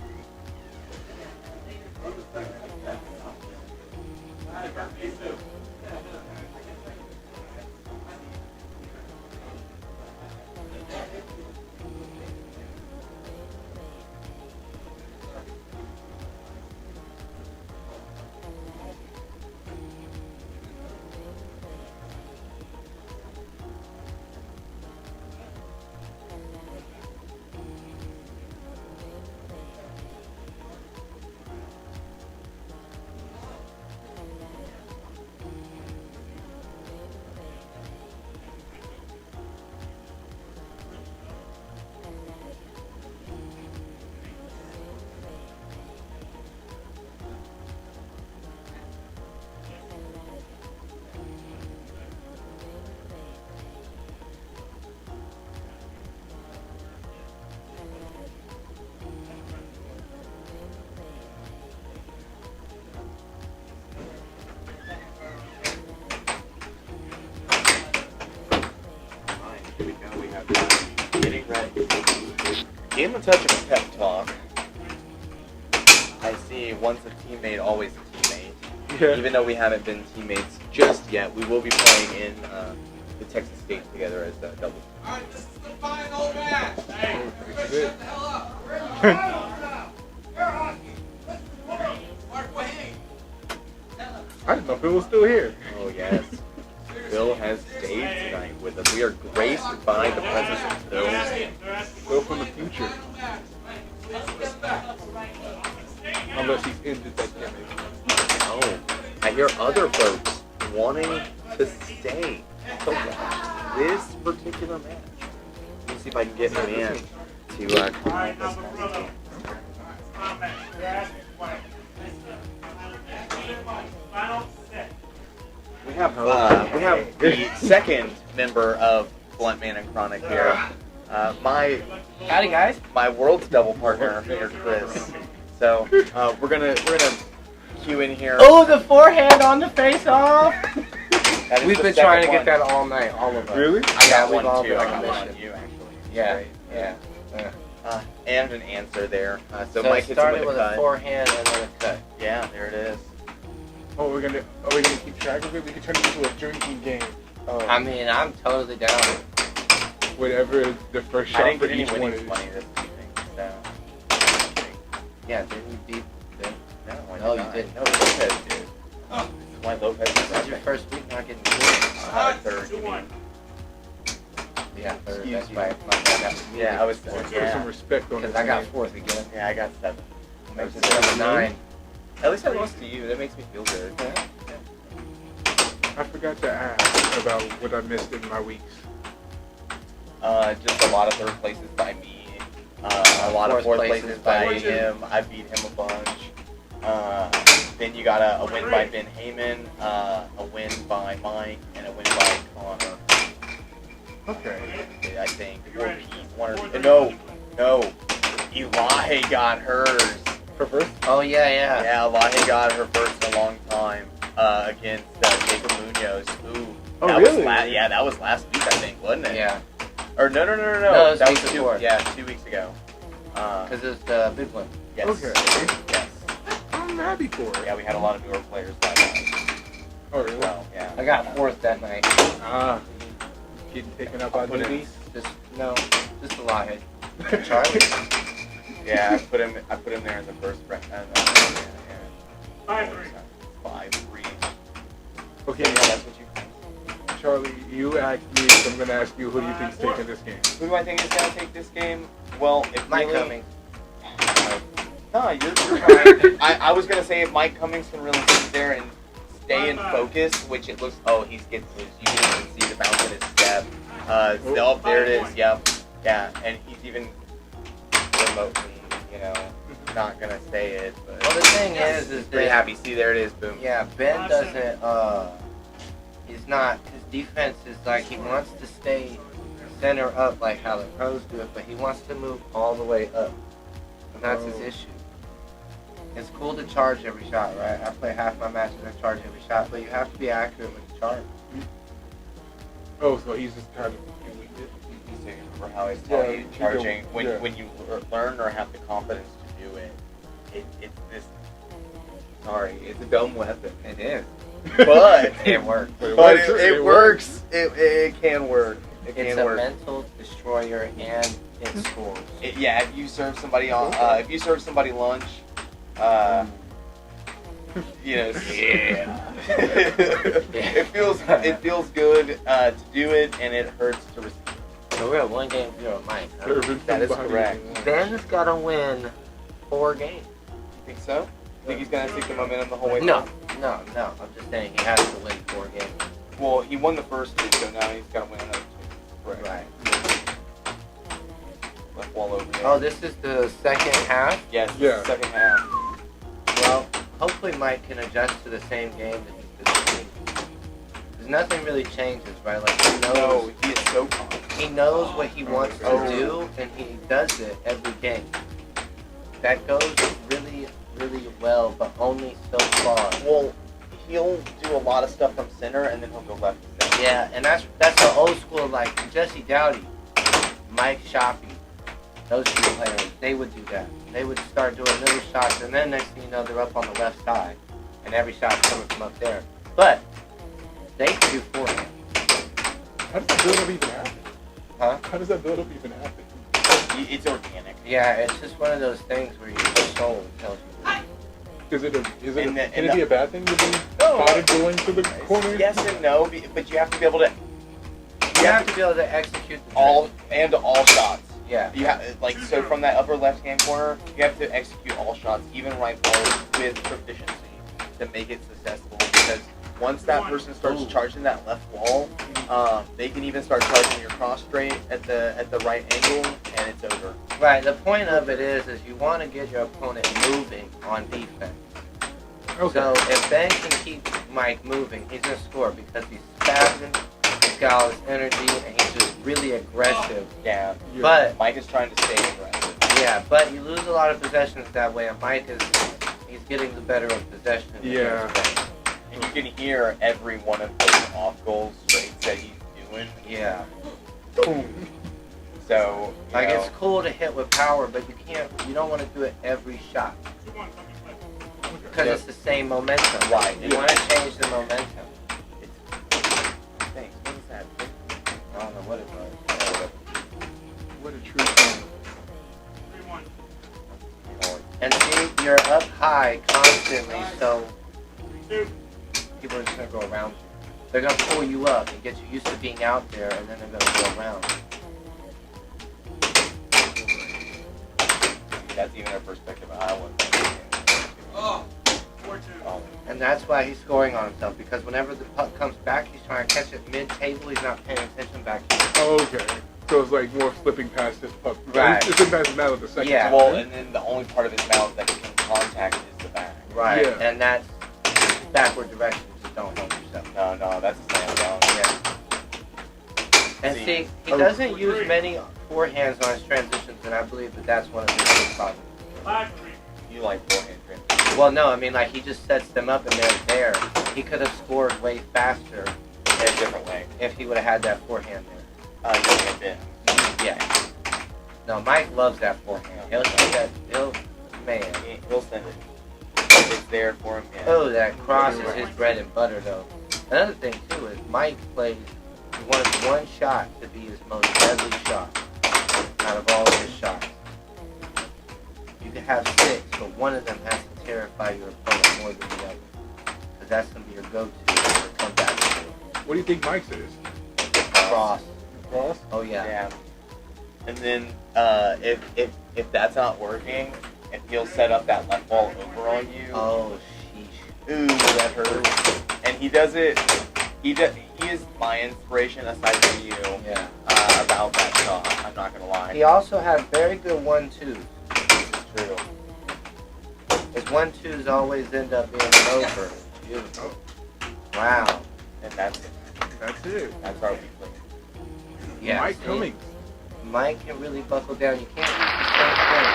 Here we go. We have getting ready. Game of touch of a pep talk. I see once a teammate, always a teammate. Yeah. Even though we haven't been teammates just yet, we will be playing in the Texas State together as a double. All right, this is the final match. Hey, This is shut it. the hell up. I didn't know Phil was still here. Oh yes. Phil has stayed tonight with us. We are graced by the presence of Phil. Phil from the future. Unless he's ended that gimmick. Oh, I hear other folks wanting to stay to watch this particular match. Let me see if I can get him in to comment this match. We have the second member of Blunt Man and Chronic here. My Howdy, guys. my world's double partner here, Chris. So we're gonna cue in here. Oh, the forehand on the face-off. That is We've the been second trying to one. get that all night, all of us. Really? I got we've one all too. been I on got a one on mission. you actually. Yeah, Right. yeah. And an answer there. So So Mike it hits him started with with a a cut. forehand and then a cut. Yeah, there it is. Oh, are we gonna keep track of it? We can turn it into a drinking game. I mean, I'm totally down. Whatever the first I shot didn't for get any each one winnings is. money this evening, so. Yeah, didn't you beat them? No, I No, did you not. didn't. No, Lopez did. Why Lopez is This is your second? first week not getting beat. Third, you mean? Yeah, third. Excuse That's you. my bad. Yeah, I was Let's third. put some Yeah. respect on Because this I got name. fourth again. Yeah, I got 7. Makes it Makes it 7-9. At least I lost to you. That makes me feel good. I forgot to ask about what I missed in my weeks. Just a lot of third places by me. A lot of Fourth fourth places places by by you. him. I beat him a bunch. Then you got a win by Ben Heyman, a win by Mike, and a win by Connor. Okay. I think. Or Pete. One or the, no. Eli got hers. For first? Oh, yeah. Yeah, Eli got her first in a long time against Jacob Munoz. Ooh. Oh, that really? Was yeah, that was last week, I think, wasn't it? Yeah. Or no. No, it was that week was before. 2 weeks ago. Because it's the big one. Yes. Okay. Yes. I'm happy for it. Yeah, we had a lot of newer players that night. Oh, really? Well, yeah. I got fourth that night. Ah. Getting taken up by Put it- Denise. Just a lot. Charlie. Yeah, I put him there in the first round. 5-3. 5-3. Okay, Yeah, that's what you. Charlie, you asked me, so I'm going to ask you, who do you think's taking this game? Who do I think is gonna take this game? Well, if Mike really, Cummings. No, you're right. I was gonna say if Mike Cummings can really sit there and stay in focus, which it looks. Oh, he's getting loose. You can even see the bounce in his step. Oh, there it is. Yep. Yeah, and he's even remotely, not gonna say it. But Well, the thing is pretty that, happy. See, there it is. Boom. yeah, Ben doesn't, he's not, his defense is like, he wants to stay center up like how the pros do it, but he wants to move all the way up. And that's his issue. It's cool to charge every shot, right? I play half my matches, I charge every shot, but you have to be accurate with the charge. Oh, so he's just kind of doing it. So you remember how I was telling Yeah, you, charging yeah. when you learn or have the confidence to do it, it's this. Sorry, it's a dumb weapon. It is. But It works. But it But works. it works. It can work. It It's can a work. mental destroyer and it scores. Yeah, if you serve somebody on, if you serve somebody lunch, yeah. it feels good to do it, and it hurts to receive. So we're at 1-0 Mike. Huh? Serving That is somebody correct. in Ben's got to win 4 games. You think so? Think he's gonna take the momentum the whole way? No, through? no. I'm just saying he has to win 4 games. Well, he won the first 2, so now he's got to win another 2. Correct. Right. Left wall over there. Oh, this is the second half? Yes. Yeah. Second half. Well, hopefully Mike can adjust to the same game that he's been playing. Because nothing really changes, right? Like, he No, knows, he is so confident. he knows what he wants to Oh. do, and he does it every game. That goes really, really well, but only so far. Well, he'll do a lot of stuff from center, and then he'll go left to center. Yeah, and that's the old school, like Jesse Dowdy, Mike Shoppy, those 2 players, they would do that. They would start doing little shots, and then next thing you know, they're up on the left side, and every shot's coming from up there. But they can do forehand. How does that build-up even happen? Huh? How does that build-up even happen? It's organic. Yeah, it's just one of those things where your soul tells you. Is it And the- can and it be the- a bad thing to be No. spotted going to the corner? Yes and no, but you have to be able to You have to be able to execute the all shots. Yeah. You have like so from that upper left hand corner, you have to execute all shots, even right balls, with proficiency to make it successful. Because once that person starts charging that left wall, they can even start charging your cross straight at the right angle, and it's over. Right. The point of it is you want to get your opponent moving on defense. Okay. So if Ben can keep Mike moving, he's gonna score because he's spazzing, he's got all his energy, and he's just really aggressive. Yeah. Yeah. But Mike is trying to stay aggressive. yeah, but you lose a lot of possessions that way, and Mike he's getting the better of possession. Yeah. against Ben. And you can hear every one of those off goals straight that he's doing. Yeah. Boom. So you Like know, it's cool to hit with power, but you don't want to do it every shot because it's the same momentum. Right. You want to change the momentum. thanks. What is that? I don't know what it was. What a true fan. 3-1. And see, you're up high constantly, so people are just gonna go around you. They're gonna pull you up and get you used to being out there, and then they're gonna go around. That's even a perspective I wasn't. Oh, 4-2. Oh, And that's why he's scoring on himself, because whenever the puck comes back, he's trying to catch it mid-table. He's not paying attention back here. Okay. So it's like more slipping past his puck. Right. It's slipping past his mouth the second Yeah. time. well, and then the only part of his mouth that he can contact is the back. Right. Yeah. And that's backward direction. Just don't hold yourself. No, that's a slam down. Yeah. And see, he doesn't use many forehands on his transitions, and I believe that's one of his big problems. 5-3. You like forehand transition. Well, no, I mean, like, he just sets them up and they're there. He could have scored way faster In a different way. if he would have had that forehand there. You have been. Yeah. No, Mike loves that forehand. Man. He'll send it. If it's there for him. Yeah. Oh, that cross is his bread and butter, though. Another thing, too, is Mike plays, he wants one shot to be his most deadly shot out of all of his shots. You can have 6, but one of them has to terrify your opponent more than the other. Because that's going to be your go-to for comeback. What do you think Mike's is? Cross. Cross? Oh, yeah. Yeah. And then if that's not working, and he'll set up that left ball over on you. Oh, sheesh. Ooh, that hurts. And he does it. He is my inspiration aside from you Yeah. about that shot. I'm not gonna lie. He also has very good 1-2s. This is true. His 1-2s always end up being an over. Beautiful. Wow. And that's it. That's our weekly. Yeah. Mike see, Cummings. Mike can really buckle down. You can't use the same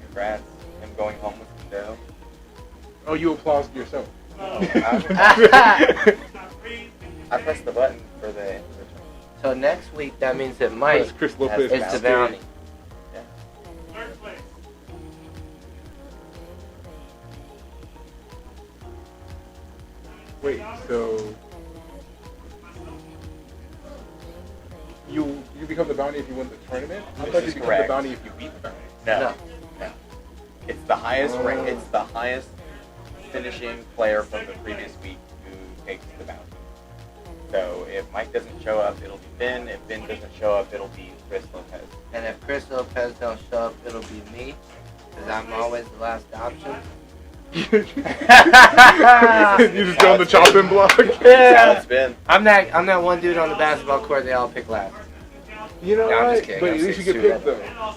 Congrats. Him going home with some dough. Oh, you applaud yourself. Oh. thing. I pressed the button for the. So next week, that means that Mike That's Chris Lopez. is the bounty. Third place. Wait, so you become the bounty if you win the tournament? I thought you is become correct. the bounty if you beat the bounty. No. It's the highest rank. It's the highest finishing player from the previous week who takes the bounty. So if Mike doesn't show up, it'll be Ben. If Ben doesn't show up, it'll be Chris Lopez. And if Chris Lopez don't show up, it'll be me, because I'm always the last option. You just go on the chopping block. That's how it's been. I'm that one dude on the basketball court they all pick last. You know No, I'm what? just kidding. But I'm at least you get 6'2". picked though.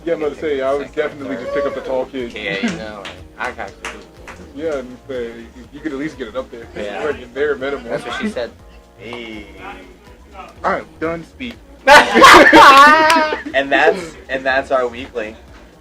Yeah, I'm about to say, I would definitely just pick up the tall kid. Yeah, you know, I got you. Yeah, and say, you could at least get it up there. Yeah. Like in bare minimum. That's what she said. Hey. I'm done speaking. And that's our weekly.